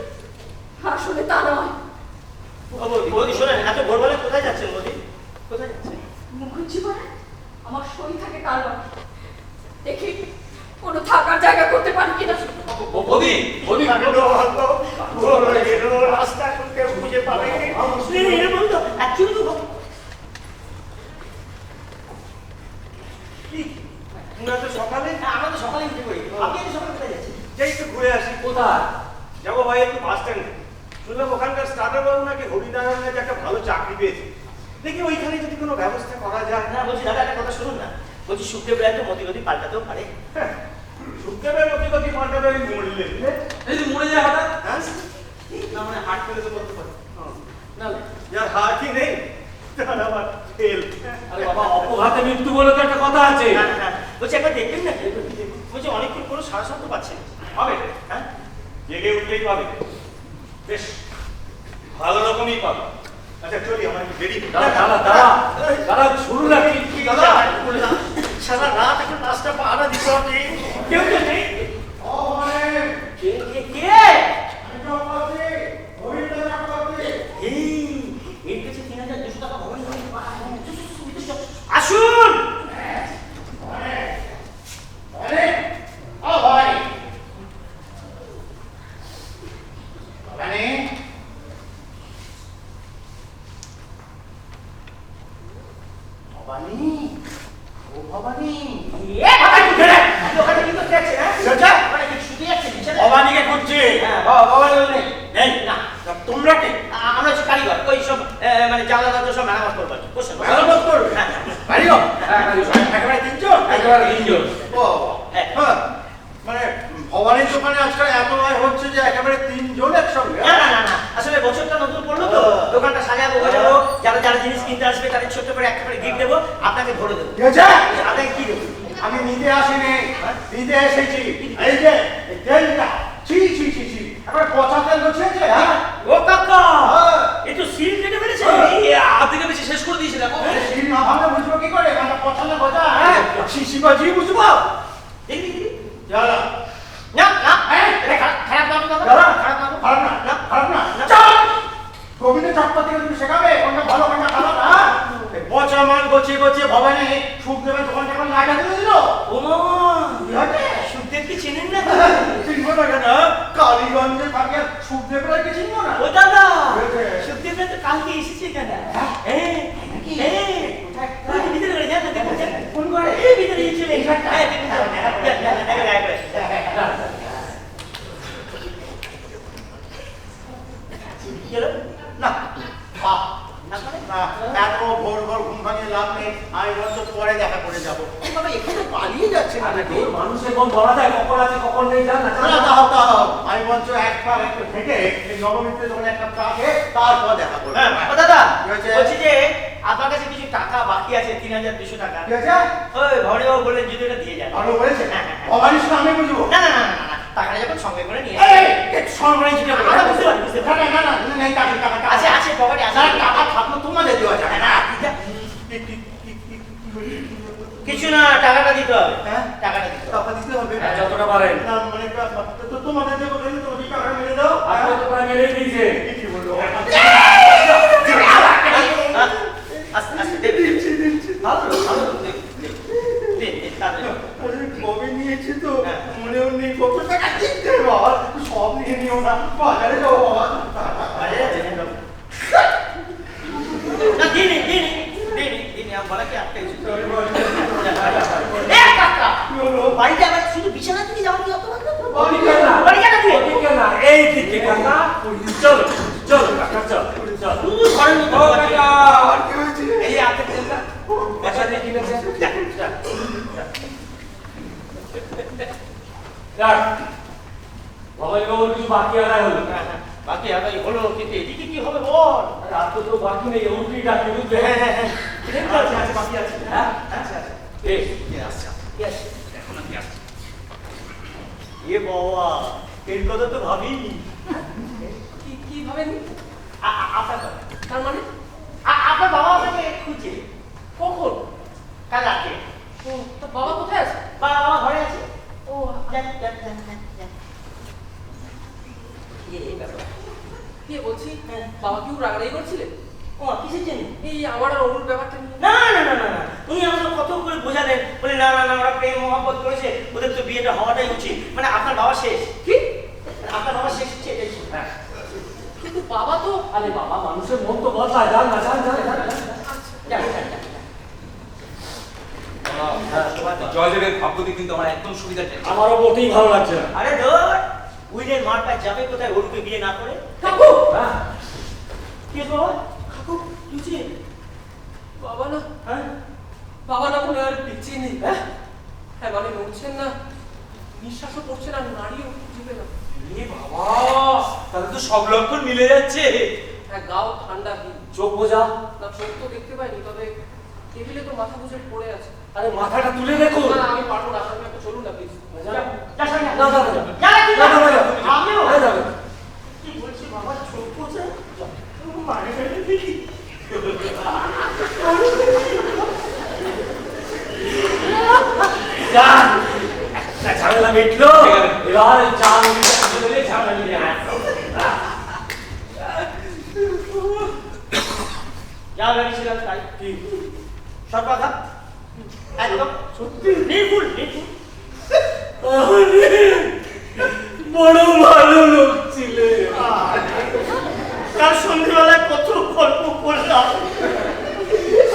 আসলে তা নয়। বৌদি শোনেন এত ভোরবেলা কোথায় যাচ্ছেন বৌদি কোথায় যাচ্ছেন মুখুজ্জি পাড়ায় আমার সই থাকে কারবার, দেখি কোনো থাকার জায়গা করতে পারি কিনা। বৌদি বলি রাস্তা কেউ খুঁজে পাবে এরকম তো অ্যাকচুয়ালি তো আমরা তো সকালে আমরা তো সকালে উঠে পড়ি আপনি তো সকালে কোথায় যাচ্ছেন যাই একটু ঘুরে আসি। কোথায় যাবো ভাই একটু বাস স্ট্যান্ডে। শুনলাম ওখানকার স্টার্টার বাবু নাকি হরিনারায়ণ নাকি একটা ভালো চাকরি পেয়েছে। দেখি ওইখানে যদি কোনো ব্যবস্থা করা যায়। না বলছি দাদা একটা কথা শুনুন না বলছি সুখদেব রায় তো মতিগতি পাল্টাতেও পারে সুখদেবের মতিগতি পাল্টাবে মরলে এই যে মরে যায় হঠাৎ হ্যাঁ না মানে হার্ট ফেলে তো করতে পারে না যার হাতই নেই তার আবার ফেল। আরে বাবা অপঘাতে মৃত্যু বলে তো একটা কথা আছে বলছি একবার দেখবেন না বলছি অনেকক্ষণ কোনো সারা শব্দ পাচ্ছে না পাবে হ্যাঁ জেগে উঠলেই পাবে, বেশ ভালো রকমই পাবে। আচ্ছা চলি আমার একটু দেরি। দাদা শুরু না কি দাদা সারা রাত এখন রাস্তা পাহারা দিতে হবে কেউ তো নেই কে কে কে এর কাছে ৩,২০০ টাকা আসুন ভবানী ও ভবানী এ ভবানী ওখানে কি করতে যাচ্ছে ভবানীর দোকানে আজকাল এত আয় হচ্ছে যে একেবারে 3 জন একসঙ্গে। না না না না, আসলে বছরটা নতুন পড়লো তো, দোকানটা সাজাবো গোছাবো, যারা যারা জিনিস কিনতে আসবে তাদের ছোট্ট করে একটা করে গিফট দেবো, আপনাকে ধরে দেবো। ঠিক আছে? আপনাকে কি দেবো? আমি নিতে আসিনি, দিতে এসেছি। এই যে এই তেলটা, ছি ছি ছি ছি, একেবারে পচা তেল বসেছে। হ্যাঁ ও কাকা, এই তো সিল কেটে ফেলেছে। আর্ধেকে বেশি শেষ করে দিয়েছে দেখো। সিল না ভাঙলে বুঝবো কি করে? মানে পচা না গজা? হ্যাঁ শিশি বাজি বুঝবো। দেখবি দেখবি চলো না না, এটা খারাপ না তো, চলো। খারাপ না তো। খারাপ না, খারাপ না। চল গোবিন্দ চটপতি তুমি শেখাবে কোনটা ভালো কোনটা খারাপ। হ্যাঁ এই পচা মাল গছিয়ে গছিয়ে ভবানী সুখদেবের দোকানটা এখন লাগা দিয়ে দিল। ও মামা, সুখদেব কি চেনেন না? চিনবো না কেন? কালীগঞ্জে থাকে সুখদেবের কি চিনবো না? ও দাদা, সুখদেব তো কালকে এসেছে এখানে। ভিতরে করে যান, দেখুন ফোন করে ভিতরে চলে না এত ভোর ভোর ঘুম ভাঙিয়ে লাভ নেই। আমি বলছো পরে দেখা করে যাবো। তবে এখানে পালিয়ে যাচ্ছে না নাকি? মানুষের মন বলা যায় কখন আছে কখন নেই, জান না? তাও তাও আমি বলছো একবার একটু হেঁটে এই নবমীতে যখন একটা চা খেয়ে তারপর দেখা করবো। ও দাদা, কি হয়েছে? বলছি যে আপনার কাছে কিছু টাকা বাকি আছে, 3200 টাকা। কি আছে? ওই ভরে বাবু বললেন যদি এটা দিয়ে যান। ভালো বলেছে। ভবানী শুনে আমি বুঝবো। না না না না না, টাকাটা যখন সঙ্গে করে নিয়ে সরবরাহ যেটা বলে। আচ্ছা, বুঝতে পারি, বুঝতে পারি। না না না নেই টাকা টাকা আছে আছে পকেটে আছে। টাকা থাকলো তোমাদের দেওয়া যাবে না। কিছু না, টাকাটা দিতে হবে। হ্যাঁ টাকাটা দিতে হবে। টাকা দিতে হবে। যতটা পারেন। না মানে তো তোমাদের দেবো তাহলে তুমি টাকা মেরে দাও। আপনি তো প্রায় মেরেই দিয়েছে। কি বলবো? আস্তে আস্তে দেবে ভালো ভালো দিন তাড়াতাড়ি। কবে নিয়েছি তো মনেও নেই কত টাকা দিতে বাবা। সব নিয়ে নিও না, বাজারে যাবো বাবা। আরে জানেন না, দিনে দিনে দিনে দিনে আমি বলা কি আটকাইছি। এ কাকা, বাড়িতে আবার শুধু বিছানা থেকে যাওয়ার কি অত বন্ধ? বাড়ি কেন দিয়ে? ওদিকে না, এই দিকে কাকা। চলো চলো কাকা, চল চল। শুধু ঘরের মধ্যে ও কাকা, আর কি হয়েছে? এই আপনি তেলটা বাসা দিয়ে কিনেছে। যাক, যাক। যাক, ভবানী বাবুর কিছু বাকি আদায় হলো। বাকি আদায় হলো, কিন্তু এদিকে কি হবে বল? আর তো তো বাকি নেই, উল্টি ডাকি বুঝলে? আছে আছে বাকি আছে। হ্যাঁ আচ্ছা আচ্ছা এই আচ্ছা yes এখন আমি আসছি। এ বাবা, এর কথা তো ভাবিনি। কি ভাবেনি? আপনার তার মানে আপনার বাবা আমাকে খুঁজে কখন? কাল রাতে। ও, তোর বাবা কোথায় আছে? বাবা ঘরে আছে। ও যান যান যান যান যান। এই ব্যাপার। কি বলছি, বাবা কি রাগারাগি করছিলে? ও কিসের জন্য? এই আমার আর অরুর ব্যাপারটা নিয়ে। না না না না না, উনি আমাকে কত করে বোঝালেন, বলে না না না ওরা প্রেম মহব্বত করেছে, ওদের তো বিয়েটা হওয়াটাই উচিত। মানে আপনার বাবা শেষ। কি? আপনার বাবা শেষ হচ্ছে এটাই শুনুন। হ্যাঁ কিন্তু বাবা তো আরে বাবা, মানুষের মন তো বদলায়, জান না? জান জান জান জান। যান যান যান। জয়দেবের ভাগ্যতে কিন্তু আমার একদম সুবিধা চাই। আমারও মোটেই ভালো লাগছে না। আরে ধর, উইলের মারটা যাবে কোথায় ওরকে বিয়ে না করে? কাকু, হ্যাঁ কি বাবা? কাকু তুই বাবা না, হ্যাঁ বাবা না মনে আর পিছিয়ে নেই। হ্যাঁ মানে নড়ছেন না, নিঃশ্বাসও পড়ছে না, নাড়িও জিবে না। এ বাবা, তাহলে তো সব লক্ষণ মিলে যাচ্ছে। হ্যাঁ গাও ঠান্ডা কি চোখ বোঝা। না, চোখ তো দেখতে পাইনি, তবে টেবিলে তো মাথা গুজে পড়ে আছে। আরে মাথাটা তুলে দেখুন। না আমি পারবো না, আপনি একটু চলুন না প্লিজ। না যা সঙ্গে না না আমিও না যাবে। কি বলছি বাবা, চোখ পড়ছে মানে ফেলে দেখি। যা, একটা ঝামেলা মিটলো। এবার চাল দিলে ঝামেলা মিটে আসো। যা ভেবেছিলাম তাই। কি সব কথা একদম সত্যি নির্ভুল নির্ভুল। বড় ভালো লোক ছিলে। কাল সন্ধ্যেবেলায় কত গল্প করলাম,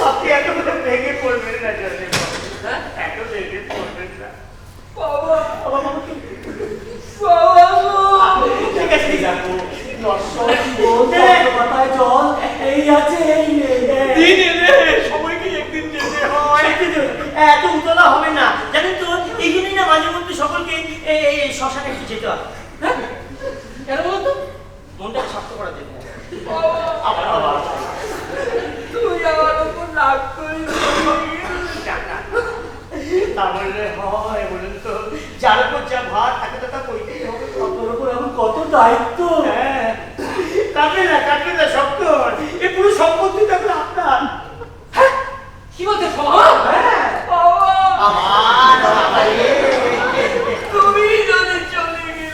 আপনি একেবারে ভেঙে পড়বেন না জানেন? হ্যাঁ এত ভেঙে পড়বেন না। বাবা বাবা বাবা কি বাবা ঠিক আছে যাবো। পাতায় জল এই আছে এই নেই। দিনে রে সবাইকে একদিন যেতে হয়। এত উতলা হবে না জানেন তো, এই জন্যই না মাঝে মধ্যে সকলকে এই শ্মশানে একটু যেতে হবে। হ্যাঁ কেন বলুন তো? মনটাকে শক্ত করার জন্য। আবার তুই আমার উপর রাগ করিস তা বললে হয় বলুন তো, যার উপর যা ভার তাকে তো তা কইতেই হবে। আপনার উপর এখন কত দায়িত্ব। হ্যাঁ, কাটবে না শক্ত। এ পুরো সম্পত্তি থাকলে আপনার। কি বলতে সব? হ্যাঁ আমার তুমি যদি চলে গেলে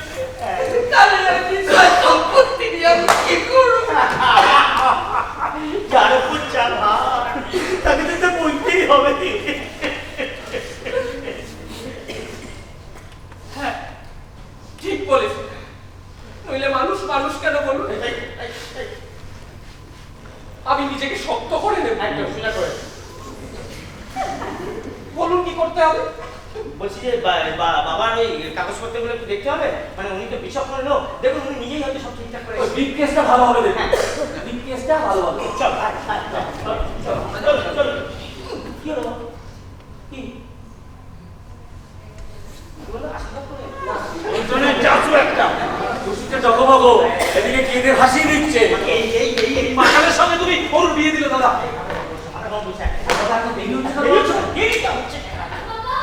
তাহলে আমি সম্পত্তি নিয়ে আমি কি করব? যার উপর যা ভার তাকে তো তা বলতেই হবে। হ্যাঁ ঠিক বলেছ, নইলে মানুষ মানুষ কেন বলুন? আমি নিজেকে শক্ত করে নেব। একদম সোজা করে বলুন কি করতে হবে? বলছি যে বাবার ওই কাগজপত্রগুলো একটু দেখতে হবে, মানে উনি তো বিশপ করে নো, দেখুন উনি নিজেই হয়তো সব ঠিকঠাক করে। ওই বিগ কেসটা ভালো হবে দেখুন, বিগ কেসটা ভালো হবে। চল চল কি হলো কি বলো আশীর্বাদ করে ওজনের চাচু একটা খুশিতে জগমগ, এদিকে কেঁদে হাসি দিচ্ছে। এই মাকালের সঙ্গে তুমি ওর বিয়ে দিলে দাদা। আমার মন বলছে দাদা এখন দেরি হচ্ছে না, দেরিটা হচ্ছে। বাবা,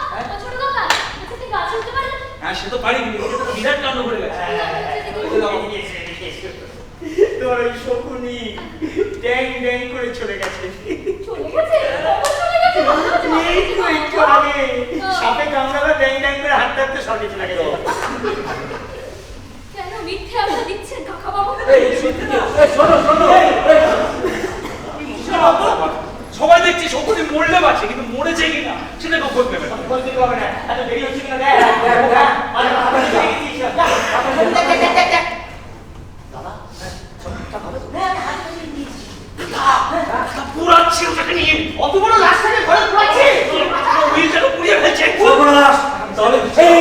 ছোট বাবা, আচ্ছা তুই গাছ উঠতে পারো? হ্যাঁ সে তো পারি, কিন্তু ওকে তো বিরাট কাণ্ড করে গেছে। তোর ওই শকুনি ড্যাং ড্যাং করে চলে গেছে। চলে গেছে? কখন চলে গেছে? এই তো একটু আগে সাপে কামড়ালো, ড্যাং ড্যাং করে হাঁটতে হাঁটতে সঙ্গে চলে গেছে। কেন মিথ্যে আশা দিচ্ছেন কাকা বাবু? এই শোনো শোনো, সবাই দেখছি শকুনি মরলে বাঁচে, কিন্তু মরেছে কিনা সেটা কখন দেবে না। বলতে হবে না, এত দেরি হচ্ছে কিনা দেখ। দাদা সবটা ভালো তো? পুরাচ্ছি ওটাকে নিয়ে, অত বড় লাশটাকে ঘরে পুরাচ্ছে। উইলটাকে পুড়িয়ে ফেলছে। সর্বনাশ। তাহলে এই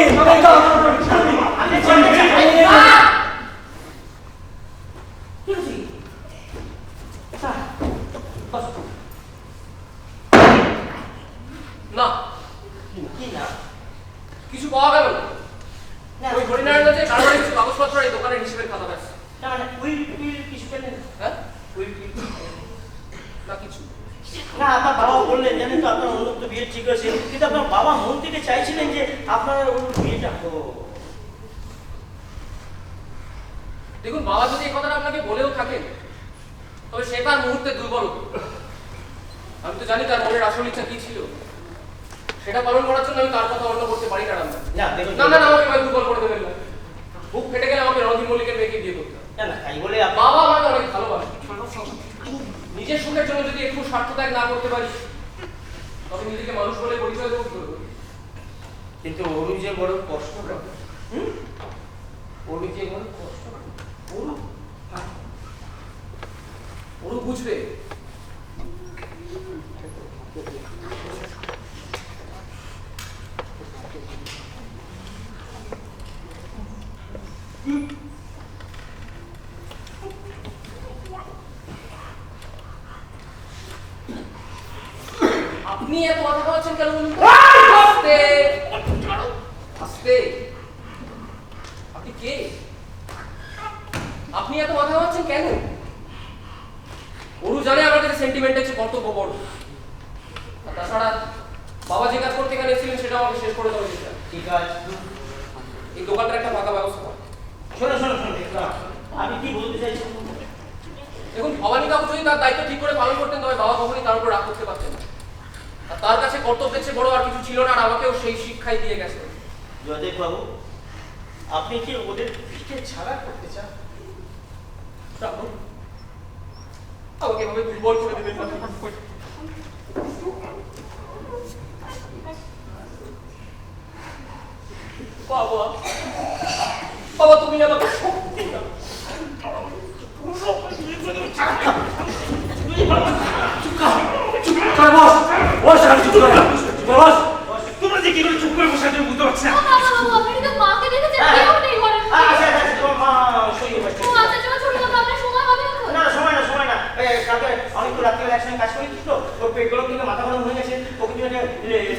না কি না কিছু পাওয়া গেল না। না ওই হরিনারায়ণ যে কারবারে কিছু কাগজপত্র এই দোকানের হিসেবের খাতা ব্যাস। না মানে উইল কিছু পেলেন? হ্যাঁ উইল না কিছু না, আপনার বাবা বললেন জানেন তো আপনার উন্নত বিয়ে ঠিক হয়েছে, কিন্তু আপনার বাবা মন থেকে চাইছিলেন যে আপনার বিয়েটা হোক। দেখুন, বাবা যদি এই কথাটা আপনাকে বলেও থাকেন তবে সে তার মুহূর্তে দুর্বল হতো। আমি তো জানি তার মনের আসল ইচ্ছা কি ছিল, সেটা পালন করার জন্য আমি তার কথা অন্য করতে পারি না। না দেখুন, না না না, আমাকে ভাই দুর্বল করে দেবেন না। বুক ফেটে গেলে আমাকে রণধীর মল্লিকের মেয়েকে বিয়ে করতে হবে। না না তাই বলে বাবা আমাকে অনেক ভালোবাসে। নিজের সুখের জন্য যদি একটু স্বার্থত্যাগ না করতে পারি তবে নিজেকে মানুষ বলে পরিচয় দেবো কি করবো? কিন্তু ওরু যে বড় কষ্ট পাবে, ওরু যে বড় কষ্ট পাবে, ওরও বুঝবে। আপনি এত মাথা খাওয়াচ্ছেন কেন বলুন তো? আস্তে আস্তে। আপনি কে? আপনি এত মাথা খাওয়াচ্ছেন কেন? ওরু জানে আমার কাছে সেন্টিমেন্টের চেয়ে কর্তব্য বড়। আর তাছাড়া বাবা যে কাজ করতে এখানে এসেছিলেন সেটা আমাকে শেষ করে দেওয়া উচিত। ঠিক আছে এই দোকানটার একটা ফাঁকা ব্যবস্থা কর। শোনো শোনো শোনো, আমি কি বলতে চাইছি দেখুন, ভবানী কাকু যদি তার দায়িত্ব ঠিক করে পালন করতেন তবে বাবা কখনই তার উপর রাগ করতে পারতেন না। আর তার কাছে কর্তব্যের চেয়ে বড় আর কিছু ছিল না, আর আমাকেও সেই শিক্ষাই দিয়ে গেছে। জয়দেব বাবু, আপনি কি ওদের পিঠে ছাড়া করতে চান? আমাকে এভাবে দুর্বল করে দেবেন না। বাবা বাবা, তুমি আমাকে শক্তি দাও। তোমরা যে কি করে চুপ করে বসে আছো বুঝতে পারছি না। ও বাবা বাবু, আপনি তো মাকে দেখেছেন? কেউ নেই ঘরে। আচ্ছা আচ্ছা, তোমার মা সই হয়েছে। ও আচ্ছা, চলো ছোট বাবা, আপনার সময় হবে এখন? না সময় না সময় না, কালকে অনেক তো রাত্রে একসঙ্গে কাজ করেছি তো, ওর পেট গরম থেকে মাথা গরম হয়ে গেছে, ওকে তুমি একটা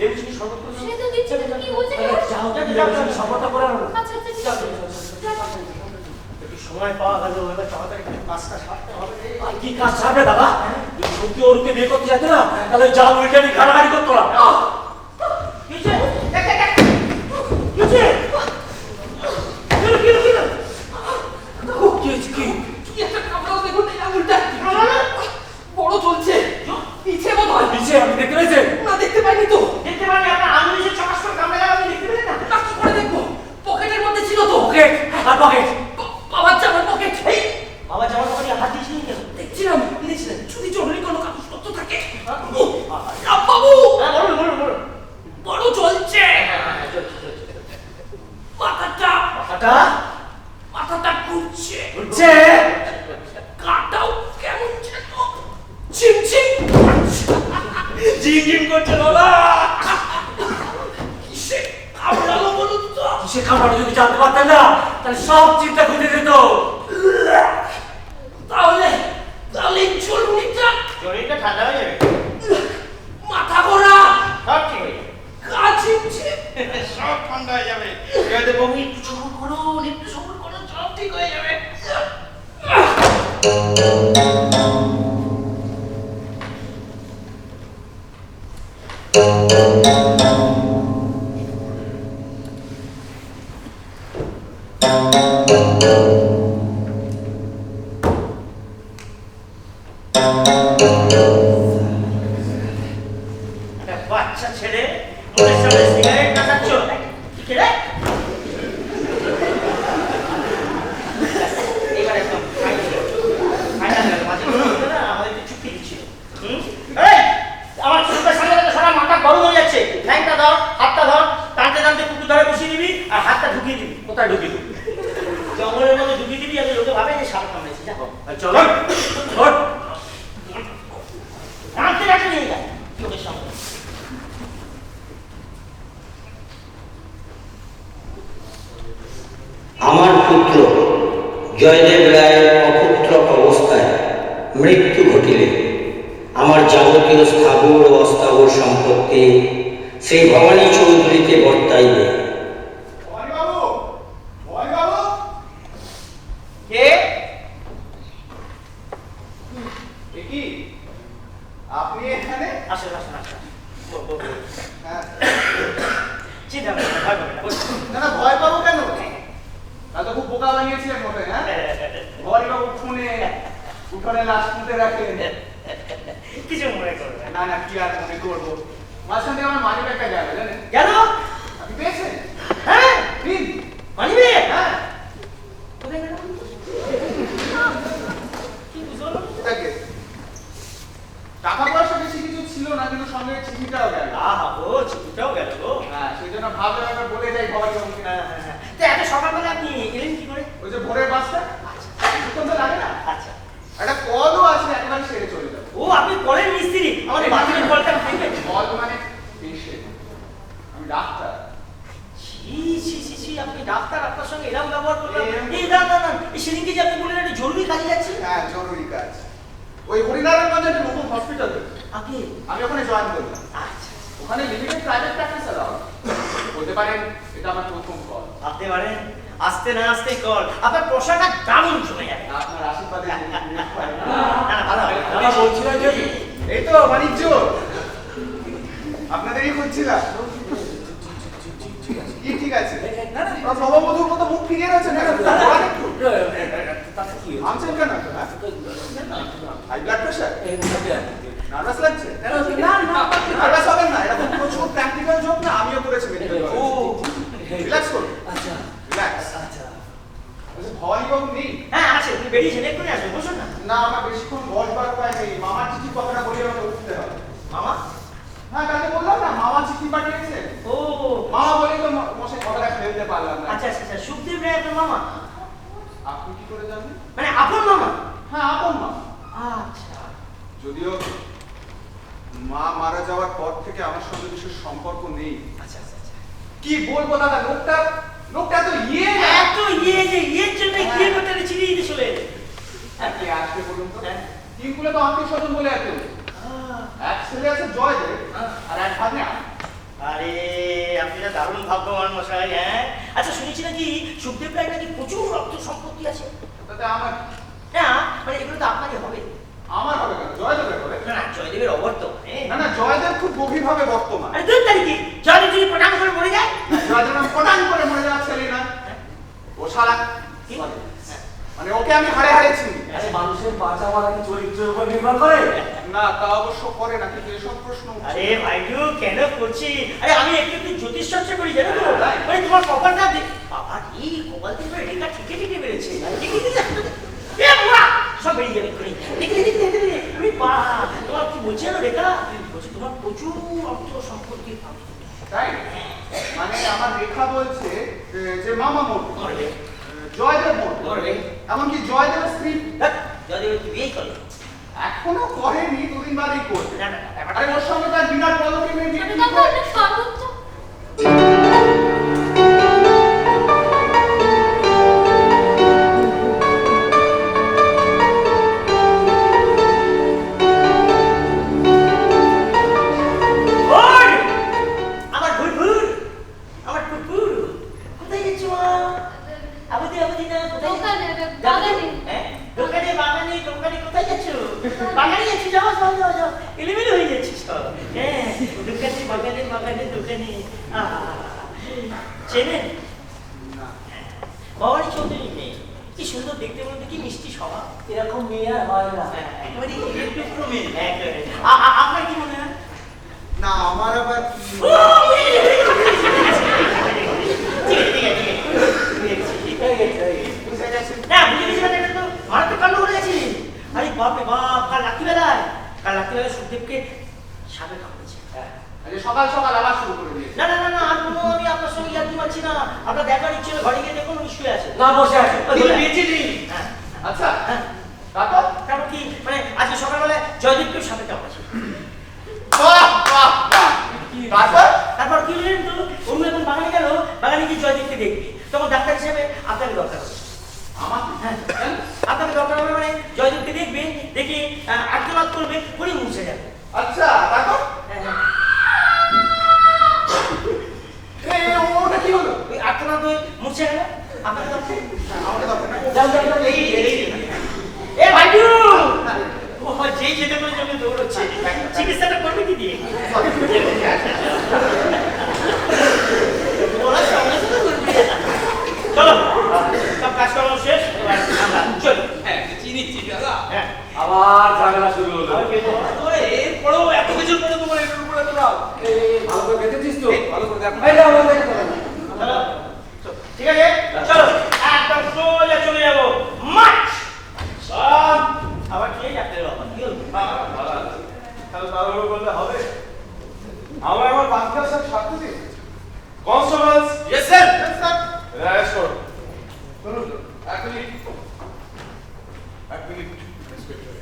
লেবু চিনি শরবত করে সে তো দিচ্ছে, কিন্তু কি বলছে কেউ? যাও যাও যাও, শরবতটা করে আনো। আচ্ছা আচ্ছা ঠিক আছে একটু সময় পাওয়া গেল, এবার তাড়াতাড়ি কাজটা সারতে হবে। আর কি কাজ ছাড়বে দাদা? সত্যি ওরকে বিয়ে করতে যেত না, তাহলে যা উল্টে আমি কাড়াকাড়ি করতো না। কিছে কিছে কি একটা কামড়াও দেখুন, এই আঙুলটা বড় চলছে, পিছে বোধ হয়। নিচে আমি দেখতে পেয়েছেন? না, দেখতে পাইনি তো। দেখতে পারি আপনার আঙুল এসে চকাস করে কামড়ে গেল, আপনি দেখতে পেলেন না? না, কি করে দেখবো? পকেটের মধ্যে ছিল তো। পকেট আর পকেট। বাবার জামার পকেট। এই বাবা জামার পকেটে হাত দিয়েছিলেন কেন? দেখছিলাম, দেখছিলেন যদি জরুরি কোনো কাগজপত্র থাকে। বাবু হ্যাঁ বলুন বলুন বলুন। বড় চলছে। মাথাটা মাথাটা মাথাটা ঘুরছে, উঠছে। কাটাও কেমন যেন ঝিমঝিম করছে। ঝিমঝিম করছে দাদা। কিসে কামড়ালো বলুন তো? কিসে খাবার যদি জানতে পারতেন না, তাহলে সব চিন্তা ঘুরে যেত। তাহলে তাহলে চলুনিটা শরীরটা ঠান্ডা হয়ে যাবে, মাথা ঘোরা, সব ঠিক হয়ে যাবে। গা ঝিমঝিম, সব ঠান্ডা হয়ে যাবে। এবারে বমি একটু সবর করুন, একটু সবর করুন, সব ঠিক হয়ে যাবে। একটা বাচ্চা ছেলে মুখের সামনে সিগারেট নাচাচ্ছ, কি রে? এবার একদম ফাইনাল গেল, মাঝে মধ্যে না আমাদের একটু চুক্তি দিচ্ছিল। এই আমার চুলটা সামনে থেকে সারা মাথা গরম হয়ে যাচ্ছে, ঠ্যাংটা ধর, হাতটা ধর, টানতে টানতে কুকুর ধরে বসিয়ে দিবি আর হাতটা ঢুকিয়ে দিবি। কোথায় ঢুকিয়ে দিবি? জঙ্গলের মধ্যে ঢুকিয়ে দিবি, যাতে লোকে ভাবে যে সাপ কামড়েছে। যা চলো ওঠ। টানতে টানতে নিয়ে যায় লোকের সামনে। আমার পুত্র জয়দেব রায়ের অপুত্রক অবস্থায় মৃত্যু ঘটিলে আমার যাবতীয় স্থাবর ও অস্থাবর সম্পত্তি সেই ভবানী চৌধুরীকে বর্তাইবে। কে? এ কি? আপনি এখানে? আসেন আসেন আসেন। হ্যাঁ। চিন্তা করবেন না, ভয় করবেন না, বসুন। না না, ভয় পাবো কেন? তা তো খুব বোকা বানিয়েছিলেন মনে, হ্যাঁ? ভবানীবাবু ফোনে উঠোনে লাশ পুঁতে রাখেন। কিছু মনে করবেন না। না না, কি আর মনে করবো। মাঝখান থেকে আমার মানি ব্যাগটা গেল, জানেন? কেন? আপনি পেয়েছেন? হ্যাঁ নিন। মানিবে? হ্যাঁ। কোথায় গেল? কি বুঝলো না? এটাকে। টাকা পয়সা বেশি কিছু ছিল না, কিন্তু সঙ্গে চিঠিটাও গেল। আহা গো, চিঠিটাও গেল গো। হ্যাঁ, সেই জন্য ভাবলাম একবার বলে যাই ভবানীবাবুকে। হ্যাঁ হ্যাঁ হ্যাঁ। তো এত সকালবেলা আপনি এলেন কি করে? ওই যে ভোরের বাসটা, কিছুক্ষণ তো লাগে না। আচ্ছা। একটা কলও আছে, একবারে সেরে চলে যাবে। ও আপনি কলের মিস্ত্রি, আমাদের বাথরুমের কলটা দেখবেন? কল মানে পেশেন্ট, আমি ডাক্তার। ছি ছি ছি ছি, আপনি ডাক্তার, আপনার সঙ্গে এরকম ব্যবহার করলেন? এরকম- এই না না না, এই সেদিনকে যে আপনি বললেন একটা জরুরি কাজে যাচ্ছি। হ্যাঁ, জরুরি কাজ। ওই হরিনারায়ণগঞ্জে একটা নতুন হসপিটাল, আপনি আমি ওখানে জয়েন করলাম। আচ্ছা ওখানে লিমিটেড প্রাইভেট প্র্যাকটিস অ্যালাউড। বলতে পারেন এটা আমার প্রথম কল। ভাবতে পারেন, আসতে না আসতেই কল, আপনার পোশাকটা দারুণ জমে যাবে। আপনার আশীর্বাদে না না, ভালো হবে, ভালো দাদা হবে। বলছিলেন যে এই তো বাণিজ্য, আপনাদেরই খুঁজছিলাম। কি ঠিক আছে? নববধূর মতো মুখ ফিরিয়ে রয়েছে না, একটু তাতে কি হয়েছে? আমছেন কেন? হাই ব্লাড প্রেশার, নার্ভাস লাগছে? না না নার্ভাস হবেন না, এরকম প্রচুর প্র্যাকটিক্যাল জব না, আমিও করেছি মেডিকেল ও রিল্যাক্স করুন, আচ্ছা রিল্যাক্স। আচ্ছা ভবানীবাবু নেই? হ্যাঁ আছে, উনি বেরিয়েছেন, এক্ষুনি আসবেন, বসুন না। না, আমার বেশিক্ষণ বসবার উপায় নেই। মামার চিঠি কথাটা বলে আমাকে উঠতে হবে। মামা? হ্যাঁ, কালকে বললাম না, মামা চিঠি পাঠিয়েছে। ও মামা বলেই তো মশাই কথাটা ফেলতে পারলাম না। আচ্ছা আচ্ছা আচ্ছা, সুখদেব রায় আপনার মামা? আপনি কি করে জানেন? মানে আপন মামা? হ্যাঁ, আপন মামা। আচ্ছা। যদিও মা মারা যাওয়ার পর থেকে আমার সঙ্গে বিশেষ সম্পর্ক নেই। আচ্ছা আচ্ছা আচ্ছা। কি বলবো দাদা, লোকটা তো এত ইয়ে যে ইয়ের জন্য কি ব্যাপারে চিনিয়ে দিয়ে চলে এলেন? কে আসবে বলুন তো? হ্যাঁ। তিনকুলে তো আত্মীয় স্বজন বলে এত। এক ছেলে আছে জয়দেব, আর এক ভাগ্নে আমি। আরে আপনি তো দারুণ ভাগ্যবান মশাই, হ্যাঁ? আচ্ছা শুনেছি নাকি সুখদেব রায় নাকি প্রচুর রক্ত সম্পত্তি আছে। তাতে আমার না মানে এগুলো তো আপনারই হবে। আমার হবে কেন? জয়দেবের হবে। না না জয়দেবের অবর্তমান। না না জয়দেব খুব গভীরভাবে বর্তমান। আরে 2 তারিখে জয়দেব যদি পটাং করে মরে যায়, জয়দেব নাম পটাং করে মরে যাওয়ার ছেলে না, ও শালা কি বলে? মানে ওকে আমি হাড়ে হাড়ে চিনি। আরে মানুষের বাঁচা মারা কি চরিত্রের উপর নির্ভর করে? না তা অবশ্য করে না, কিন্তু এসব প্রশ্ন আরে ভাইটু কেন করছি? আরে আমি একটু একটু জ্যোতিষ চর্চা করি জানো তো, মানে তোমার কপালটা বাবা এই কপাল থেকে রেখা ঠিকই ঠিকই বেড়েছে। এ বাবা সব বেরিয়ে যাবে করে দেখি বা তোমার কি বলছি জানো রেখা? বলছি তোমার প্রচুর অর্থ সম্পত্তি পাবে। তাই মানে আমার রেখা বলছে যে মামা মরবে, জয়দেব মরবে, এমনকি জয়দেবের স্ত্রী জয়দেব বিয়েই করে এখনো করেনি, 2 দিন বাদেই করবে। না না আরে ওর সঙ্গে তার বিরাট পদবী মেয়ে বিয়ে এটা তো অনেক সর্বোচ্চ। আমার ভুরভুর, আমার কুকুর কোথায় যাচ্ছ মা? আবুদি আবুদি না কোথায়? দোকানে, বাগানে। হ্যাঁ দোকানে বাগানে দোকানে কোথায় যাচ্ছ? বাগানে যাচ্ছি, যাও যাও যাও যাও এলিমেন্ট হয়ে যাচ্ছিস সব। হ্যাঁ দোকানে বাগানে বাগানে দোকানে। চেনেন ভবানী চৌধুরী মেয়ে, কি সুন্দর দেখতে বলতে, কি মিষ্টি স্বভাব। এরকম মেয়ে আর হয় না। একেবারে একটু মেয়ে একেবারে। আপনার কি মনে হয়? না আমার আবার না বুঝে গেছি মানে এটা তো মারাত্মক কাণ্ড করে গেছি। আরে বাপ রে বাপ, কাল রাত্রিবেলায় সুখদেবকে সাপে কামড়েছে। আরে সকাল সকাল আবার শুরু করে দিয়েছে। না না না না আর কোনো আমি আপনার সঙ্গে ইয়ার্কি মারছি না। আপনার দেখার ইচ্ছে হলে ঘরে গিয়ে দেখুন উনি শুয়ে আছে। না বসে আছে। বেঁচে নেই। আচ্ছা হ্যাঁ তারপর কি মানে আজকে সকালবেলায় জয়দীপকেও সাপে কামড়েছে। বাহ বাহ বাহ। তারপর কি হলেন তো অন্য এখন বাগানে গেল, বাগানে গিয়ে জয়দীপকে দেখবি, তখন ডাক্তার হিসেবে আপনাকে দরকার হবে। আমাকে হ্যাঁ আপনাকে দরকার হবে মানে জয়দীপকে দেখবে, দেখে আর্তনাদ করবে, করে মুছে যাবে। আচ্ছা তারপর ওটা কি হলো? ওই আর্তনাদ হয়ে মুছে গেল। আপনাকে দরকার আমাকে দরকার না। যাও যাও যাও এ ভাইটু ও যেই যেতে করে জন্য দৌড়চ্ছে, চিকিৎসাটা করবে কি দিয়ে? ওরা সঙ্গে সঙ্গে করবে। চলো সব কাজ করানো শেষ, এবার আমরা চলি। হ্যাঁ চিনিচ্ছি দাদা। হ্যাঁ আবার ঝামেলা শুরু হলো। এরপরেও এত কিছুর পরে তোমার এটার উপরে এত রাগ। ভালো করে দেখেছিস তো? ভালো করে দেখো। এই যাও, আমাদের কথা বলো। চলো ঠিক আছে চলো একদম সোজা চলে যাবো মাঠ। সব আবার কে ডাক্তারের বাবা কি হলো? তাহলে তাড়াহুড়ো করলে হবে? আমরা আমার বাচ্চা সব সাথে দিই। Constables yes sir. অ্যারেস্ট করো। চলুন 1 মিনিট। 1 minute inspector.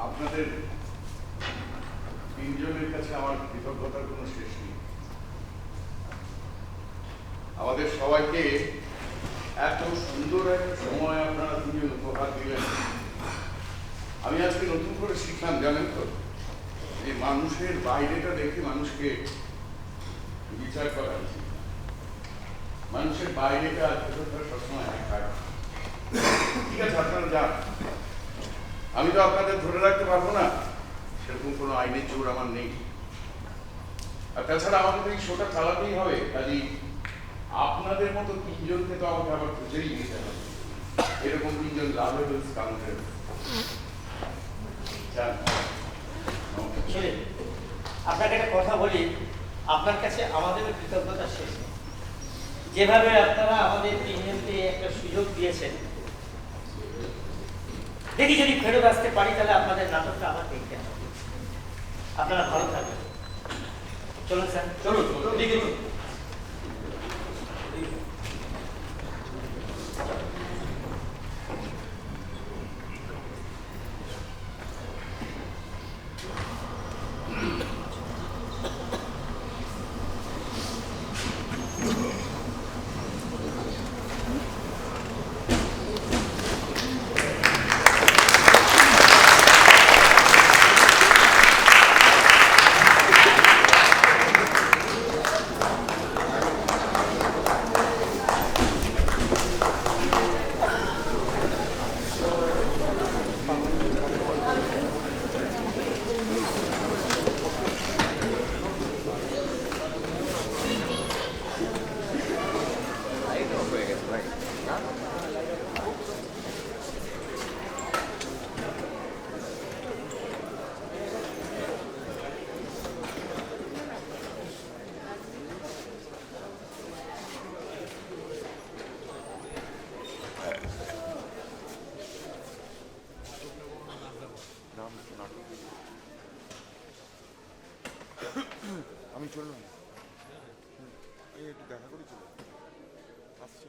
আপনাদের 3 জনের কাছে আমার কৃতজ্ঞতার কোনো শেষ নেই। আমাদের সবাইকে এত সুন্দর একটা সময় আপনারা 3 জন উপহার দিলেন। আমি আজকে নতুন করে শিখলাম জানেন তো, এই মানুষের বাইরেটা দেখে মানুষকে বিচার করা উচিত। মানুষের বাইরেটা ভেতরটা সবসময় এক হয়। ঠিক আছে আপনারা যান, আমি তো আপনাদের ধরে রাখতে পারবো না, সেরকম কোনো আইনের জোর আমার নেই। আর তাছাড়া আমাকে তো এই শোটা চালাতেই হবে, কাজেই আপনাদের মতো 3 জনকে তো আমাকে আবার খুঁজেই নিতে হবে। এরকম 3 জন লাভেবল স্কাউন্ডার। ছেলে আপনাকে একটা কথা বলি, আপনার কাছে আমাদের কৃতজ্ঞতা শেষ নেই। যেভাবে আপনারা আমাদের 3 জনকে একটা সুযোগ দিয়েছেন, দেখি যদি ফেরত আসতে পারি তাহলে আপনাদের নাটকটা আবার দেখতে হবে। আপনারা ভালো থাকবেন। চলুন স্যার চলুন ঠিক আছে। আমি চললাম এই একটু দেখা করেছিল আসছি